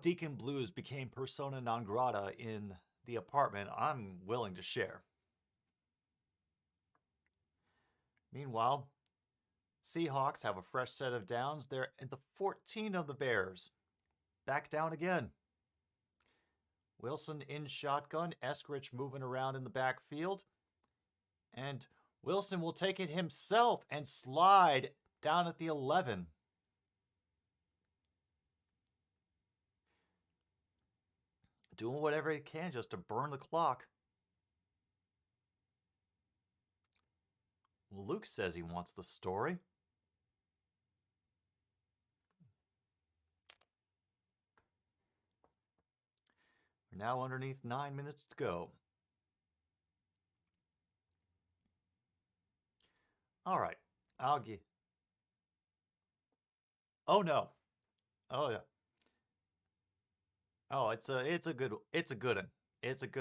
Deacon Blues became persona non grata in the apartment, I'm willing to share. Meanwhile, Seahawks have a fresh set of downs. They're at the 14 of the Bears. Back down again. Wilson in shotgun. Eskridge moving around in the backfield. And Wilson will take it himself and slide down at the 11. Doing whatever he can just to burn the clock. Luke says he wants the story. We're now underneath 9 minutes to go. All right, I'll get. Oh no. Oh yeah. Oh, it's a good one. It's a good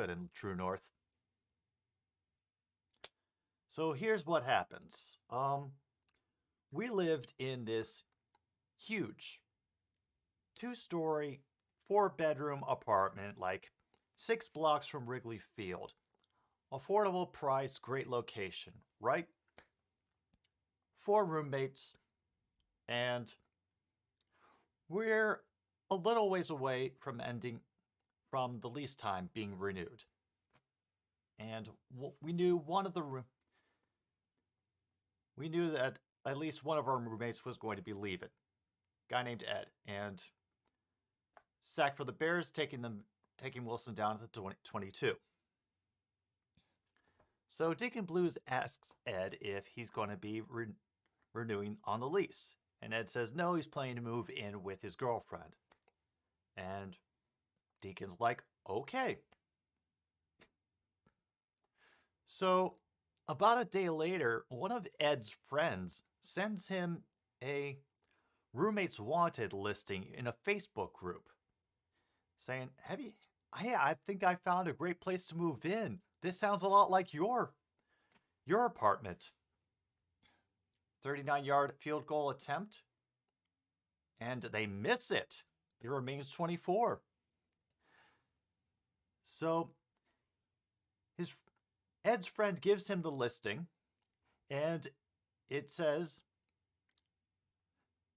one, True North. So here's what happens. We lived in this huge 2-story, 4-bedroom apartment, like 6 blocks from Wrigley Field. Affordable price, great location, right? 4 roommates, and we're a little ways away from the lease time being renewed. And we knew that at least one of our roommates was going to be leaving. A guy named Ed. And sack for the Bears, taking Wilson down to the 22. So Deacon Blues asks Ed if he's going to be renewing on the lease. And Ed says no, he's planning to move in with his girlfriend. And Deacon's like, okay. So about a day later, one of Ed's friends sends him a roommates wanted listing in a Facebook group saying, I think I found a great place to move in. This sounds a lot like your apartment. 39-yard field goal attempt. And they miss it. It remains 24. So Ed's friend gives him the listing, and it says,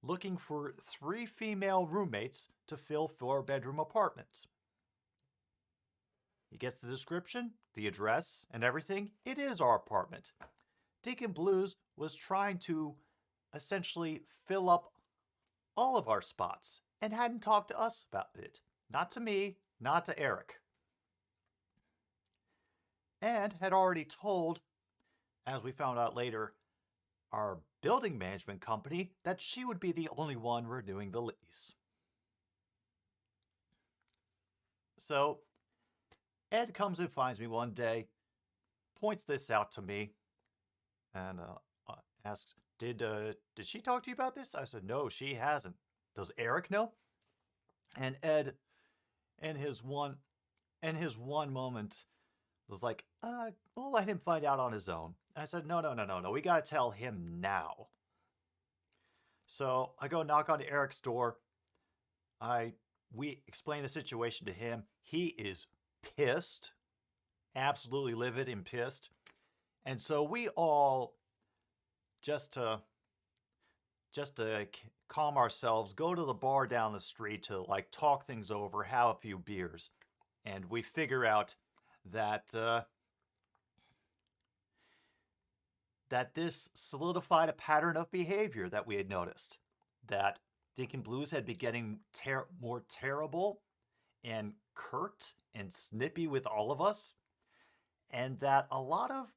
looking for 3 female roommates to fill 4-bedroom apartments. He gets the description, the address, and everything. It is our apartment. Deacon Blues was trying to essentially fill up all of our spots and hadn't talked to us about it. Not to me, not to Eric. And had already told, as we found out later, our building management company that she would be the only one renewing the lease. So Ed comes and finds me one day, points this out to me, and asks, did she talk to you about this? I said, no, she hasn't. Does Eric know? And Ed, in his one moment, was like, we'll let him find out on his own. And I said, no, we gotta tell him now. So I go knock on Eric's door. I we explain the situation to him. He is pissed, absolutely livid and pissed. And so we all, just to calm ourselves, go to the bar down the street to like talk things over, have a few beers. And we figure out that that this solidified a pattern of behavior that we had noticed. That Deacon Blues had been getting more terrible and curt and snippy with all of us. And that a lot of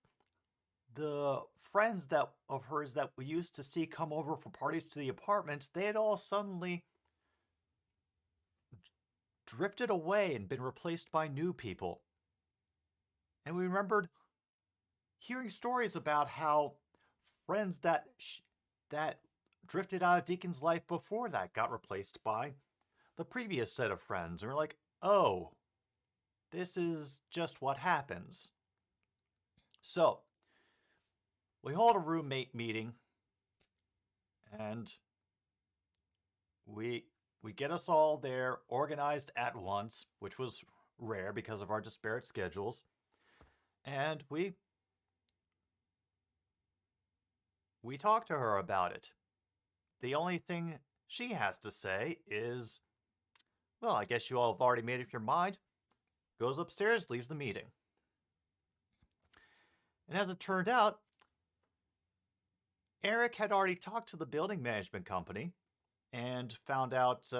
the friends of hers that we used to see come over for parties to the apartment, they had all suddenly drifted away and been replaced by new people. And we remembered hearing stories about how friends that drifted out of Deacon's life before that got replaced by the previous set of friends. And we're like, oh, this is just what happens. So we hold a roommate meeting, and we get us all there organized at once, which was rare because of our disparate schedules. And we talk to her about it. The only thing she has to say is, well, I guess you all have already made up your mind. Goes upstairs, leaves the meeting. And as it turned out, Eric had already talked to the building management company and found out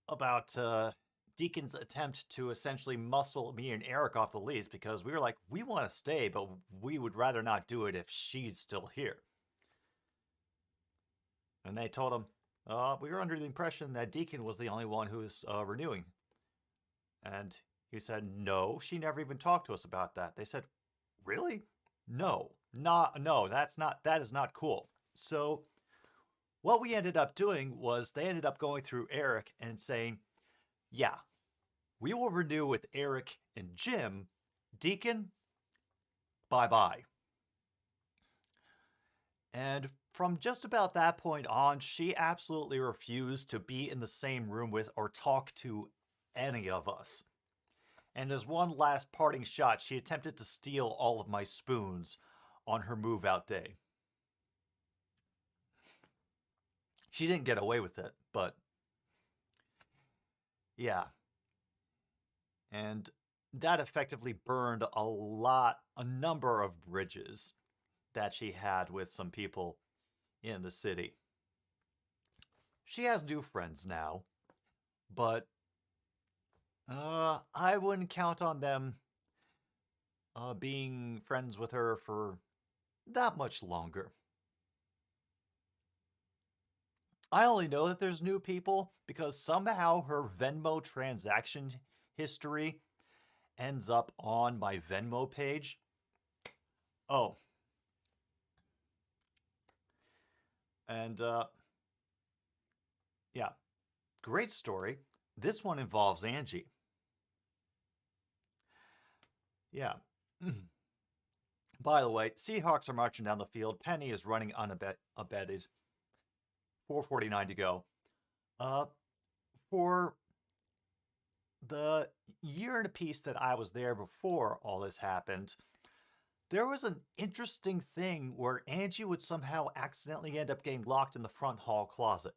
about Deacon's attempt to essentially muscle me and Eric off the lease, because we were like, we want to stay, but we would rather not do it if she's still here. And they told him, we were under the impression that Deacon was the only one who was renewing. And he said, no, she never even talked to us about that. They said, really? No, that is not cool. So what we ended up doing was they ended up going through Eric and saying, yeah, we will renew with Eric and Jim. Deacon, bye-bye. And from just about that point on, she absolutely refused to be in the same room with or talk to any of us. And as one last parting shot, she attempted to steal all of my spoons on her move-out day. She didn't get away with it, but yeah. And that effectively burned a number of bridges that she had with some people in the city. She has new friends now, but I wouldn't count on them being friends with her for that much longer. I only know that there's new people because somehow her Venmo transaction history ends up on my Venmo page. Oh. And, yeah. Great story. This one involves Angie. Yeah. By the way, Seahawks are marching down the field. Penny is running unabated. 4:49 to go. For the year and a piece that I was there before all this happened, there was an interesting thing where Angie would somehow accidentally end up getting locked in the front hall closet.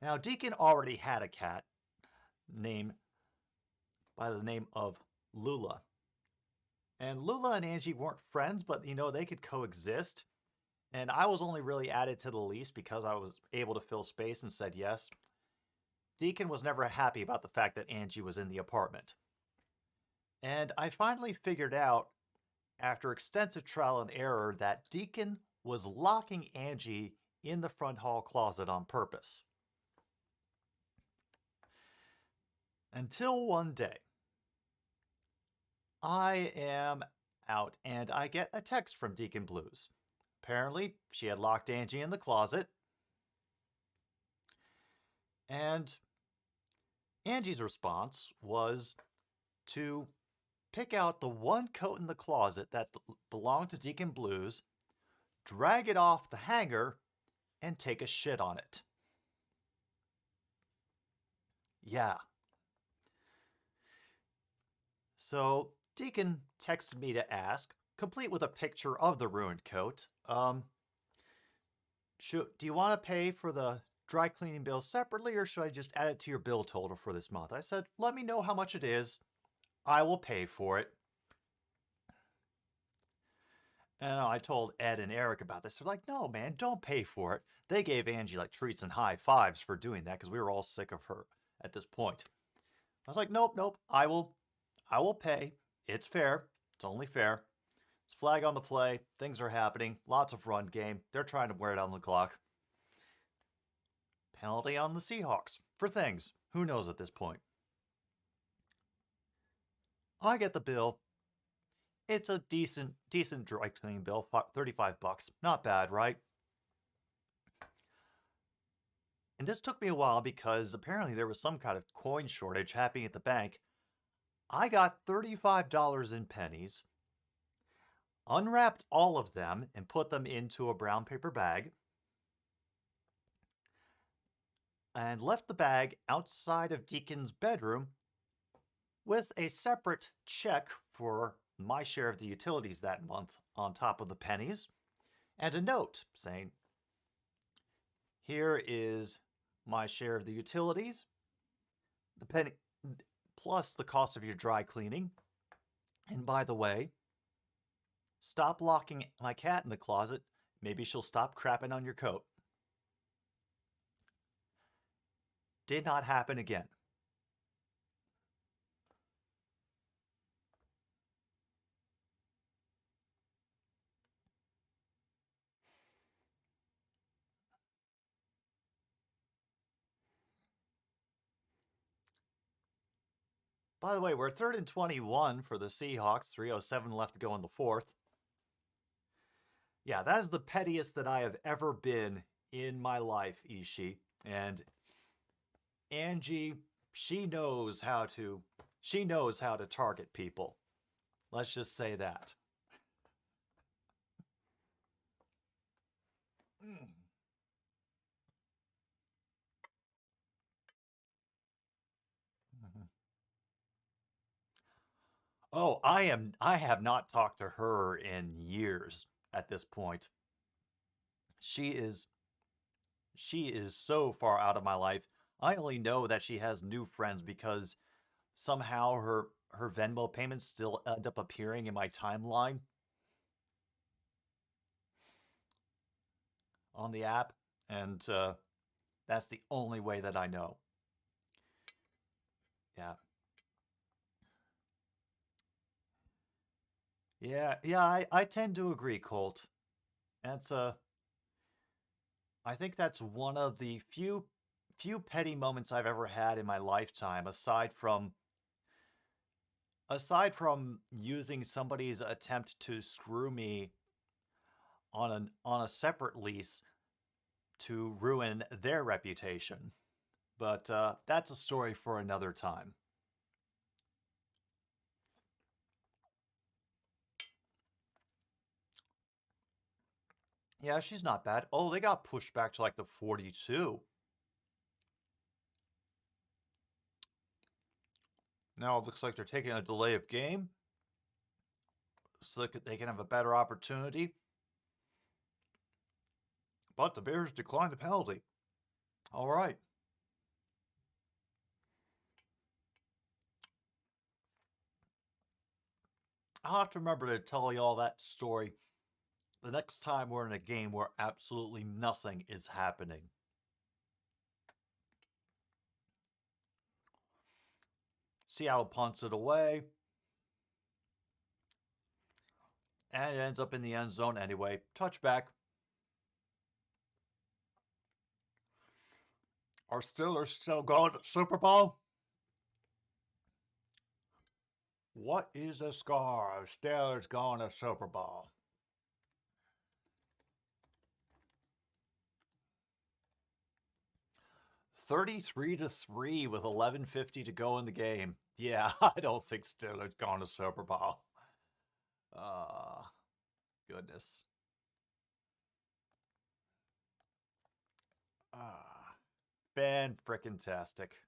Now, Deacon already had a cat by the name of Lula. And Lula and Angie weren't friends, but, they could coexist. And I was only really added to the lease because I was able to fill space and said yes. Deacon was never happy about the fact that Angie was in the apartment. And I finally figured out, after extensive trial and error, that Deacon was locking Angie in the front hall closet on purpose. Until one day, I am out and I get a text from Deacon Blues. Apparently, she had locked Angie in the closet. And Angie's response was to pick out the one coat in the closet that belonged to Deacon Blues, drag it off the hanger, and take a shit on it. Yeah. So Deacon texted me to ask, complete with a picture of the ruined coat. Do you want to pay for the dry cleaning bill separately, or should I just add it to your bill total for this month? I said, let me know how much it is. I will pay for it. And I told Ed and Eric about this. They're like, no, man, don't pay for it. They gave Angie like treats and high fives for doing that because we were all sick of her at this point. I was like, nope, I will pay. It's fair. It's only fair. It's flag on the play. Things are happening. Lots of run game. They're trying to wear down the clock. Penalty on the Seahawks for things. Who knows at this point? I get the bill. It's a decent dry cleaning bill, $35. Not bad, right? And this took me a while because apparently there was some kind of coin shortage happening at the bank. I got $35 in pennies, unwrapped all of them, and put them into a brown paper bag, and left the bag outside of Deacon's bedroom with a separate check for my share of the utilities that month on top of the pennies, and a note saying, here is my share of the utilities, the penny plus the cost of your dry cleaning. And by the way, stop locking my cat in the closet. Maybe she'll stop crapping on your coat. Did not happen again. By the way, we're 3rd and 21 for the Seahawks. 3:07 left to go in the 4th. Yeah, that is the pettiest that I have ever been in my life, Ishii. And Angie, she knows how to target people. Let's just say that. Oh, I have not talked to her in years at this point. She is so far out of my life. I only know that she has new friends because somehow her Venmo payments still end up appearing in my timeline on the app, and that's the only way that I know. Yeah. I tend to agree, Colt. That's I think that's one of the few petty moments I've ever had in my lifetime, aside from using somebody's attempt to screw me on a separate lease to ruin their reputation. But that's a story for another time. Yeah, she's not bad. Oh, they got pushed back to like the 42. Now it looks like they're taking a delay of game so that they can have a better opportunity. But the Bears declined the penalty. All right. I'll have to remember to tell you all that story the next time we're in a game where absolutely nothing is happening. Seattle punts it away. And it ends up in the end zone anyway. Touchback. Are Steelers still going to Super Bowl? What is the score of Steelers going to Super Bowl? $33-3 with 11:50 to go in the game. Yeah, I don't think Steelers going to Super Bowl. Goodness. Fan-frickin-tastic.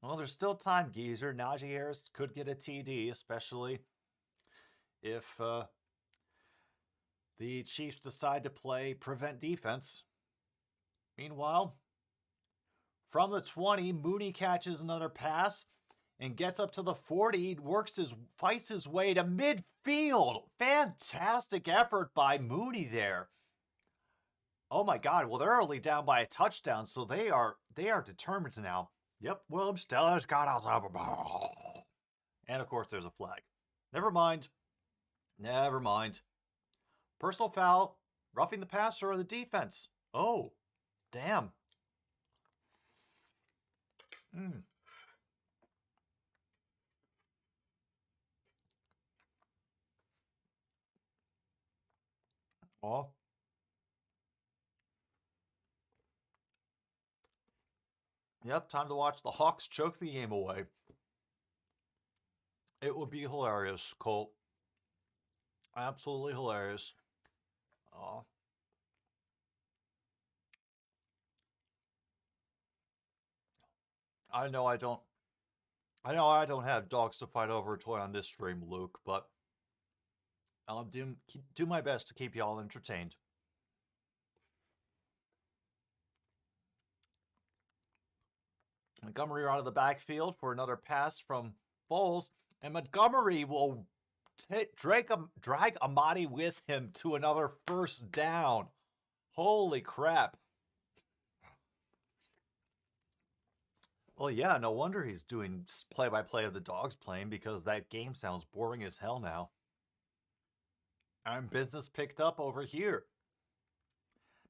Well, there's still time, Geezer. Najee Harris could get a TD, especially if the Chiefs decide to play prevent defense. Meanwhile, from the 20, Mooney catches another pass and gets up to the 40, fights his way to midfield. Fantastic effort by Mooney there. Oh my God, well, they're only down by a touchdown, so they are determined now. Yep, William Steller's got us up. And of course, there's a flag. Never mind. Never mind. Personal foul, roughing the passer or the defense. Oh, damn. Oh. Yep, time to watch the Hawks choke the game away. It would be hilarious, Colt. Absolutely hilarious. Oh. I know I don't have dogs to fight over a toy on this stream, Luke, but I'll do my best to keep y'all entertained. Montgomery out of the backfield for another pass from Foles, and Montgomery will drag Amadi with him to another first down. Holy crap. Well, yeah, no wonder he's doing play-by-play of the Dogs playing, because that game sounds boring as hell now. And business picked up over here.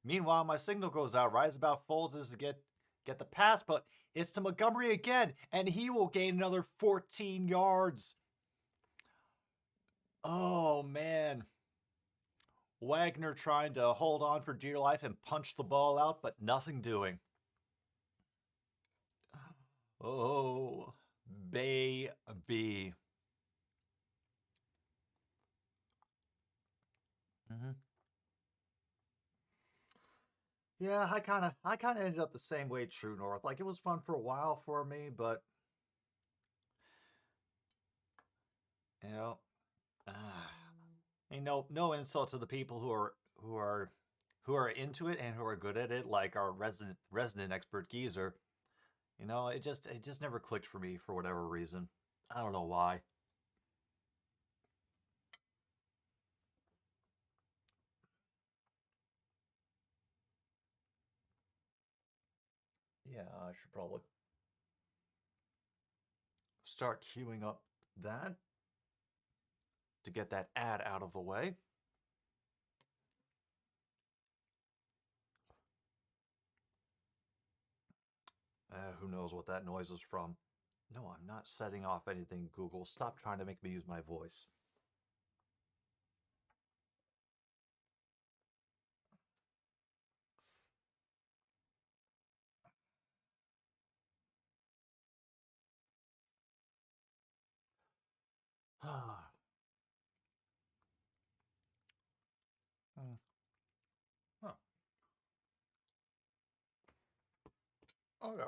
Meanwhile, my signal goes out right as about Foles is to get the pass, but it's to Montgomery again, and he will gain another 14 yards. Oh, man. Wagner trying to hold on for dear life and punch the ball out, but nothing doing. Oh, baby. Yeah, I kind of ended up the same way, True North. Like, it was fun for a while for me, but you know, ain't no insult to the people who are into it and who are good at it, like our resident expert Geezer. You know, it just never clicked for me for whatever reason. I don't know why. Yeah, I should probably start queuing up that to get that ad out of the way. Who knows what that noise is from? No, I'm not setting off anything, Google. Stop trying to make me use my voice. Ah. Huh. Oh, yeah.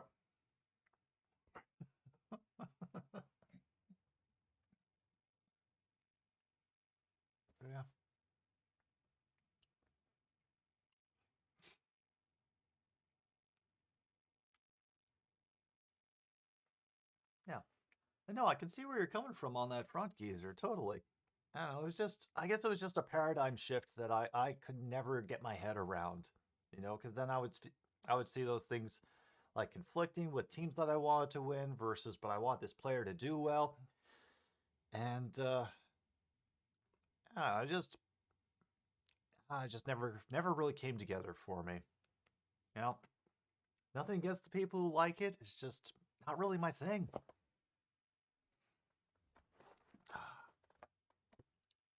Yeah. Yeah. No, I can see where you're coming from on that front, Geezer. Totally. I don't know. I guess it was just a paradigm shift that I could never get my head around, you know, because then I would see those things like conflicting with teams that I wanted to win versus, but I want this player to do well. And, I just never really came together for me. You know, nothing against the people who like it. It's just not really my thing.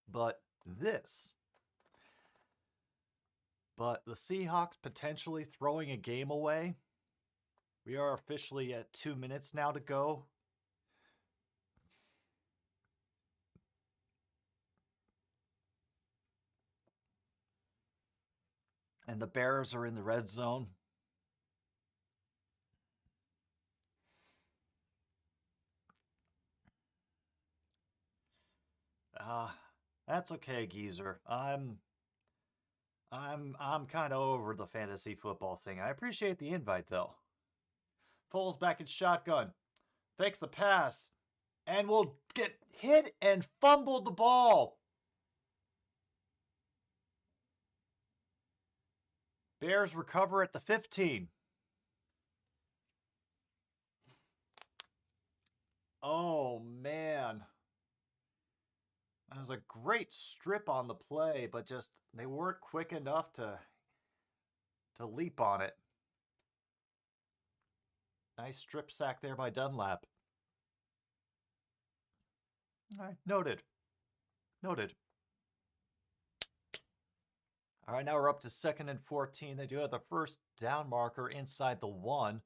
But the Seahawks potentially throwing a game away. We are officially at 2 minutes now to go. And the Bears are in the red zone. That's okay, geezer. I'm kind of over the fantasy football thing. I appreciate the invite though. Foles back in shotgun. Fakes the pass. And will get hit and fumbled the ball. Bears recover at the 15. Oh, man. That was a great strip on the play, but just they weren't quick enough to leap on it. Nice strip sack there by Dunlap. All right, noted. Noted. All right, now we're up to 2nd and 14. They do have the first down marker inside the 1.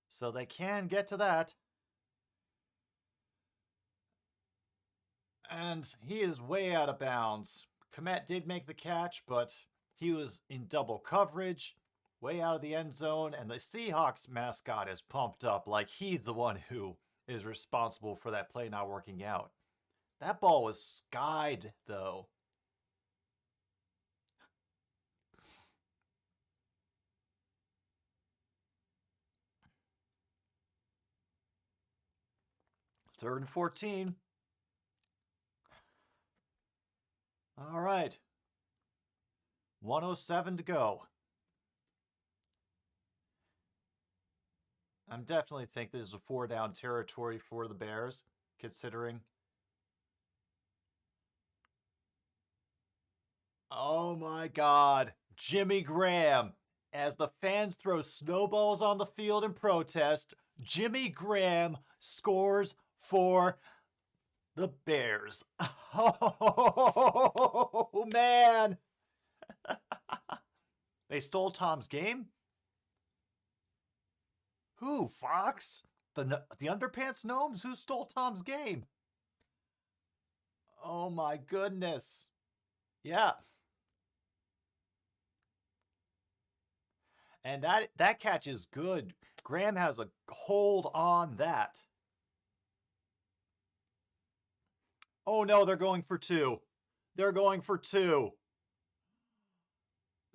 So they can get to that. And he is way out of bounds. Komet did make the catch, but he was in double coverage, way out of the end zone, and the Seahawks mascot is pumped up like he's the one who is responsible for that play not working out. That ball was skied, though. Third and 14. All right. 1:07 to go. I definitely think this is a 4-down territory for the Bears, considering. Oh my God. Jimmy Graham. As the fans throw snowballs on the field in protest, Jimmy Graham scores for the Bears. Oh, man. They stole Tom's game? Who, Fox? The Underpants Gnomes? Who stole Tom's game? Oh, my goodness. Yeah. And that catch is good. Graham has a hold on that. Oh, no, they're going for 2. They're going for 2.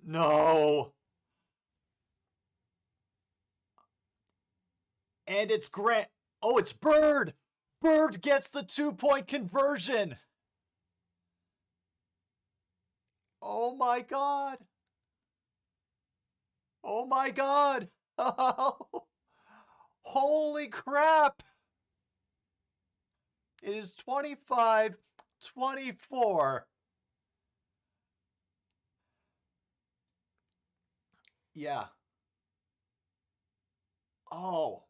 No. And it's Grant. Oh, it's Bird. Bird gets the 2-point conversion. Oh, my God. Oh, my God. Holy crap. It is 25-24. Yeah. Oh.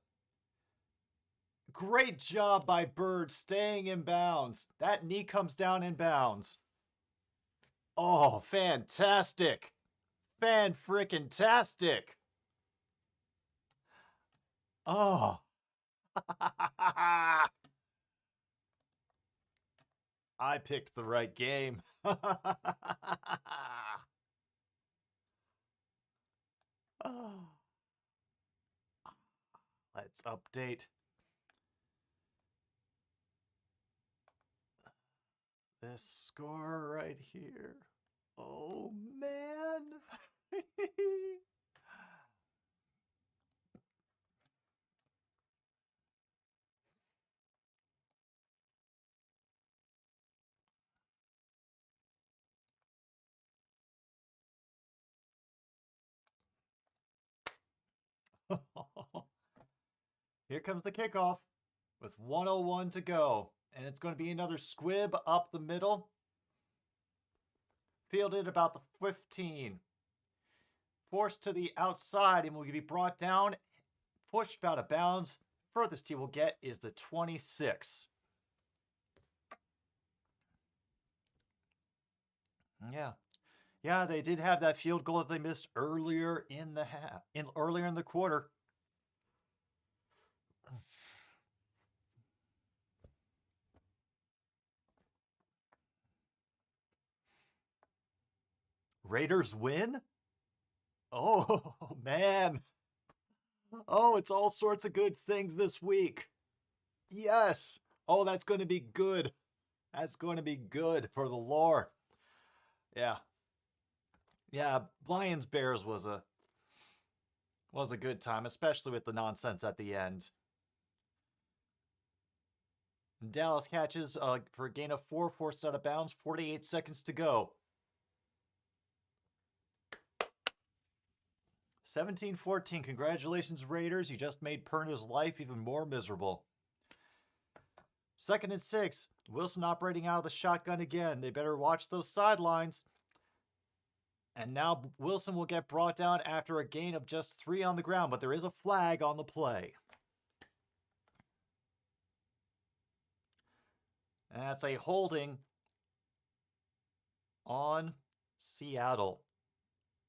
Great job by Bird staying in bounds. That knee comes down in bounds. Oh, fantastic. Fan-frickin-tastic. Oh. I picked the right game. Let's update this score right here. Oh, man. Here comes the kickoff with 1:01 to go. And it's going to be another squib up the middle. Fielded about the 15. Forced to the outside and will be brought down. Pushed out of bounds. Furthest he will get is the 26. Yeah. Yeah, they did have that field goal that they missed earlier in the earlier in the quarter. Raiders win? Oh, man. Oh, it's all sorts of good things this week. Yes. Oh, that's going to be good. That's going to be good for the lore. Yeah. Yeah, Lions Bears was a good time, especially with the nonsense at the end. Dallas catches for a gain of 4, forced out of bounds, 48 seconds to go. 17-14. Congratulations, Raiders. You just made Perna's life even more miserable. 2nd and 6. Wilson operating out of the shotgun again. They better watch those sidelines. And now Wilson will get brought down after a gain of just 3 on the ground, but there is a flag on the play. And that's a holding on Seattle.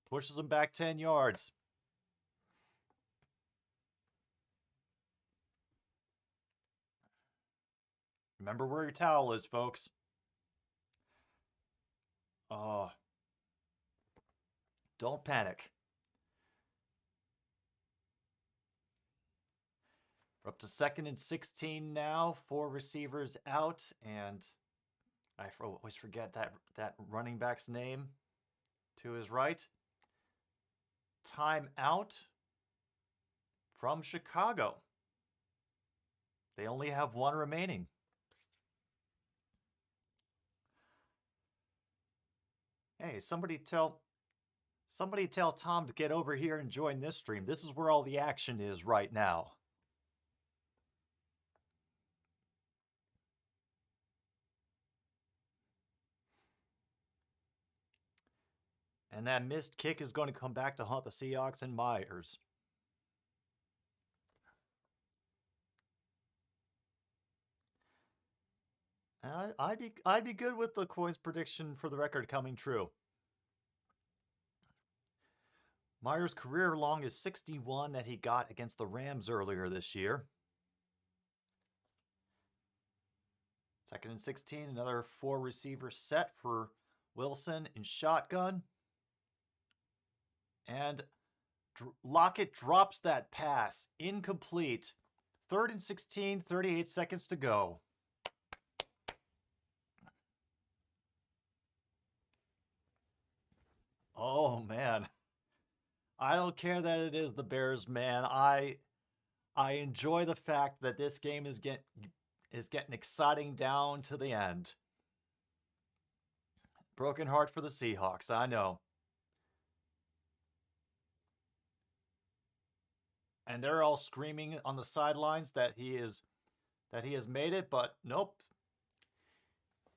Pushes them back 10 yards. Remember where your towel is, folks. Don't panic. We're up to 2nd and 16 now. 4 receivers out, and I always forget that running back's name to his right. Timeout from Chicago. They only have 1 remaining. Hey, somebody tell Tom to get over here and join this stream. This is where all the action is right now. And that missed kick is going to come back to haunt the Seahawks and Myers. I'd be good with the Coins prediction for the record coming true. Myers' career long is 61 that he got against the Rams earlier this year. 2nd and 16, another 4 receiver set for Wilson in shotgun. And Lockett drops that pass. Incomplete. 3rd and 16, 38 seconds to go. Oh, man. I don't care that it is the Bears, man. I enjoy the fact that this game is getting exciting down to the end. Broken heart for the Seahawks, I know. And they're all screaming on the sidelines that he has made it, but nope.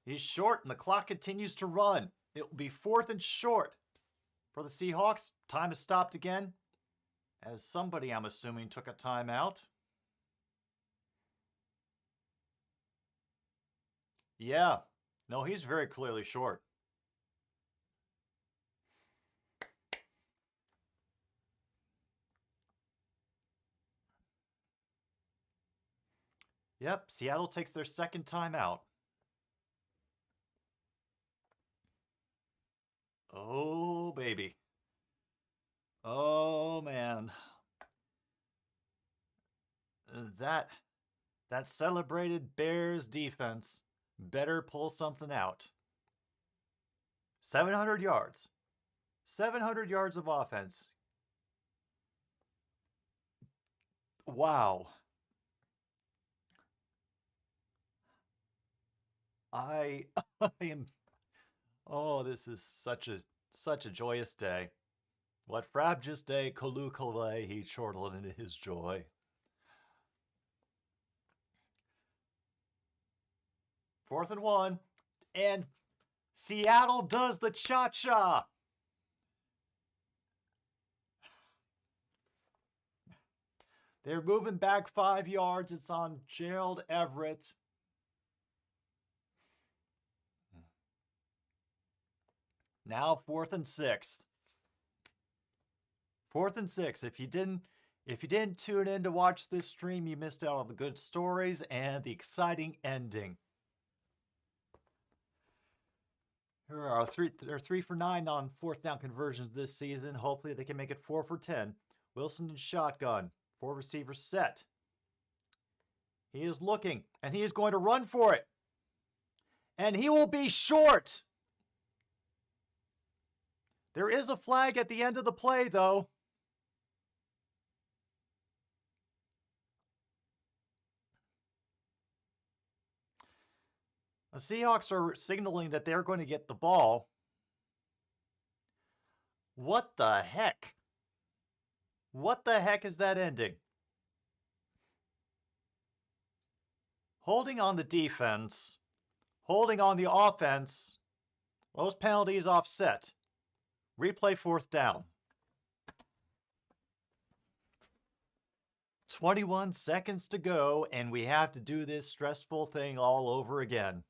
He's short, and the clock continues to run. It will be 4th and short for the Seahawks. Time has stopped again, as somebody, I'm assuming, took a timeout. Yeah. No, he's very clearly short. Yep, Seattle takes their 2nd timeout. Oh, baby. Oh, man. That celebrated Bears defense better pull something out. 700 yards. 700 yards of offense. Wow. I am... Oh, this is such a joyous day. What frabjous day collucale he chortled into his joy. Fourth and 1, and Seattle does the cha-cha. They're moving back 5 yards. It's on Gerald Everett. Now 4th and 6. 4th and 6. If you didn't tune in to watch this stream, you missed out on the good stories and the exciting ending. Here are 3 for 9 on 4th down conversions this season. Hopefully they can make it 4 for 10. Wilson in shotgun. 4 receivers set. He is looking, and he is going to run for it. And he will be short. There is a flag at the end of the play, though. The Seahawks are signaling that they're going to get the ball. What the heck? What the heck is that ending? Holding on the defense, holding on the offense, those penalties offset. Replay 4th down. 21 seconds to go, and we have to do this stressful thing all over again.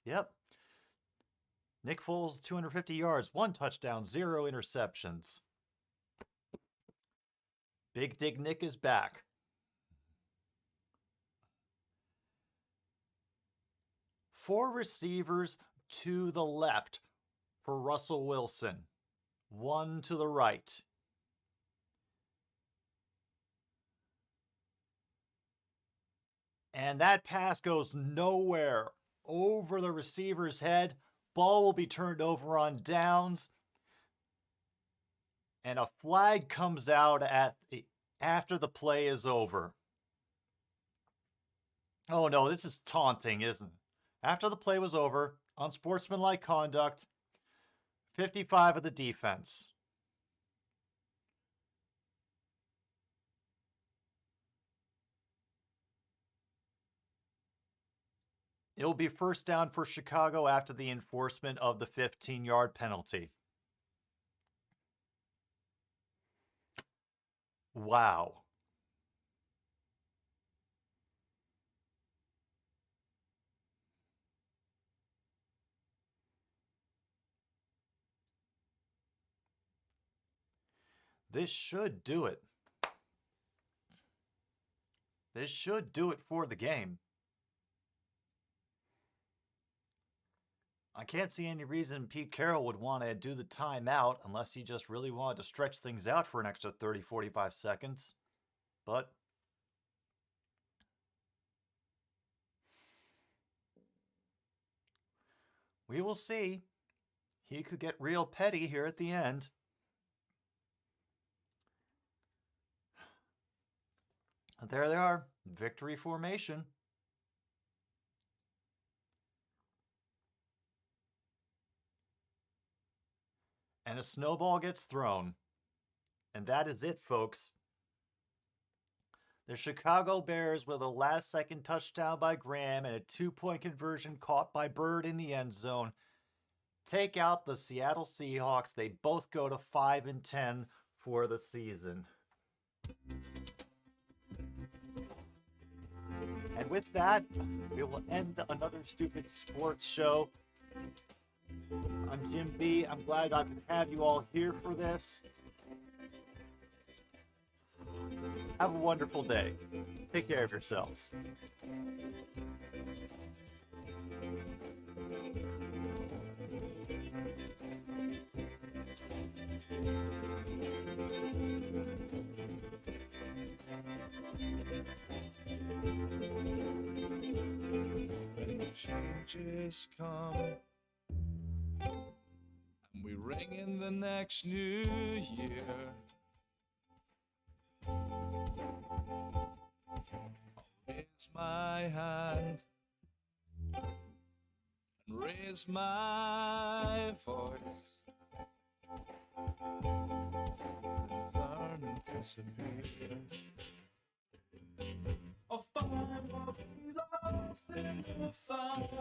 Yep. Nick Foles, 250 yards, 1 touchdown, 0 interceptions. Big Dig Nick is back. Four receivers to the left for Russell Wilson. 1 to the right. And that pass goes nowhere. Over the receiver's head. Ball will be turned over on downs. And a flag comes out after the play is over. Oh no, this is taunting, isn't it? After the play was over, unsportsmanlike conduct, 55 of the defense. It will be 1st down for Chicago after the enforcement of the 15-yard penalty. Wow. This should do it. This should do it for the game. I can't see any reason Pete Carroll would want to do the timeout unless he just really wanted to stretch things out for an extra 30, 45 seconds. But we will see. He could get real petty here at the end. There they are. Victory formation. And a snowball gets thrown. And that is it, folks. The Chicago Bears with a last-second touchdown by Graham and a 2-point conversion caught by Bird in the end zone take out the Seattle Seahawks. They both go to 5-10 for the season. And with that, we will end another Stupid Sports Show. I'm Jim B. I'm glad I could have you all here for this. Have a wonderful day. Take care of yourselves. Changes come, and we ring in the next new year. Raise my hand and raise my voice as our disappear. Or find what we lost in the fire.